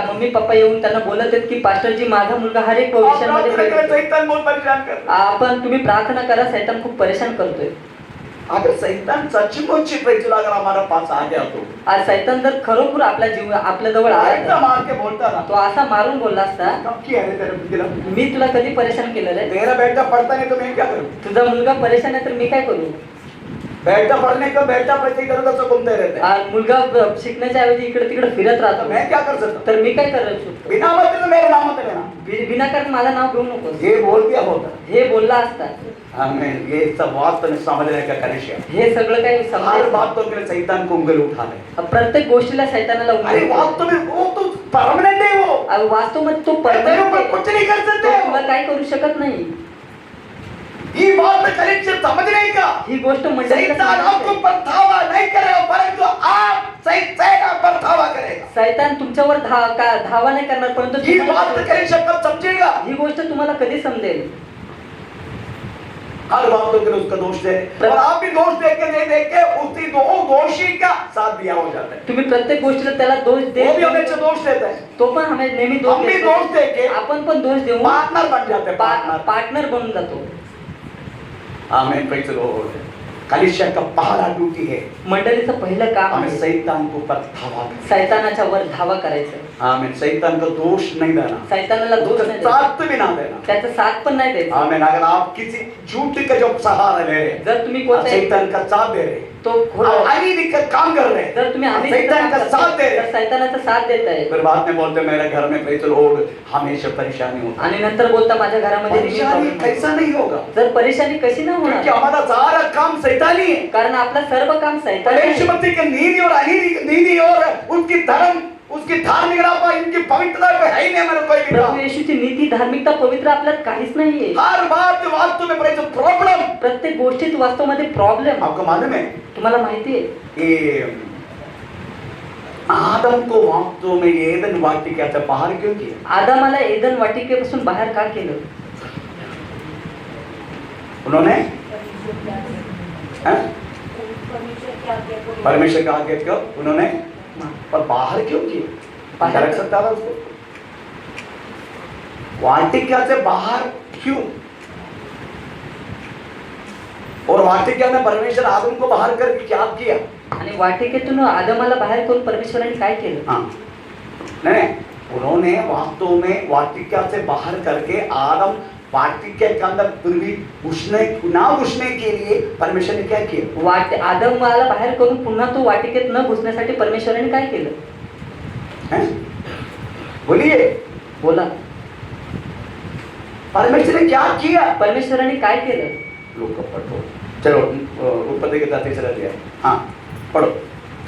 मम्मी पप्पा येऊन त्यांना बोलत आहेत की पास्टर जी माझा मुलगा हर एक विषयामध्ये फेल होतो। शैतान बहुत परेशान करता है। आपण तुम्ही प्रार्थना करा, शैतान खूप परेशान करतोय। अगर शैतान सचमुच पैसे अगर हमारे पास आ गया तो आज शैतान जर खरोखर आपल्या जवळ आला एकदम मार के बोलता ना तो असा मारून बोलला असता, कब किया है तेरे दिला मी तुला कधी परेशान केलं रे? तेरा बेटा पढ़ता नहीं तो मैं क्या करूं? तुझा मुलगा परेशान आहे तर मी काय करू? बेटा पढ़ने का बेटा प्रति करता तो घूमते रहते हैं। मुलगा शिकण्याच्या ऐवजी इकडे तिकडे फिरत तो राहतो, मैं क्या कर सकता तर मी काय करू शकतो? बिना मतलब मेरा नाम मत लेना। विनाकारण माझं नाव घेऊ नकोस। ये बोल दिया होता। हे बोलला असता। आमीन। ये सब बात तो समझने का कनेक्शन हे सगळं काही हर समज बात तो के शैतान को उंगली उठा ले। प्रत्येक गोष्टीला शैतानाला अरे वास्तव में वो तो परमानेंट है वो। वास्तवमध्ये तो तेरे परमेश्वर ऊपर कुछ नहीं कर सकते तो तुला हो। काय करू शकत नाही। ये बात कनेक्शन समझने का ही गोष्ट मंडळीला शैतान आपको समजायची. पर धावा नहीं करेगा परंतु आप शैतान पर धावा करेगा। शैतान तुमच्यावर धावा नाही करणार, परंतु ये तुम्हाला- बात कनेक्शन कब समझेगा? ही गोष्ट तुम्हाला कधी समजेल? हर बात तो उसका दोष दे और आप भी दोष देख के दे देख के उसी दो दोषी का साथ दिया हो जाता है। तुम्ही प्रत्येक गोष्टीला त्याला दोष दे, वो भी हमें दोष देता है। तो पण हमें नेहमी दोष हम भी देतो. दोष देके आपण पण दोष देऊ पार्टनर बन जाते हैं पार्टनर। पार्टनर बनून जातो। आमीन। Praise the Lord. कलीसिया का पहला ड्यूटी है मंडळीचं पहिलं काम हमें आहे शैतान को पर धावा करना। शैतानाच्या वर धावा करायचं। आमीन। शैतान को दोष नहीं देना, शैतानाला दोष नाही द्यायचा, साथ भी ना देना। त्याचा साथ पण नाही द्यायचा। आमीन। अगर आप किसी झूठ का जो सहारा ले रहे हैं, जर तुम्ही आप कोणत्या शैतान का साथ दे रहे हैं, तो आप अनिति का काम कर रहे हैं, जर तुम्ही आप शैतान का साथ दे रहे हैं, शैतानाचा साथ देत आहे फिर बाद में बोलते मेरे घर में प्रेज द लॉर्ड हमेशा परेशानी होती आणि नंतर बोलता माझ्या घरामध्ये नेहमी परेशानी problem आहे. कैसा नहीं होगा जर परेशानी कशी ना क्योंकि होणार? हमारा सारा काम शैतानी है। कारण आपला सर्व काम शैतान आहे. परमेश्वर की नीति और अनीति और उसकी धर्म उसकी धार्मिकता इनकी पवित्रता पे है ही नहीं हमारा कोई भी प्रभू काम। येशूची नीती धार्मिकता पवित्र आपल्यात काहीच नाहीये। हर बात वास्तव में प्रेज प्रॉब्लम प्रत्येक गोष्टीत वास्तवमध्ये प्रॉब्लेम। आपको मालूम है तुम्हाला माहिती आहे ये आदम को वास्तव में एदन वाटिका से बाहर क्यों किया? आदामाला एदन वाटिकेपासून बाहेर का केलं? उन्होंने परमेश्वर का आज्ञा को उन्होंने पर बाहर क्यों किया? बाहर रख सकता था उसको वाटिका से बाहर क्यों? और वाटिका में परमेश्वर आदम को बाहर करके क्या किया? आणि वाटिकेतून आदमाला बाहेर करून परमेश्वराने काय केलं? हाँ नहीं उन्होंने वास्तव में वाटिका से बाहर करके आदम वाटिका के अंदर फिर भी घुसने के लिए परमेश्वर ने क्या किया? आदमाला बाहेर करून पुन्हा तो वाटिकेत न घुसण्यासाठी परमेश्वराने काय केलं? हैं? बोलिए बोला परमेश्वर ने क्या किया? परमेश्वराने काय केलं? लोग का पढ़ो चलो उत्पत्ति के 3 अध्याय हाँ पढ़ो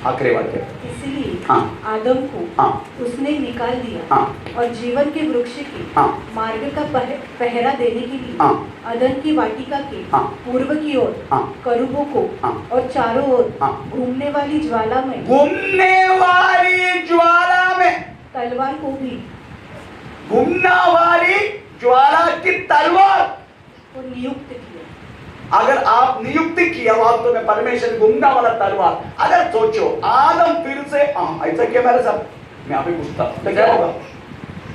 आखिरी वाक्य इसलिए हाँ आदम को हाँ उसने निकाल दिया हाँ और जीवन के वृक्ष के हाँ मार्ग का पहरा देने के लिए हाँ अदन की वाटिका के हाँ पूर्व की ओर हाँ करूबों को हाँ और चारों ओर हाँ घूमने वाली ज्वाला में घूमने वाली ज्वाला में तलवार को भी घूमना वाली ज्वाला की तलवार को नियुक्त किया। अगर आप नियुक्ति किया वास्तव में परमेश्वर गुंगा वाला तलवार, अगर सोचो आदम फिर से ऐसा किया मेरे साथ, मैं अभी पूछता हूं, तो क्या होगा?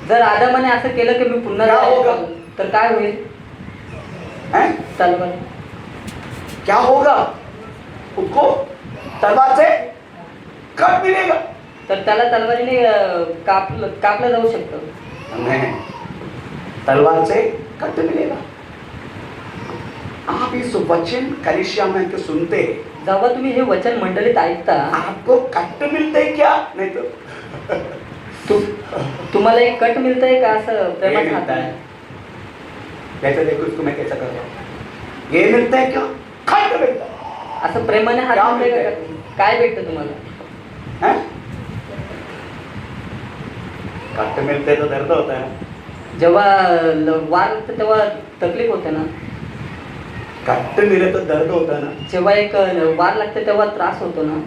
जर आदमाने असं केलं की मी पुन्हा काय होगा? तर काय होईल? हैं? तलवार क्या होगा? उसको तलवार से कट मिलेगा? तर त्याला तलवारीने कापलं जाऊ शकतं. नहीं, तलवार से कट मिलेगा. आप इस वचन कलिसिया में तो सुनते हैं, जेव्हा तुम्ही हे वचन मंडळीत ऐकता, आपको कट मिलते क्या? नहीं तो तुम्हाला एक कट मिळतंय का असं ये प्रेमात मिलता हात है. कैसे देखो इसको मैं कैसा कर रहा हूँ. ये मिलता है क्या? कट मिलता है. असं प्रेमाने हात क्या मिळतंय मिळतंय? का? काय भेटतं तुम्हाला? हैं? कट मिलते तो दर्द होता है ना. जेव्हा वार लागतं तेव्हा तकलीफ होते ना. कट मिले तो दर्द होता है ना. जेव्हा एक वार लागते तेव्हा त्रास होतो ना.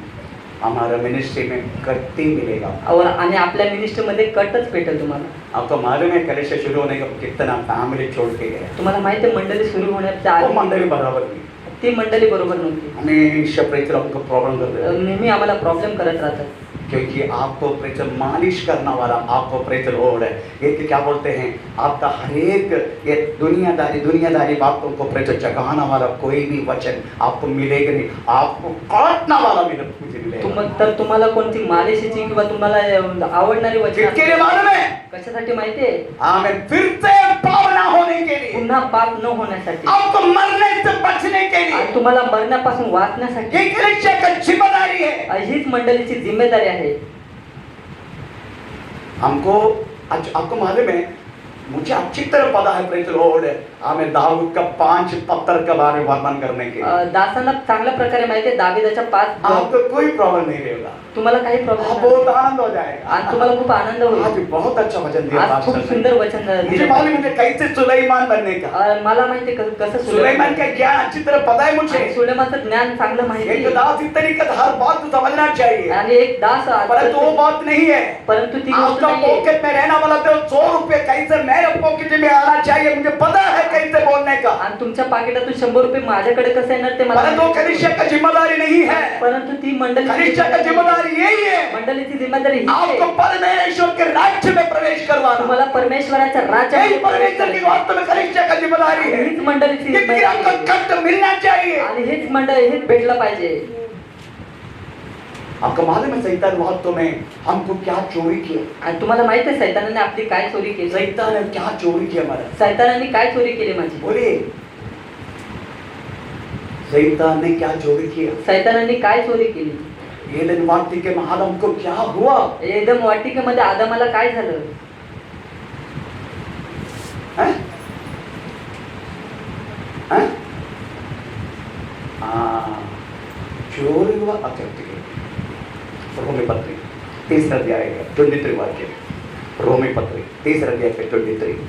हमारा मिनिस्ट्री में कट ही मिलेगा. और आणि आपल्या मिनिस्ट्री मध्ये कटच भेटेल तुम्हाला. आपको मालूम है कलिसिया शुरू होने का कितना फैमिली छोड़ के गया. तुम्हाला माहिती आहे मंडळी सुरू होण्याच्या वो आधी मंडली बराबर नहीं. ती मंडळी बरोबर नव्हती. हमेशा प्रेचर हमको प्रॉब्लम कर रहे हैं, नेहमी आम्हाला प्रॉब्लेम करत राहतात. क्योंकि आपको प्रेचर मालिश करना वाला आपको प्रेचर ओढ़ है. ये क्या बोलते हैं, आपका हर एक ये दुनियादारी बातों को प्रेचर जगाना वाला कोई भी वचन आपको मिलेगा नहीं. आपको काटना वाला मुझे मिलेगा. तर तुम्हाला कोणती मालिशेची किंवा तुम्हाला आवडणारी वचन किसके लिए मालूम है? कशासाठी माहितीये? हमें फिर से पाप ना होने के लिए, पुन्हा पाप न होण्यासाठी आपको मरने से बचने के लिए. आणि तुम्हाला मरण्यापासून वाचण्यासाठी. ये कलिसिया का जिम्मेदारी है. हीच मंडळीची जिम्मेदारी आहे. हमको आपको मालूम है, मुझे अच्छी तरह पता है प्रेज लॉर्ड, हमें दाऊद का 5 पत्थर के बारे में वर्णन करने के लिए. दासांना चांगल्या प्रकारे माहिती आहे दाविदाच्या 5. आपको कोई प्रॉब्लम नहीं रहेगा. तुम्हाला काही आप प्रॉब्लेम बहुत आनंद हो जाएगा. आणि तुम्हाला खूप आनंद होईल. आज बहुत अच्छा वचन दिया आज खूप पास्टर ने. सुंदर वचन मुझे दिलं. मालूम है कैसे सुलेमान बनने का. मला माहिती आहे कसं सुलेमान का ज्ञान अच्छी तरह पता है मुझे. सुलेमाचं ज्ञान चांगलं माहिती एक आहे. दास इस तरीके से हर बात को समझना चाहिए, आणि एक दास परंतु वो बात नहीं है. परंतु ती गोष्ट आपका नाहीये. पॉकेट में रहना वाला तो 100 रुपए कैसे मेरे पॉकेट में आना चाहिए, मुझे पता है कैसे बोलने का. आणि तुमच्या पाकिटातून 100 रुपये माझ्याकडे कसं येणार ते मला परंतु कलिसिया का जिम्मेदारी नहीं है. परंतु ती मंडळी कलिसिया का जिम्मेदारी यही है, मंडळीची जिम्मेदारी ही आपको आहे. परमेश्वर के राज्य में प्रवेश करवाना. तुम्हाला परमेश्वराच्या यही राज्यामध्ये परमेश्वर की वास्तव में कलिसिया का जिम्मेदारी है. हीच मंडळीची ये जिम्मेदारी आपको आहे. कट मिलना चाहिए. आणि हेच मंडळ हेच भेटलं पाहिजे. आपको मालूम है शैतान वास्तव में हमको क्या चोरी किया. आणि तुम्हाला माहित आहे सैतानाने आपली काय चोरी केली. शैतान ने क्या चोरी किया हमारा. सैतानाने काय चोरी केली माझी. बोलिए, शैतान ने क्या चोरी किया. सैतानाने काय चोरी केली. एदन वाटिके में आदम को क्या हुआ. एकदम वाटिकेमध्ये आदमाला काय झालं. हैं? हैं? चोरी हुआ. अच्छा ठीक है. रोमी पत्री 3 अध्याय है 23 वाक्य. रोमी पत्री 3 अध्याय के 23.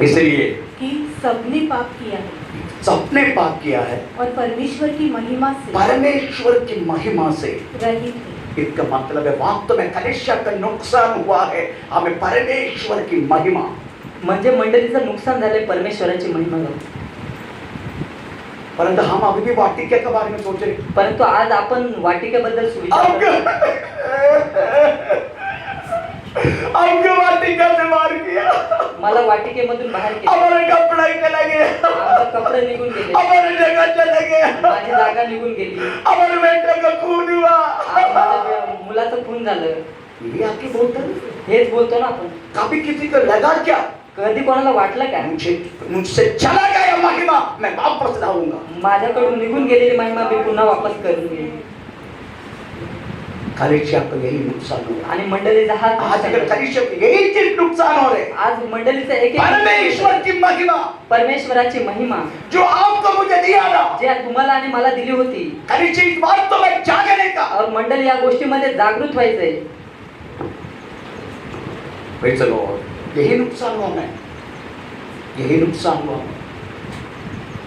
इसलिए कि सबने पाप किया है सबने पाप किया है और परमेश्वर की महिमा से परमेश्वर की महिमा से रहित है. इसका मतलब है वास्तव में कलिसिया का नुकसान हुआ है. हमें परमेश्वर की महिमा, म्हणजे मंडळीचं नुकसान झालंय परमेश्वराची महिमा गाऊन. परंतु हम अभी भी वाटिका के बारे में सोच रहे हैं. परंतु आज आपण वाटिकेबद्दल सुविचार हमको वाटिका से मार किया. मला वाटिकेमधून बाहेर केलं. हमारे कपड़े चले गए, माझं कपडे निघून गेले. हमारे जगह चले गए, माझी जागा निघून गेली. हमारे बेटे का खून हुआ. आज माझ्या मुलाचं खून झालं. ये आपके बोलते हैं. हेच बोलतो ना आपण. कभी किसी को लगा क्या कधी कोणाला वाटलं का मुझसे चला गया महिमा मैं वापस लाऊंगा. माझ्याकडून निघून गेलेली महिमा मी पुन्हा वापस करून घेईन. कलिसिया को यही नुकसान हो रहा आणि मंडळीचा है. आज अगर हात कलिसिया को यही चीज नुकसान हो रहे, आज मंडळीचा एक परमेश्वर की महिमा परमेश्वराची महिमा जो आपको मुझे दिया था, जे तुम्हाला आणि मला दिली होती. कलिसिया इस वास्तव में जागने का. और मंडळी या गोष्टीमध्ये जागृत व्हायचंय. Praise the Lord. यही नुकसान हुआ मैं, यही नुकसान हुआ.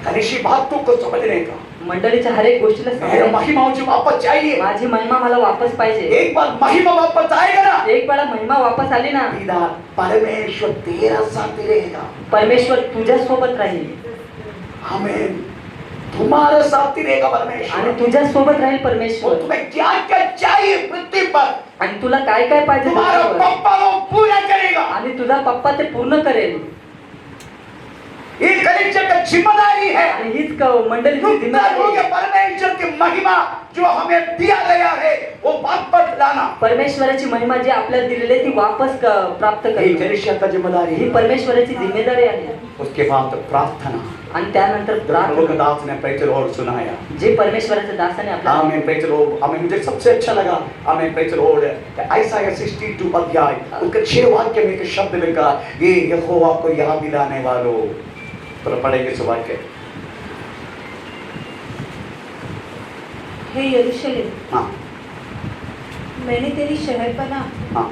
कलिसिया बातों को समझने का. मंडळीच्या हर एक गोष्टीला मेरा समजायचं. महिमा मुझे वापस चाहिए. माझी महिमा मला वापस पाहिजे. एक बार महिमा वापस आएगा ना, एक वेळा महिमा वापस आली ना, परमेश्वर तेरा साथ रहेगा. परमेश्वर तुझ्या सोबत राहील. हमें तुम्हारे साथ ही रहेगा परमेश्वर आणि तुझ्या सोबत राहील वो परमेश्वर तुम्हें क्या क्या चाहिए पृथ्वी पर आणि तुला काय काय पाहिजे तुम्हारा त्याच्यावर. पप्पा वो पूरा करेगा आणि तुझा पप्पा ते पूर्ण करेल. ये कलीसिया का जिम्मेदारी है आणि हीच मंडळीची तुम जिम्मेदारी आहे. परमेश्वर की महिमा जो हमें दिया गया है वो वापस लाना परमेश्वराची महिमा जी आपल्याला दिलेली आहे ती वापस प्राप्त ये करणे कलीसिया का जिम्मेदारी ही है परमेश्वराची जिम्मेदारी आहे. उसके बाद प्रार्थना आणि त्यानंतर प्रभु के प्रार्थना दास ने प्रेचर और सुनाया जे परमेश्वराच्या दासाने आपल्याला आमेन प्रेचर और हमें मुझे सबसे अच्छा लगा आमेन प्रेचर और आयसाया 62 अध्याय उसके 6 वाक्य में एक शब्द लिखा ये यहोवा को याद दिलाने वालों तो पढ़ेंगे इस वाक्य हे यरूशलेम, हाँ मैंने तेरी शहरपना हाँ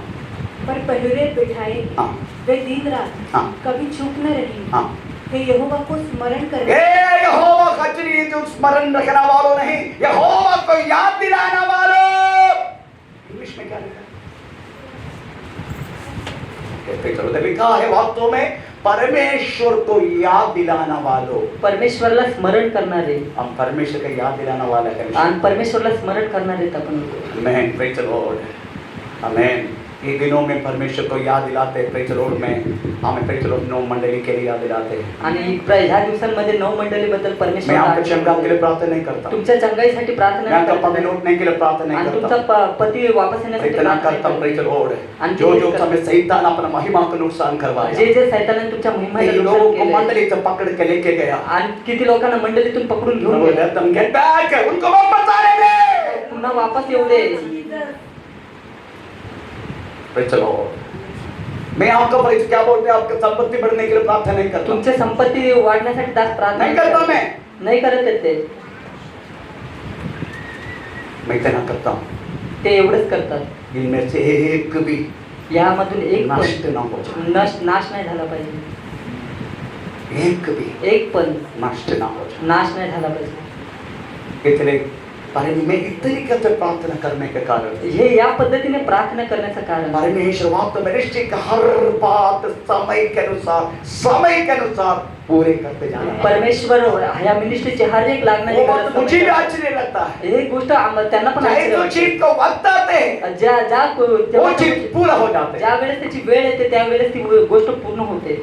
पर पहरे बिठाए, हाँ वे दिन रात हाँ कभी चूक न रही। हाँ हे यहोवा को स्मरण कर, ये यहोवा खचरी जो स्मरण रखने वालों नहीं यहोवा को याद दिलाने वालों इंग्लिश में क्या लिखा है लिखा है वास्तव में परमेश्वर को याद दिलाना वालों परमेश्वरला स्मरण करणारे हम परमेश्वर का याद दिलाना वाला है आणि परमेश्वरला स्मरण करणारे आपण आमेन प्रेज द लॉर्ड आमेन ये दिनों में परमेश्वर को याद दिलाते हैं प्रेज द लॉर्ड में हमें प्रेज द लॉर्ड नौ मंडली के लिए याद दिलाते हैं आणि ह्या दिवसांमध्ये 9 मंडळीबद्दल परमेश्वर मैं आपके चमकाने के लिए प्रार्थना नहीं करता तुमच्या चंगाईसाठी मैं प्रार्थना आपका करतो. पति लौटने के लिए प्रार्थना नहीं आणि करता तुमचा पती वापस येण्यासाठी इतना प्रार्थना करता हूं करतो. प्रेज द लॉर्ड आणि जो ते जो करतो. समय शैतान अपना महिमा को नुकसान करवाया जे जे सैतानाने तुमच्या इन महिमेला लोगों नुकसान को केलंय. मंडली से पकड़ के लेके गया आणि किती लोकांना मंडळीतून पकडून घेऊन प्रभु गेले. let them get back उनको वापस आने दे पुन्हा वापस येऊ दे. प्रेज द लॉर्ड मैं आपका प्रेज क्या बोलते हैं आपकी संपत्ति बढ़ने के लिए प्रार्थना नहीं करता तुमची संपत्ती वाढण्यासाठी दास प्रार्थना नहीं करता मैं नाही करत आहेत ते. मैं इतना करता हूं ते एवढंच करतात. इनमें से एक भी यामधून एक नष्ट पण ना हो जाए नाश नाही झाला पाहिजे. एक भी एक पण नष्ट ना हो नाश नाही झाला पाहिजे. जाए इसलिए मैं इस तरीके से प्रार्थना करने के कारण हे या पद्धतीने प्रार्थना करण्याचं कारण परमेश्वर वास्तव में निश्चित हर बात समय के अनुसार पूरे करते जाना परमेश्वर ह्या मिनिस्ट्रीची हर एक लागणारी वो बात गरज मुझे भी समजतात. आश्चर्य लगता है हे गोष्ट त्यांना पण चाहे आश्चर्य जो वाटते. चीज को वक्त आते हैं ज्या ज्या वो चीज पूरा हो जाते हैं ज्या वेळेस त्याची वेळ येते त्यावेळेस ती गोष्ट पूर्ण होते.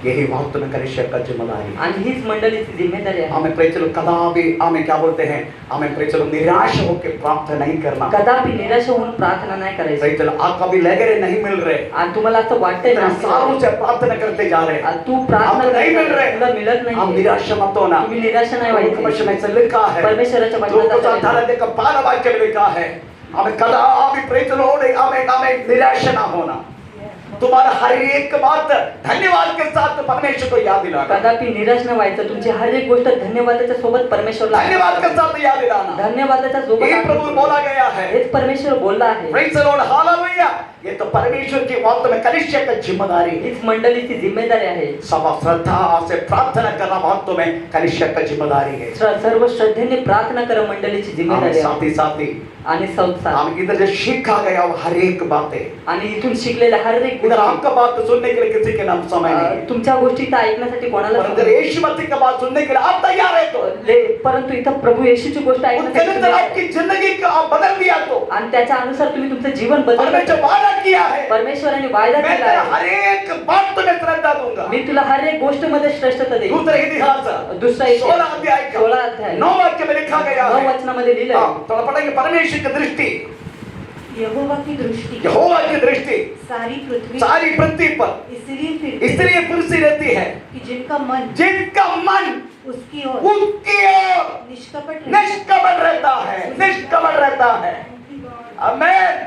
यही वास्तव में कलिसिया का जिम्मेदारी है आणि हीच मंडळीची जिम्मेदारी आहे. हमें प्रेचलो कदापि हमें क्या बोलते हैं हमें प्रेचलो निराश होकर प्रार्थना नहीं करना कदापि निराश होऊन प्रार्थना नाही करायची. प्रेचलो आप कभी लगे रहे नहीं मिल रहे आणि तुम्हाला असं वाटतंय इतना ना सालों से प्रार्थना करते जा रहे हैं तू प्रार्थना आपको नहीं मिल करत रहे. आहे, तुला मिळत हम नाही. निराश मत होना तुम्ही निराश नाही परमेश्वर व्हायची. में से लिखा है परमेश्वराच्या तो कुछ वचनात अठारह का 12 वाक्य में लिखा है हमें कदापि प्रेचलो हमें निराश ना होना तुम्हारा हर एक बात धन्यवाद के साथ परमेश्वर को याद दिलाना कदापि निराश न व्हायचं. तुमची हर एक गोष्ट धन्यवादाच्या सोबत परमेश्वरला धन्यवाद के साथ याद दिलाना धन्यवादाच्या सोबत ये प्रभु बोला गया है हेच परमेश्वर बोलला आहे. प्रेज द लॉर्ड हालेलुया ये तो परमेश्वर की वास्तव में कलिसिया का जिम्मेदारी है हीच मंडळीची जिम्मेदारी आहे. सब श्रद्धा से प्रार्थना करना वास्तव में कलिसिया का जिम्मेदारी है सर्व श्रद्धेने प्रार्थना कर मंडळीची हम जिम्मेदारी साथ आहे. ही साथ ही आणि संसार हम इधर जो सीखा गया वो हर एक बातें आणि इथून शिकलेल्या हर एक इधर गोष्टी, आपका बात सुनने के लिए किसी के नाम समय नहीं तुमच्या गोष्टी तर ऐकण्यासाठी कोणाला पर अगर यीशु मसीह का बात सुनने के लिए आप तैयार है तो परंतु इथं प्रभु येशूची गोष्ट उसके ऐकण्यासाठी अनुसार तुम्ही- आपकी जिंदगी को आप बदल दिया तो आणि त्याच्या अनुसार तुम्ही तुमचं जीवन और मैं जो बदल वादा किया है परमेश्वराने वायदा मैं केला तेरा आहे. हर एक बात तुम्हें श्रद्धा दूंगा मी तुला हर एक गोष्ट मध्ये श्रेष्ठता देईन. दूसरे इतिहास दुसरा 16 अध्याय का 16 अध्याय 9 वाक्य में लिखा गया 9 है वचनामध्ये लिहिलं हाँ, आहे. थोड़ा पढ़ेंगे परमेश्वर की दृष्टि यहोवा की दृष्टि यहोवा की दृष्टि सारी पृथ्वी सारी पृथ्वी पर इसलिए फिरती इसलिए फिरती रहती है कि जिनका मन जिनका मन उसकी ओर उसकी ओर निष्कपट रहता निष्कपट रहता है निष्कपट रहता है आमेन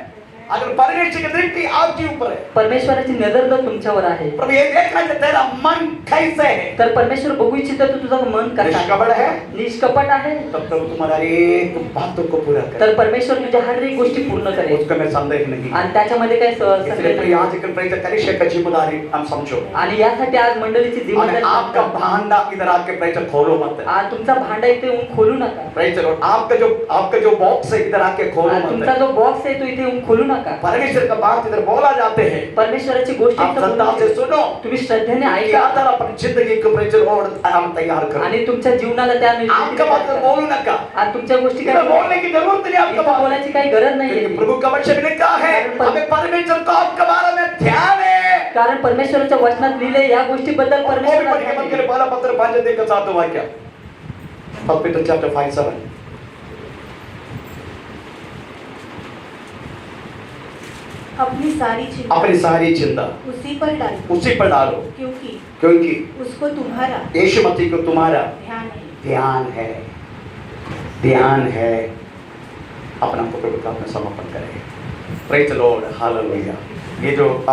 अगर परमेश्वर की दृष्टि आपके ऊपर है परमेश्वराची नजर जर तुमच्यावर आहे प्रभु ये देखना है तेरा मन कैसे है तर परमेश्वर बघू इच्छितो तर तुझं मन कसं निष्कपट आहे. है निष्कपट आहे तब प्रभु तुम्हारा एक बातों को पूरा करे तर परमेश्वर तुझ्या हर एक गोष्टी पूर्ण करेल. उसका मैं संदेह नहीं आणि त्याच्यामध्ये काय इसलिए संदेह तो नाही. आज एक प्रयत्न कलिसिया का जिम्मेदारी हम समझो आणि यासाठी आज मंडळीची और जिम्मेदारी आपका भांडा इधर आके प्रयत्न खोलो मत आज तुमचा भांडा इथे येऊन खोलू नका. प्रयत्न आपका जो बॉक्स है इधर आके खोलो आज तुमचा मत जो बॉक्स आहे तो इथे येऊन खोलू नका. नका. परमेश्वर का बात इधर बोला जाते हैं. परमेश्वराची गोष्ट आप इथं श्रद्धा बोलली से जाते. सुनो. तुम्ही श्रद्धेने क्या ऐका तरह अपनी जिंदगी को प्रेजर और हम तैयार करें. आणि तुमच्या जीवनाला त्या आपका बात बोलू ना का. आणि तुमच्या गोष्टी इधर बोलने की जरूरत नहीं आपका इथं बात. बोलायची काही गरज नाहीये. क्योंकि प्रभु का वचन लिखा है हमें परमेश्वर को आपके बारे में ध्यान है. कारण परमेश्वराच्या वचनात लिहिले या गोष्टीबद्दल और वो भी परमेश्वराला पढ़ के ध्यान मत करे. आहे. पहला पत्र 5 अध्याय का 7वां वाक्य. First Peter chapter 5:7. अपनी सारी चिंता अपनी सारी चिंता उसी पर डालो उसी पर डालो क्योंकि उसको तुम्हारा यीशु मसीह को तुम्हारा ध्यान है। ध्यान है. अपना प्रभु का अपना समर्पण करें. Praise the Lord. हालेलुया. ये जो